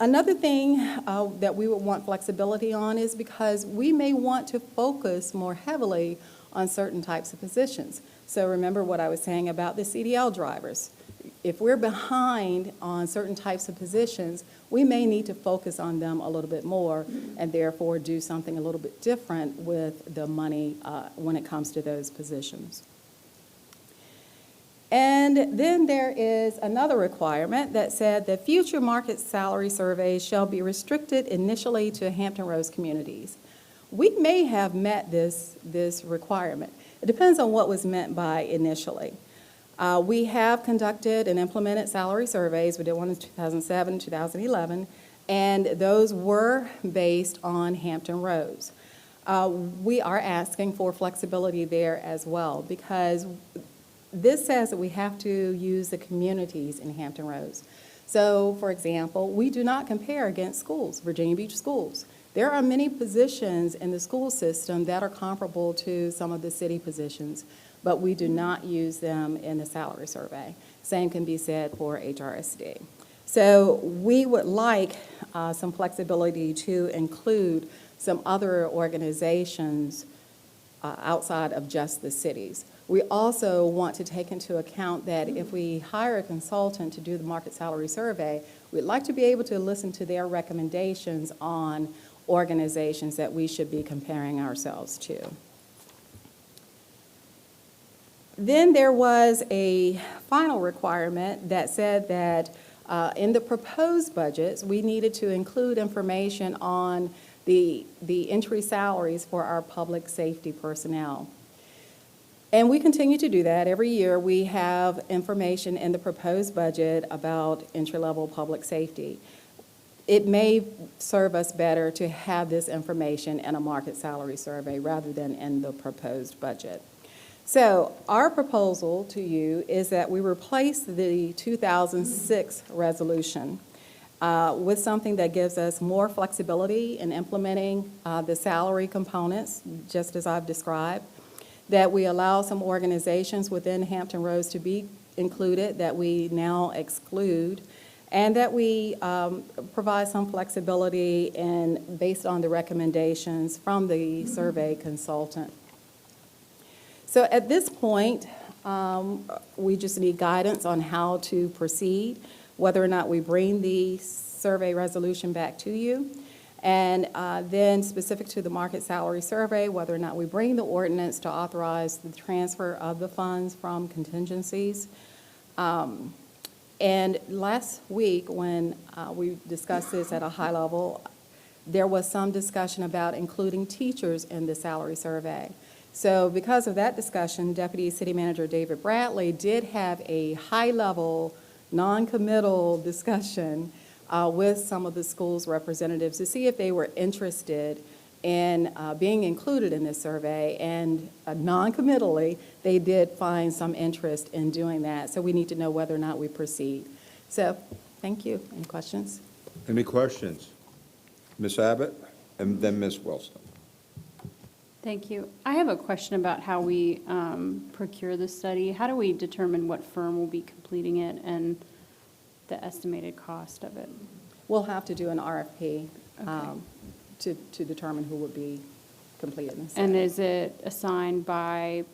Another thing that we would want flexibility on is because we may want to focus more heavily on certain types of positions. So remember what I was saying about the CDL drivers. If we're behind on certain types of positions, we may need to focus on them a little bit more and therefore do something a little bit different with the money when it comes to those positions. And then there is another requirement that said that future market salary surveys shall be restricted initially to Hampton Roads communities. We may have met this requirement. It depends on what was meant by initially. We have conducted and implemented salary surveys. We did one in 2007, 2011, and those were based on Hampton Roads. We are asking for flexibility there as well because this says that we have to use the communities in Hampton Roads. So, for example, we do not compare against schools, Virginia Beach schools. There are many positions in the school system that are comparable to some of the city positions, but we do not use them in the salary survey. Same can be said for HRSD. So we would like some flexibility to include some other organizations outside of just the cities. We also want to take into account that if we hire a consultant to do the market salary survey, we'd like to be able to listen to their recommendations on organizations that we should be comparing ourselves to. Then there was a final requirement that said that in the proposed budgets, we needed to include information on the entry salaries for our public safety personnel. And we continue to do that. Every year, we have information in the proposed budget about entry-level public safety. It may serve us better to have this information in a market salary survey rather than in the proposed budget. So our proposal to you is that we replace the 2006 resolution with something that gives us more flexibility in implementing the salary components, just as I've described, that we allow some organizations within Hampton Roads to be included that we now exclude, and that we provide some flexibility based on the recommendations from the survey consultant. So at this point, we just need guidance on how to proceed, whether or not we bring the survey resolution back to you, and then specific to the market salary survey, whether or not we bring the ordinance to authorize the transfer of the funds from contingencies. And last week, when we discussed this at a high level, there was some discussion about including teachers in the salary survey. So because of that discussion, Deputy City Manager David Bradley did have a high-level, non-committal discussion with some of the school's representatives to see if they were interested in being included in this survey, and non-committally, they did find some interest in doing that. So we need to know whether or not we proceed. So, thank you. Any questions? Any questions? Ms. Abbott, and then Ms. Wilson. Thank you. I have a question about how we procure the study. How do we determine what firm will be completing it and the estimated cost of it? We'll have to do an RFP Okay. to determine who would be completing this. And is it assigned by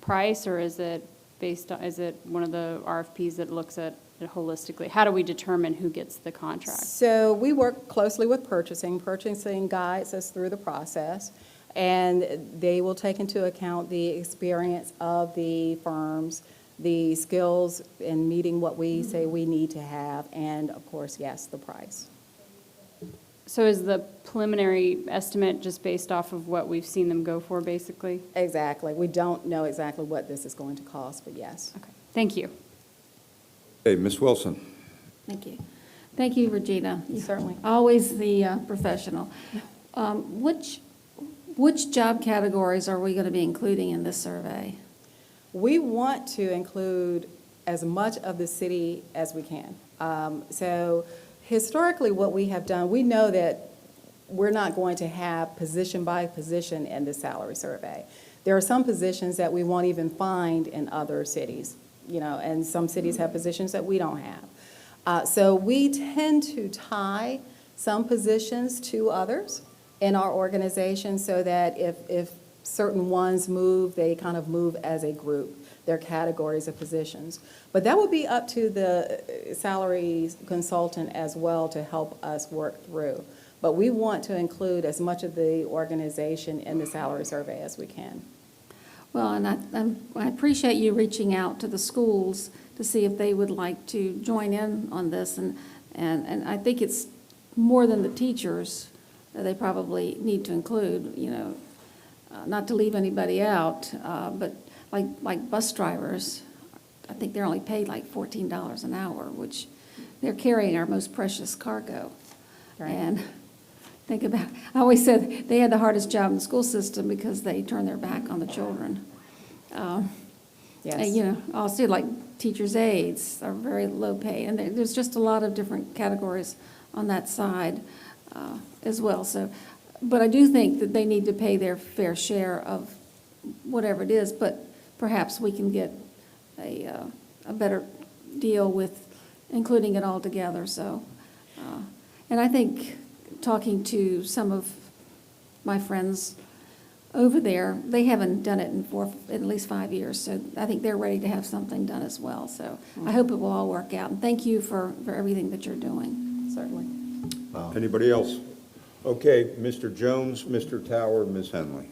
price, or is it based on, is it one of the RFPs that looks at it holistically? How do we determine who gets the contract? So we work closely with purchasing. Purchasing guides us through the process, and they will take into account the experience of the firms, the skills in meeting what we say we need to have, and of course, yes, the price. So is the preliminary estimate just based off of what we've seen them go for, basically? Exactly. We don't know exactly what this is going to cost, but yes. Okay, thank you. Okay, Ms. Wilson. Thank you. Thank you, Regina. Certainly. Always the professional. Which job categories are we going to be including in this survey? We want to include as much of the city as we can. So historically, what we have done, we know that we're not going to have position by position in the salary survey. There are some positions that we won't even find in other cities, and some cities have positions that we don't have. So we tend to tie some positions to others in our organization so that if certain ones move, they kind of move as a group. They're categories of positions. But that would be up to the salary consultant as well to help us work through. But we want to include as much of the organization in the salary survey as we can. Well, and I appreciate you reaching out to the schools to see if they would like to join in on this. And I think it's more than the teachers that they probably need to include, not to leave anybody out, but like bus drivers, I think they're only paid like $14 an hour, which they're carrying our most precious cargo. Right. And think about, I always said they had the hardest job in the school system because they turn their back on the children. Yes. And, also like teachers' aides are very low pay, and there's just a lot of different categories on that side as well. So, but I do think that they need to pay their fair share of whatever it is, but perhaps we can get a better deal with including it all together. So, and I think talking to some of my friends over there, they haven't done it in at least 5 years, so I think they're ready to have something done as well. So I hope it will all work out, and thank you for everything that you're doing. Certainly. Anybody else? Okay, Mr. Jones, Mr. Tower, Ms. Henley.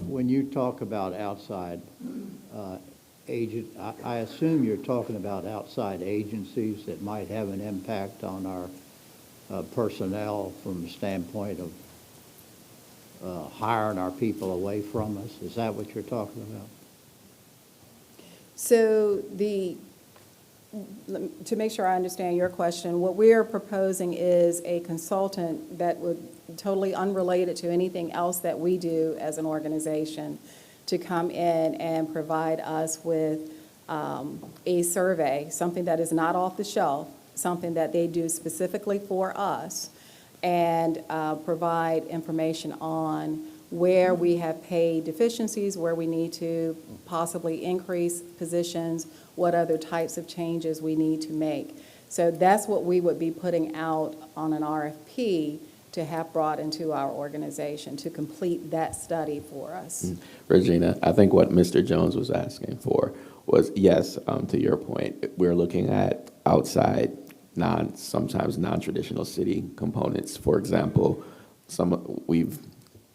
When you talk about outside agent, I assume you're talking about outside agencies that might have an impact on our personnel from the standpoint hiring our people away from us? Is that what you're talking about? So to make sure I understand your question, what we're proposing is a consultant that would totally unrelated to anything else that we do as an organization to come in and provide us with a survey, something that is not off the shelf, something that they do specifically for us, and provide information on where we have pay deficiencies, where we need to possibly increase positions, what other types of changes we need to make. So that's what we would be putting out on an RFP to have brought into our organization to complete that study for us. Regina, I think what Mr. Jones was asking for was, yes, to your point, we're looking at outside, sometimes non-traditional city components. For example,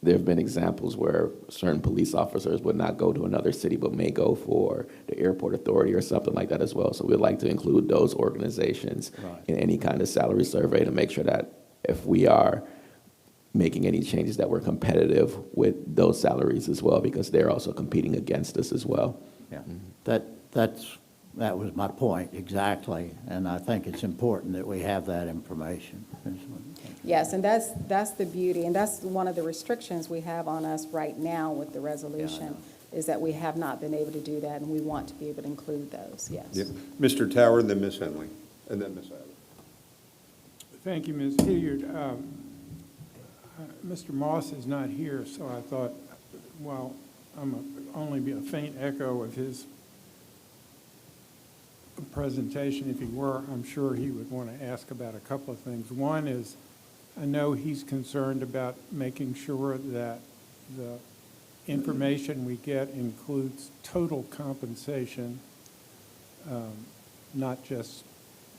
there have been examples where certain police officers would not go to another city but may go for the airport authority or something like that as well. So we'd like to include those organizations in any kind of salary survey to make sure that if we are making any changes that we're competitive with those salaries as well, because they're also competing against us as well. Yeah, that was my point, exactly. And I think it's important that we have that information. Yes, and that's the beauty, and that's one of the restrictions we have on us right now with the resolution, is that we have not been able to do that, and we want to be able to include those, yes. Yep. Mr. Tower, then Ms. Henley, and then Ms. Abbott. Thank you, Ms. Hilliard. Mr. Moss is not here, so I thought, well, only be a faint echo of his presentation. If he were, I'm sure he would want to ask about a couple of things. One is, I know he's concerned about making sure that the information we get includes total compensation, not just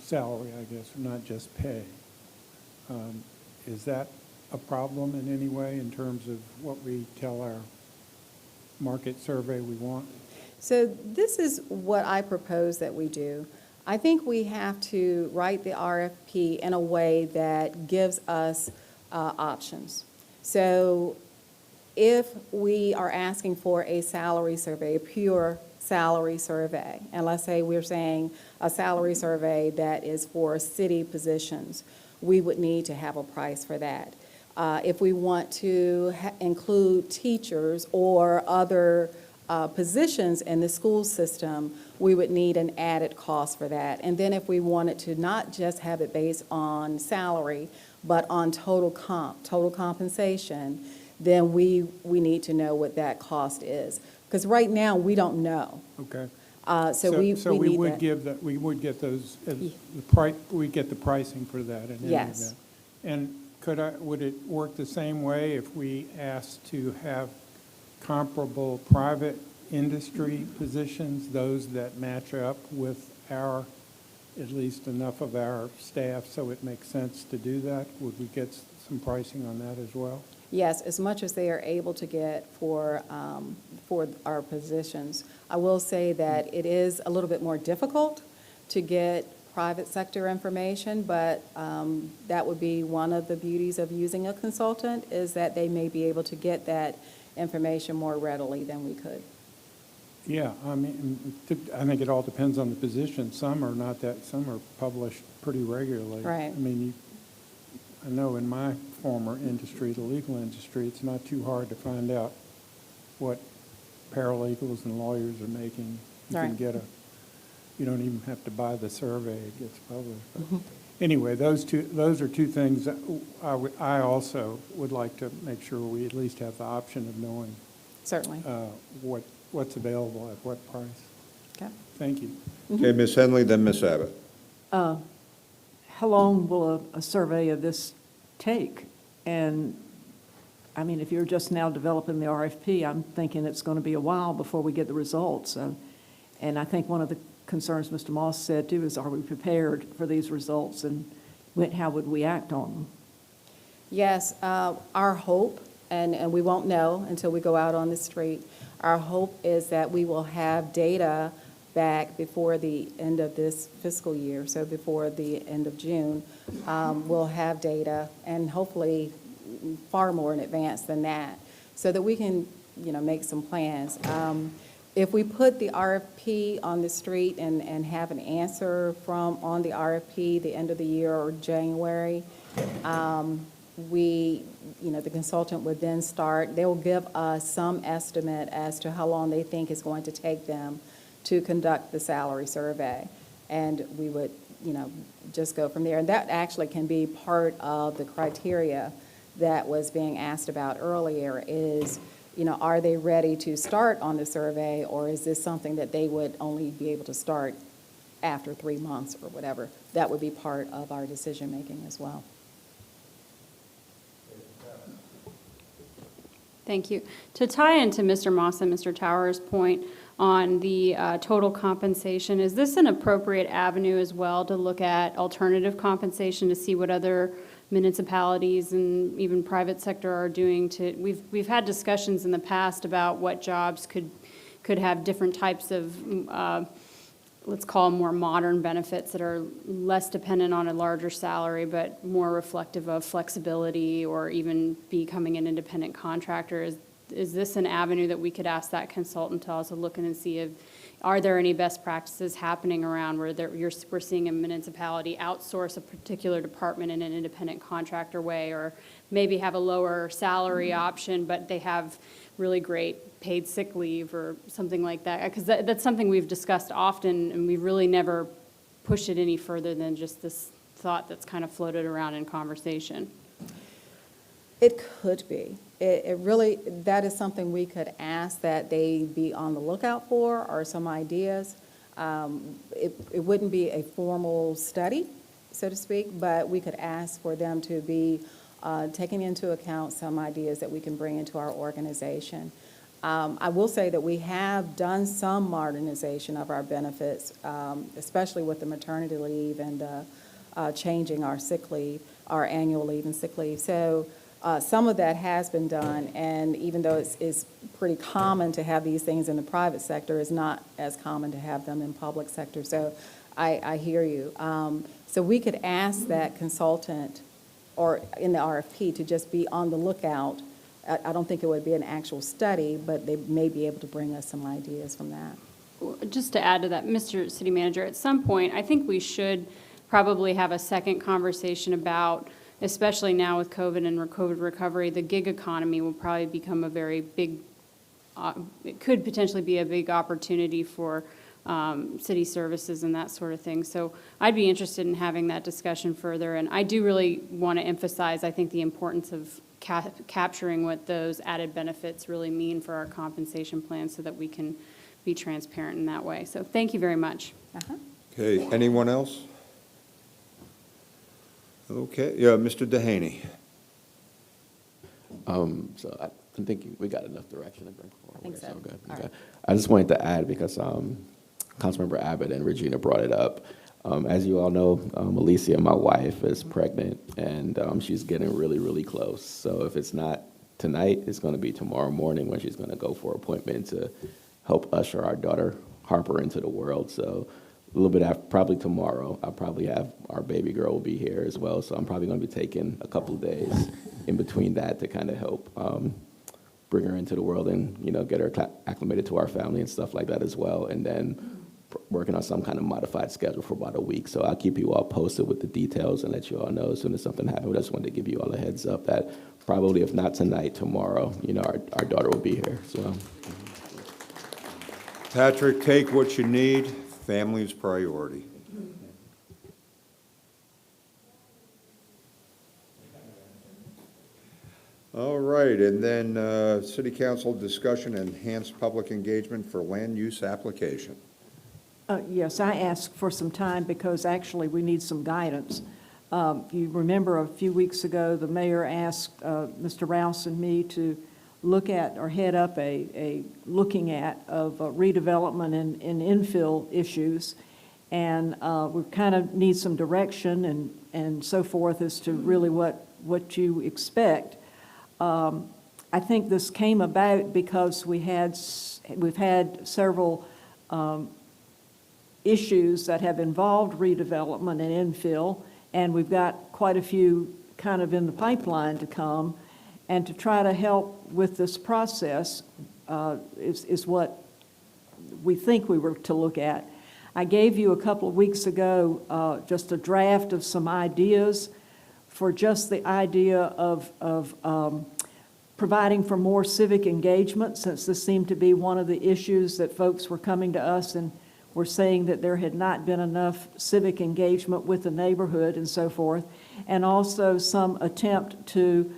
salary, I guess, or not just pay. Is that a problem in any way in terms of what we tell our market survey we want? So this is what I propose that we do. I think we have to write the RFP in a way that gives us options. So if we are asking for a salary survey, a pure salary survey, and let's say we're saying a salary survey that is for city positions, we would need to have a price for that. If we want to include teachers or other positions in the school system, we would need an added cost for that. And then if we wanted to not just have it based on salary, but on total compensation, then we need to know what that cost is. Because right now, we don't know. Okay. So we would that. give that, we would get those, we get the pricing for that in any Yes. event. And would it work the same way if we asked to have comparable private industry positions, those that match up with at least enough of our staff so it makes sense to do that? Would we get some pricing on that as well? Yes, as much as they are able to get for our positions. I will say that it is a little bit more difficult to get private sector information, but that would be one of the beauties of using a consultant, is that they may be able to get that information more readily than we could. Yeah, I mean, I think it all depends on the position. Some are published pretty regularly. Right. I mean, I know in my former industry, the legal industry, it's not too hard to find out what paralegals and lawyers are making. You Right. can get you don't even have to buy the survey, it gets published. But anyway, those are two things that I also would like to make sure we at least have the option of knowing Certainly. what's available at what price. Okay. Thank you. Okay, Ms. Henley, then Ms. Abbott. How long will a survey of this take? And, I mean, if you're just now developing the RFP, I'm thinking it's going to be a while before we get the results. And I think one of the concerns Mr. Moss said, too, is are we prepared for these results, and how would we act on them? Yes, our hope, and we won't know until we go out on the street, our hope is that we will have data back before the end of this fiscal year, so before the end of June. We'll have data, and hopefully far more in advance than that, so that we can, make some plans. If we put the RFP on the street and have an answer on the RFP the end of the year or January, the consultant would then start, they will give us some estimate as to how long they think it's going to take them to conduct the salary survey. And we would, just go from there. And that actually can be part of the criteria that was being asked about earlier is, are they ready to start on the survey, or is this something that they would only be able to start after 3 months or whatever? That would be part of our decision-making as well. Thank you. To tie into Mr. Moss and Mr. Towers' point on the total compensation, is this an appropriate avenue as well to look at alternative compensation to see what other municipalities and even private sector are doing we've had discussions in the past about what jobs could have different types of let's call them more modern benefits that are less dependent on a larger salary, but more reflective of flexibility or even becoming an independent contractor. Is this an avenue that we could ask that consultant to also look in and see if, are there any best practices happening around where we're seeing a municipality outsource a particular department in an independent contractor way, or maybe have a lower salary option, but they have really great paid sick leave or something like that? Because that's something we've discussed often, and we've really never pushed it any further than just this thought that's kind of floated around in conversation. It could be. It really, that is something we could ask that they be on the lookout for, or some ideas. It wouldn't be a formal study, so to speak, but we could ask for them to be taking into account some ideas that we can bring into our organization. I will say that we have done some modernization of our benefits, especially with the maternity leave and changing our sick leave, our annual leave and sick leave. So some of that has been done, and even though it's pretty common to have these things in the private sector, it's not as common to have them in public sector. So I hear you. So we could ask that consultant or in the RFP to just be on the lookout. I don't think it would be an actual study, but they may be able to bring us some ideas from that. Just to add to that, Mr. City Manager, at some point, I think we should probably have a second conversation about, especially now with COVID and COVID recovery, the gig economy will probably become a very big, it could potentially be a big opportunity for city services and that sort of thing. So I'd be interested in having that discussion further. And I do really want to emphasize, I think, the importance of capturing what those added benefits really mean for our compensation plan so that we can be transparent in that way. So thank you very much. Okay, anyone else? Okay, yeah, Mr. Dehaney. So I think we got enough direction to bring forward. I think so. Good. All Okay. right. I just wanted to add, because Councilmember Abbott and Regina brought it up. As you all know, Alicia, my wife, is pregnant, and she's getting really, really close. So if it's not tonight, it's going to be tomorrow morning when she's going to go for an appointment to help usher our daughter Harper into the world. So a little bit after, probably tomorrow, I'll probably have our baby girl will be here as well. So I'm probably going to be taking a couple of days in between that to kind of help bring her into the world and, get her acclimated to our family and stuff like that as well. And then working on some kind of modified schedule for about a week. So I'll keep you all posted with the details and let you all know as soon as something happens. I just wanted to give you all a heads up that probably, if not tonight, tomorrow, our daughter will be here. So, Patrick, take what you need. Family's priority. All right, and then City Council discussion, enhanced public engagement for land use application. Yes, I asked for some time because actually we need some guidance. You remember a few weeks ago, the mayor asked Mr. Rouse and me to look at or head up a looking at of redevelopment and infill issues. And we kind of need some direction and so forth as to really what you expect. I think this came about because we've had several issues that have involved redevelopment and infill, and we've got quite a few kind of in the pipeline to come. and to try to help with this process is what we think we were to look at. I gave you a couple of weeks ago just a draft of some ideas for just the idea of providing for more civic engagement, since this seemed to be one of the issues that folks were coming to us and were saying that there had not been enough civic engagement with the neighborhood and so forth, and also some attempt to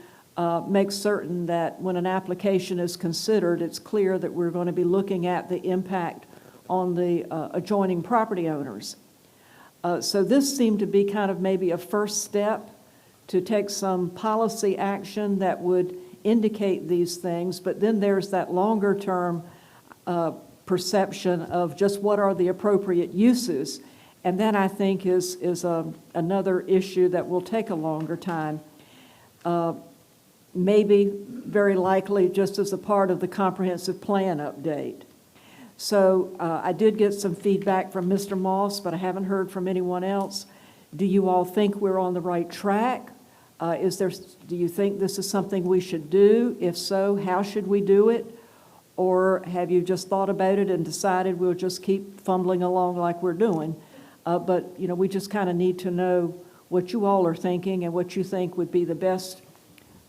make certain that when an application is considered, it's clear that we're going to be looking at the impact on the adjoining property owners. So this seemed to be kind of maybe a first step to take some policy action that would indicate these things, but then there's that longer term perception of just what are the appropriate uses, and that I think is another issue that will take a longer time. Maybe, very likely, just as a part of the comprehensive plan update. So I did get some feedback from Mr. Moss, but I haven't heard from anyone else. Do you all think we're on the right track? Do you think this is something we should do? If so, how should we do it? Or have you just thought about it and decided we'll just keep fumbling along like we're doing? But, you know, we just kind of need to know what you all are thinking and what you think would be the best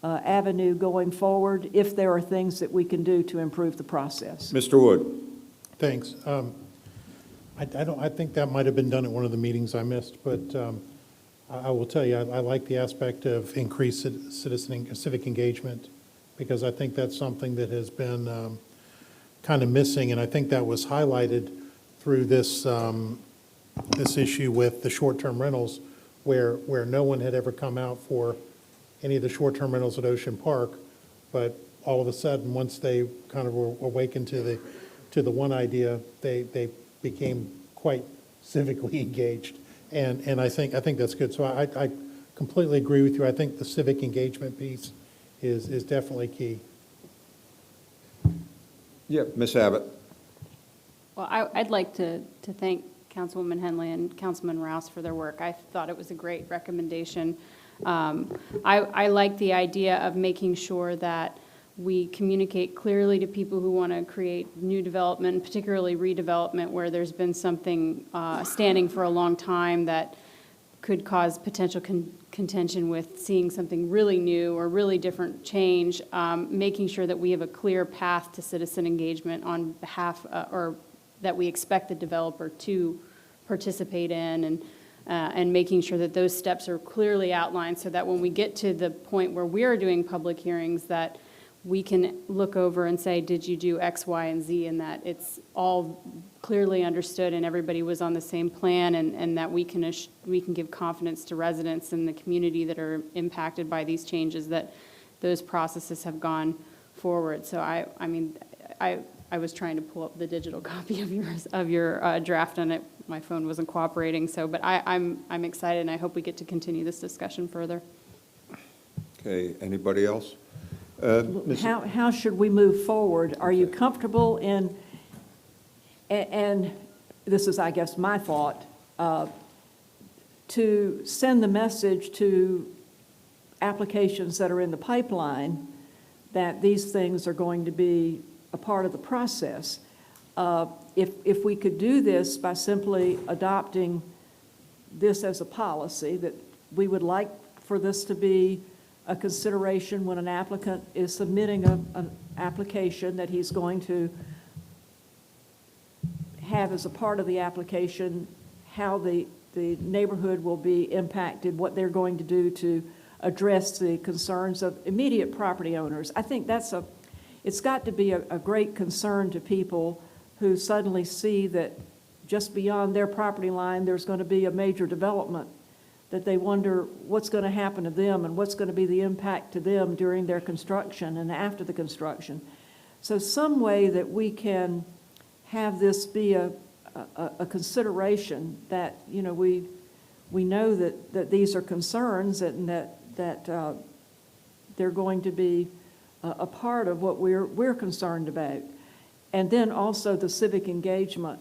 avenue going forward, if there are things that we can do to improve the process. Mr. Wood. Thanks. I think that might have been done at one of the meetings I missed, but I will tell you, I like the aspect of increased civic engagement, because I think that's something that has been kind of missing, and I think that was highlighted through this this issue with the short-term rentals, where no one had ever come out for any of the short-term rentals at Ocean Park, but all of a sudden, once they kind of were awakened to the one idea, they became quite civically engaged, and I think that's good. So I completely agree with you. I think the civic engagement piece is definitely key. Yeah, Ms. Abbott. Well, I'd like to thank Councilwoman Henley and Councilman Rouse for their work. I thought it was a great recommendation. I like the idea of making sure that we communicate clearly to people who want to create new development, particularly redevelopment, where there's been something standing for a long time that could cause potential contention with seeing something really new or really different change, making sure that we have a clear path to citizen engagement on behalf, or that we expect the developer to participate in, and making sure that those steps are clearly outlined, so that when we get to the point where we are doing public hearings, that we can look over and say, did you do X, Y, and Z, and that it's all clearly understood and everybody was on the same plan, and that we can give confidence to residents in the community that are impacted by these changes, that those processes have gone forward. So I was trying to pull up the digital copy of your draft on it. My phone wasn't cooperating, but I'm excited, and I hope we get to continue this discussion further. Okay, anybody else? How should we move forward? Are you comfortable in, and this is, I guess, my thought, to send the message to applications that are in the pipeline that these things are going to be a part of the process? If we could do this by simply adopting this as a policy, that we would like for this to be a consideration when an applicant is submitting an application, that he's going to have as a part of the application how the neighborhood will be impacted, what they're going to do to address the concerns of immediate property owners. I think it's got to be a great concern to people who suddenly see that just beyond their property line there's going to be a major development, that they wonder what's going to happen to them and what's going to be the impact to them during their construction and after the construction. So some way that we can have this be a consideration, that, you know, we know that these are concerns, and that they're going to be a part of what we're concerned about. And then also the civic engagement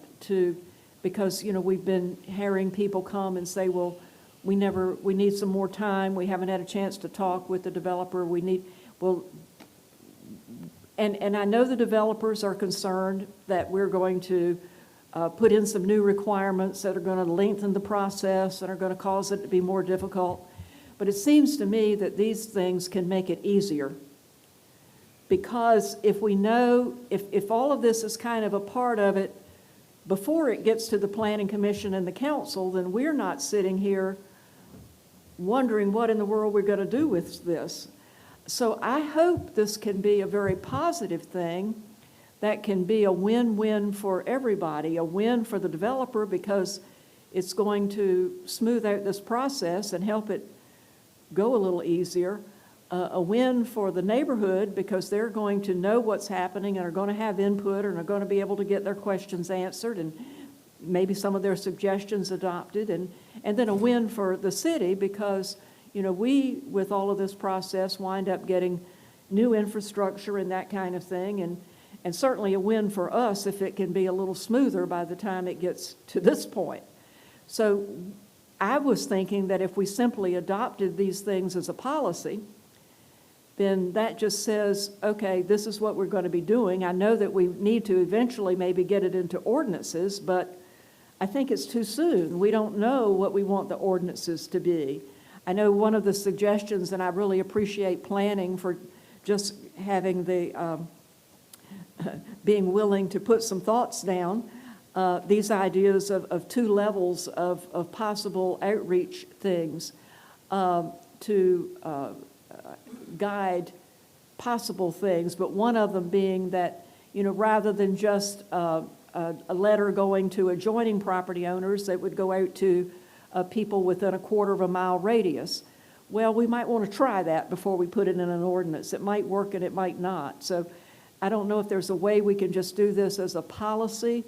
because, you know, we've been hearing people come and say, well, we need some more time. We haven't had a chance to talk with the developer. We well, and I know the developers are concerned that we're going to put in some new requirements that are going to lengthen the process and are going to cause it to be more difficult. But it seems to me that these things can make it easier. Because if we know, if all of this is kind of a part of it before it gets to the Planning Commission and the council, then we're not sitting here wondering what in the world we're going to do with this. So I hope this can be a very positive thing that can be a win-win for everybody, a win for the developer because it's going to smooth out this process and help it go a little easier, a win for the neighborhood because they're going to know what's happening and are going to have input and are going to be able to get their questions answered and maybe some of their suggestions adopted, and then a win for the city because, you know, we, with all of this process, wind up getting new infrastructure and that kind of thing, and certainly a win for us if it can be a little smoother by the time it gets to this point. So I was thinking that if we simply adopted these things as a policy, then that just says, okay, this is what we're going to be doing. I know that we need to eventually maybe get it into ordinances, but I think it's too soon. We don't know what we want the ordinances to be. I know one of the suggestions, and I really appreciate planning for just having the, being willing to put some thoughts down, these ideas of two levels of possible outreach things to guide possible things, but one of them being that, you know, rather than just a letter going to adjoining property owners, that would go out to people within a 1/4 mile radius. Well, we might want to try that before we put it in an ordinance. It might work and it might not. So I don't know if there's a way we can just do this as a policy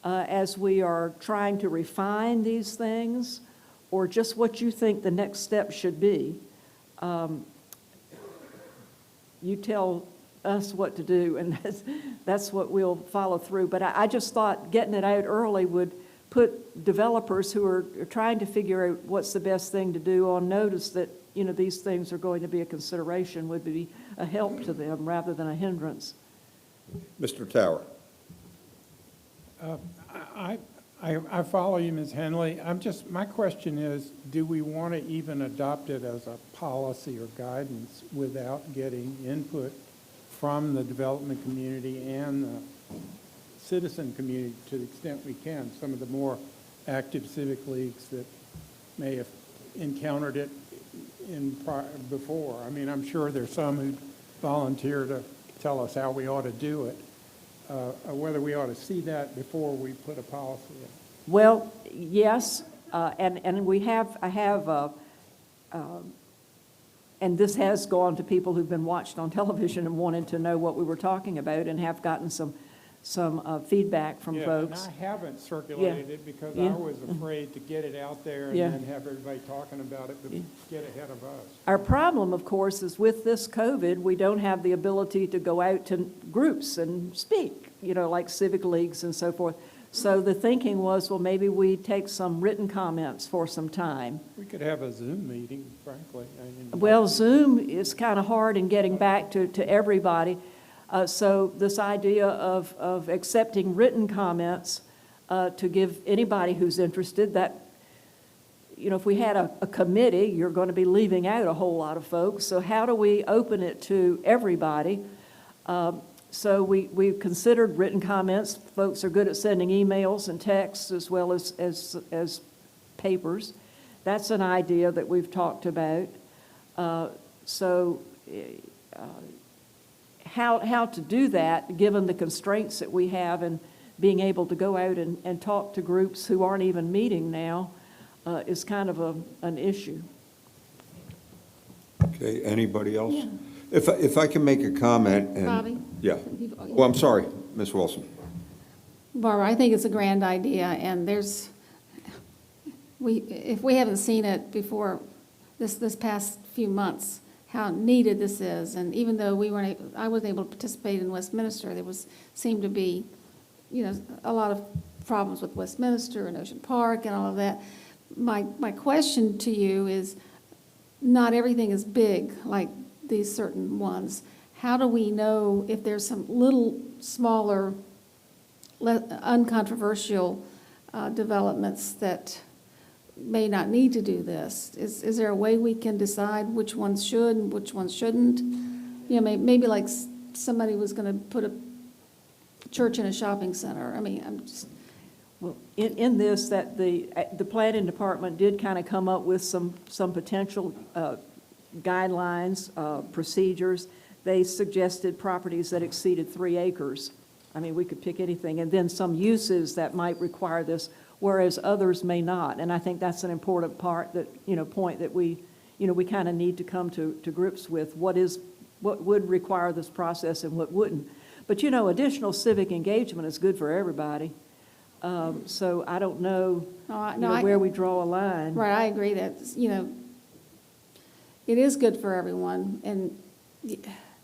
as we are trying to refine these things, or just what you think the next step should be. You tell us what to do, and that's what we'll follow through. But I just thought getting it out early would put developers who are trying to figure out what's the best thing to do on notice that, you know, these things are going to be a consideration, would be a help to them rather than a hindrance. Mr. Tower. I follow you, Ms. Henley. My question is, do we want to even adopt it as a policy or guidance without getting input from the development community and the citizen community to the extent we can? Some of the more active civic leagues that may have encountered it before. I mean, I'm sure there's some who volunteer to tell us how we ought to do it. Whether we ought to see that before we put a policy in. Well, yes, and I have, and this has gone to people who've been watched on television and wanted to know what we were talking about and have gotten some feedback from folks. And I haven't circulated it because I was afraid to get it out there and then have everybody talking about it to get ahead of us. Our problem, of course, is with this COVID, we don't have the ability to go out to groups and speak, you know, like civic leagues and so forth. So the thinking was, well, maybe we take some written comments for some time. We could have a Zoom meeting, frankly. Well, Zoom is kind of hard in getting back to everybody. So this idea of accepting written comments to give anybody who's interested, that, you know, if we had a committee, you're going to be leaving out a whole lot of folks. So how do we open it to everybody? So we've considered written comments. Folks are good at sending emails and texts as well as papers. That's an idea that we've talked about. How to do that, given the constraints that we have and being able to go out and talk to groups who aren't even meeting now, is kind of an issue. Okay, anybody else? Yeah. If I can make a comment and. Bobby? Yeah. Well, I'm sorry, Ms. Wilson. Barbara, I think it's a grand idea, and if we haven't seen it before this past few months, how needed this is, and even though I wasn't able to participate in Westminster, there seemed to be, you know, a lot of problems with Westminster and Ocean Park and all of that. My question to you is, not everything is big like these certain ones, how do we know if there's some little smaller, uncontroversial developments that may not need to do this? Is there a way we can decide which ones should and which ones shouldn't? You know, maybe like somebody was going to put a church in a shopping center. I mean, I'm just... Well, in this, that the planning department did kind of come up with some potential guidelines, procedures. They suggested properties that exceeded 3 acres. I mean, we could pick anything, and then some uses that might require this, whereas others may not. And I think that's an important part that, point that we kind of need to come to grips with. What would require this process and what wouldn't. But, additional civic engagement is good for everybody. So I don't know, where we draw a line. Right, I agree that, it is good for everyone. And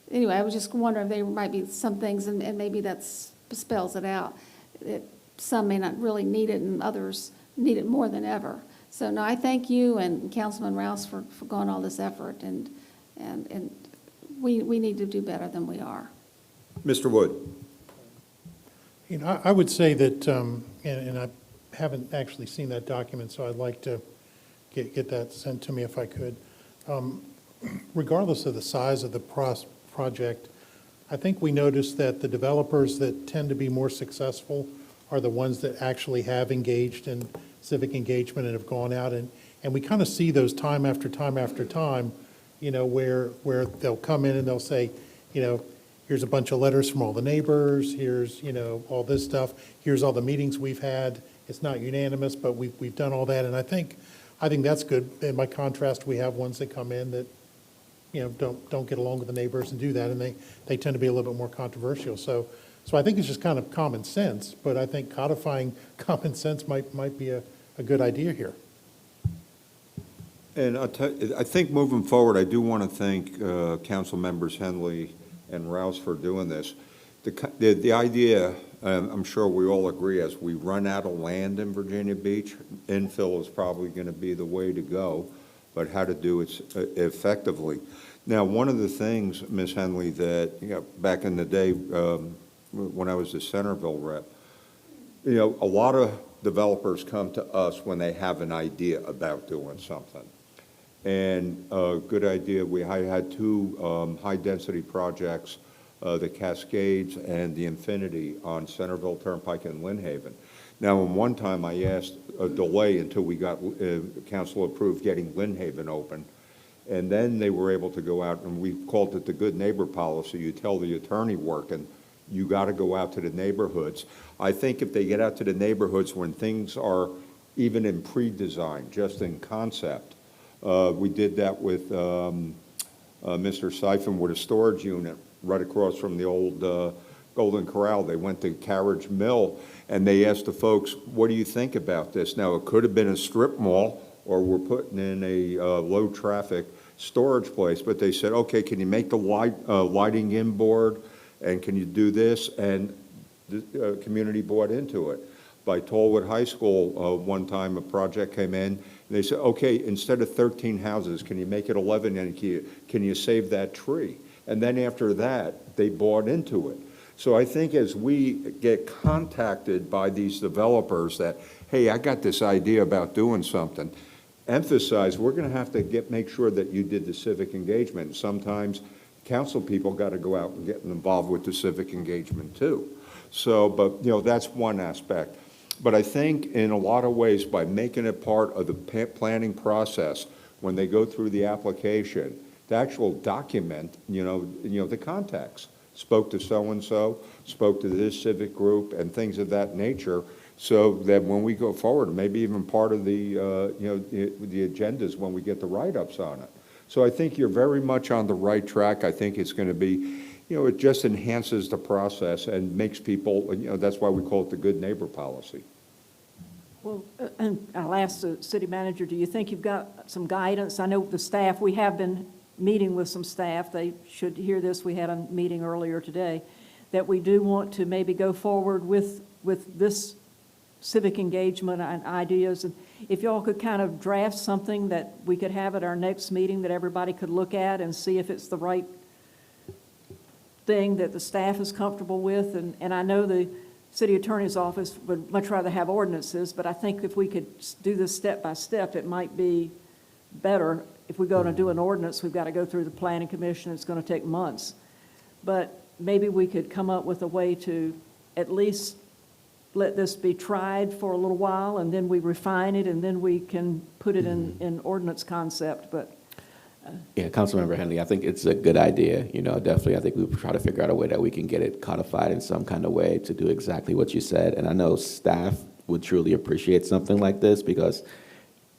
anyway, I was just wondering if there might be some things, and maybe that spells it out, that some may not really need it and others need it more than ever. So, no, I thank you and Councilman Rouse for going all this effort, and we need to do better than we are. Mr. Wood? I would say that, and I haven't actually seen that document, so I'd like to get that sent to me if I could. Regardless of the size of the project, I think we noticed that the developers that tend to be more successful are the ones that actually have engaged in civic engagement and have gone out, and we kind of see those time after time after time, where they'll come in and they'll say, here's a bunch of letters from all the neighbors, here's, all this stuff, here's all the meetings we've had. It's not unanimous, but we've done all that, and I think that's good. And by contrast, we have ones that come in that, don't get along with the neighbors and do that, and they tend to be a little bit more controversial. So I think it's just kind of common sense, but I think codifying common sense might be a good idea here. And I think moving forward, I do want to thank Council Members Henley and Rouse for doing this. The idea, I'm sure we all agree, as we run out of land in Virginia Beach, infill is probably going to be the way to go, but how to do it effectively. Now, one of the things, Ms. Henley, that back in the day when I was the Centerville rep, a lot of developers come to us when they have an idea about doing something. And a good idea, I had 2 high-density projects, the Cascades and the Infinity on Centerville Turnpike in Lynn Haven. Now, in one time, I asked a delay until we got council approved getting Lynn Haven open. And then they were able to go out, and we called it the good neighbor policy. You tell the attorney working, you got to go out to the neighborhoods. I think if they get out to the neighborhoods when things are even in pre-design, just in concept, we did that with Mr. Siphon with a storage unit right across from the old Golden Corral. They went to Carriage Mill, and they asked the folks, what do you think about this? Now, it could have been a strip mall, or we're putting in a low-traffic storage place, but they said, okay, can you make the lighting inboard, and can you do this? And the community bought into it. By Tollwood High School, one time a project came in, and they said, okay, instead of 13 houses, can you make it 11, and can you save that tree? And then after that, they bought into it. So I think as we get contacted by these developers that, hey, I got this idea about doing something, emphasize, we're going to have to make sure that you did the civic engagement. Sometimes council people got to go out and get involved with the civic engagement too. So, but, that's one aspect. But I think in a lot of ways, by making it part of the planning process, when they go through the application, the actual document, the context. Spoke to so-and-so, spoke to this civic group, and things of that nature, so that when we go forward, maybe even part of the, the agendas when we get the write-ups on it. So I think you're very much on the right track. I think it's going to be, it just enhances the process and makes people, that's why we call it the good neighbor policy. Well, and I'll ask the city manager, do you think you've got some guidance? I know the staff, we have been meeting with some staff. They should hear this. We had a meeting earlier today that we do want to maybe go forward with this civic engagement and ideas. And if y'all could kind of draft something that we could have at our next meeting that everybody could look at and see if it's the right thing that the staff is comfortable with. And I know the city attorney's office would much rather have ordinances, but I think if we could do this step by step, it might be better. If we're going to do an ordinance, we've got to go through the planning commission. It's going to take months. But maybe we could come up with a way to at least let this be tried for a little while, and then we refine it, and then we can put it in ordinance concept. But Yeah, Councilmember Henley, I think it's a good idea. Definitely, I think we try to figure out a way that we can get it codified in some kind of way to do exactly what you said. And I know staff would truly appreciate something like this, because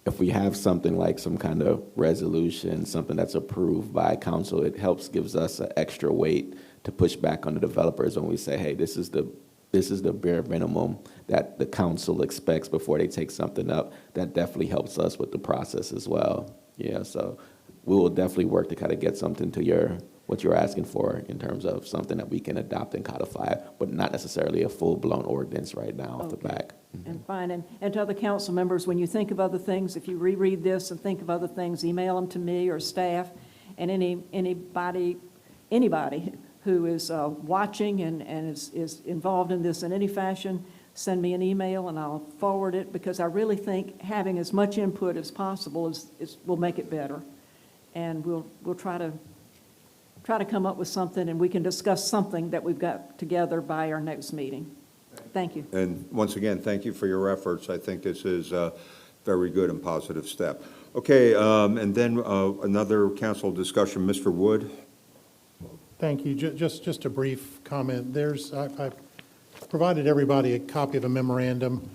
if we have something like some kind of resolution, something that's approved by council, it gives us an extra weight to push back on the developers when we say, hey, this is the bare minimum that the council expects before they take something up. That definitely helps us with the process as well. Yeah, so we will definitely work to kind of get something to what you're asking for in terms of something that we can adopt and codify, but not necessarily a full-blown ordinance right now off the back. And fine, and to other council members, when you think of other things, if you reread this and think of other things, email them to me or staff, and anybody who is watching and is involved in this in any fashion, send me an email and I'll forward it, because I really think having as much input as possible will make it better. And we'll try to come up with something, and we can discuss something that we've got together by our next meeting. Thank you. And once again, thank you for your efforts. I think this is a very good and positive step. Okay, and then another council discussion, Mr. Wood. Thank you. Just a brief comment. I provided everybody a copy of a memorandum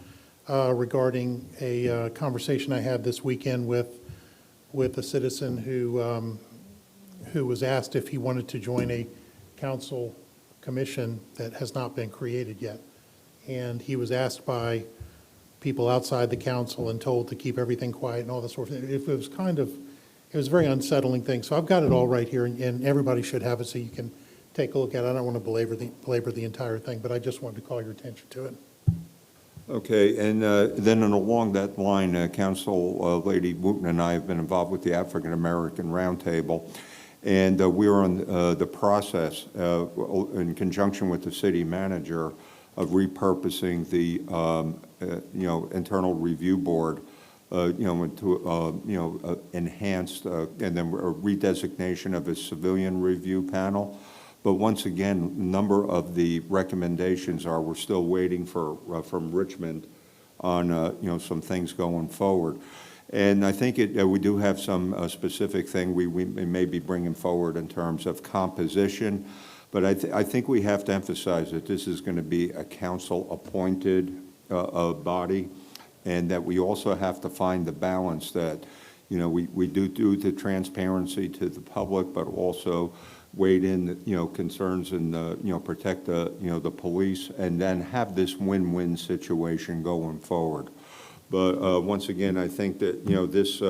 regarding a conversation I had this weekend with a citizen who was asked if he wanted to join a council commission that has not been created yet. And he was asked by people outside the council and told to keep everything quiet and all that sort of thing. It was a very unsettling thing. So I've got it all right here, and everybody should have it so you can take a look at it. I don't want to belabor the entire thing, but I just wanted to call your attention to it. Okay, and then along that line, Council Lady Wooten and I have been involved with the African American Roundtable, and we're on the process in conjunction with the city manager of repurposing the internal review board, into enhanced and then a redesignation of a civilian review panel. But once again, a number of the recommendations we're still waiting for from Richmond on some things going forward. And I think we do have some specific thing we may be bringing forward in terms of composition. But I think we have to emphasize that this is going to be a council-appointed body, and that we also have to find the balance that, we do the transparency to the public, but also wade in, concerns and, protect the police, and then have this win-win situation going forward. But once again, I think that, this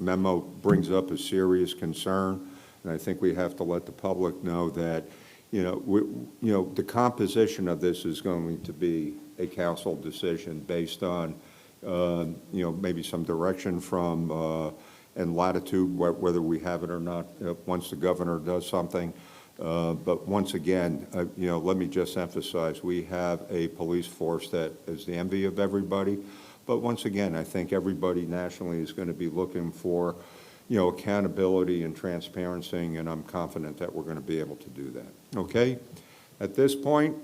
memo brings up a serious concern, and I think we have to let the public know that, the composition of this is going to be a council decision based on, maybe some direction from and latitude, whether we have it or not, once the governor does something. But once again, let me just emphasize, we have a police force that is the envy of everybody. But once again, I think everybody nationally is going to be looking for, accountability and transparency, and I'm confident that we're going to be able to do that. Okay? At this point,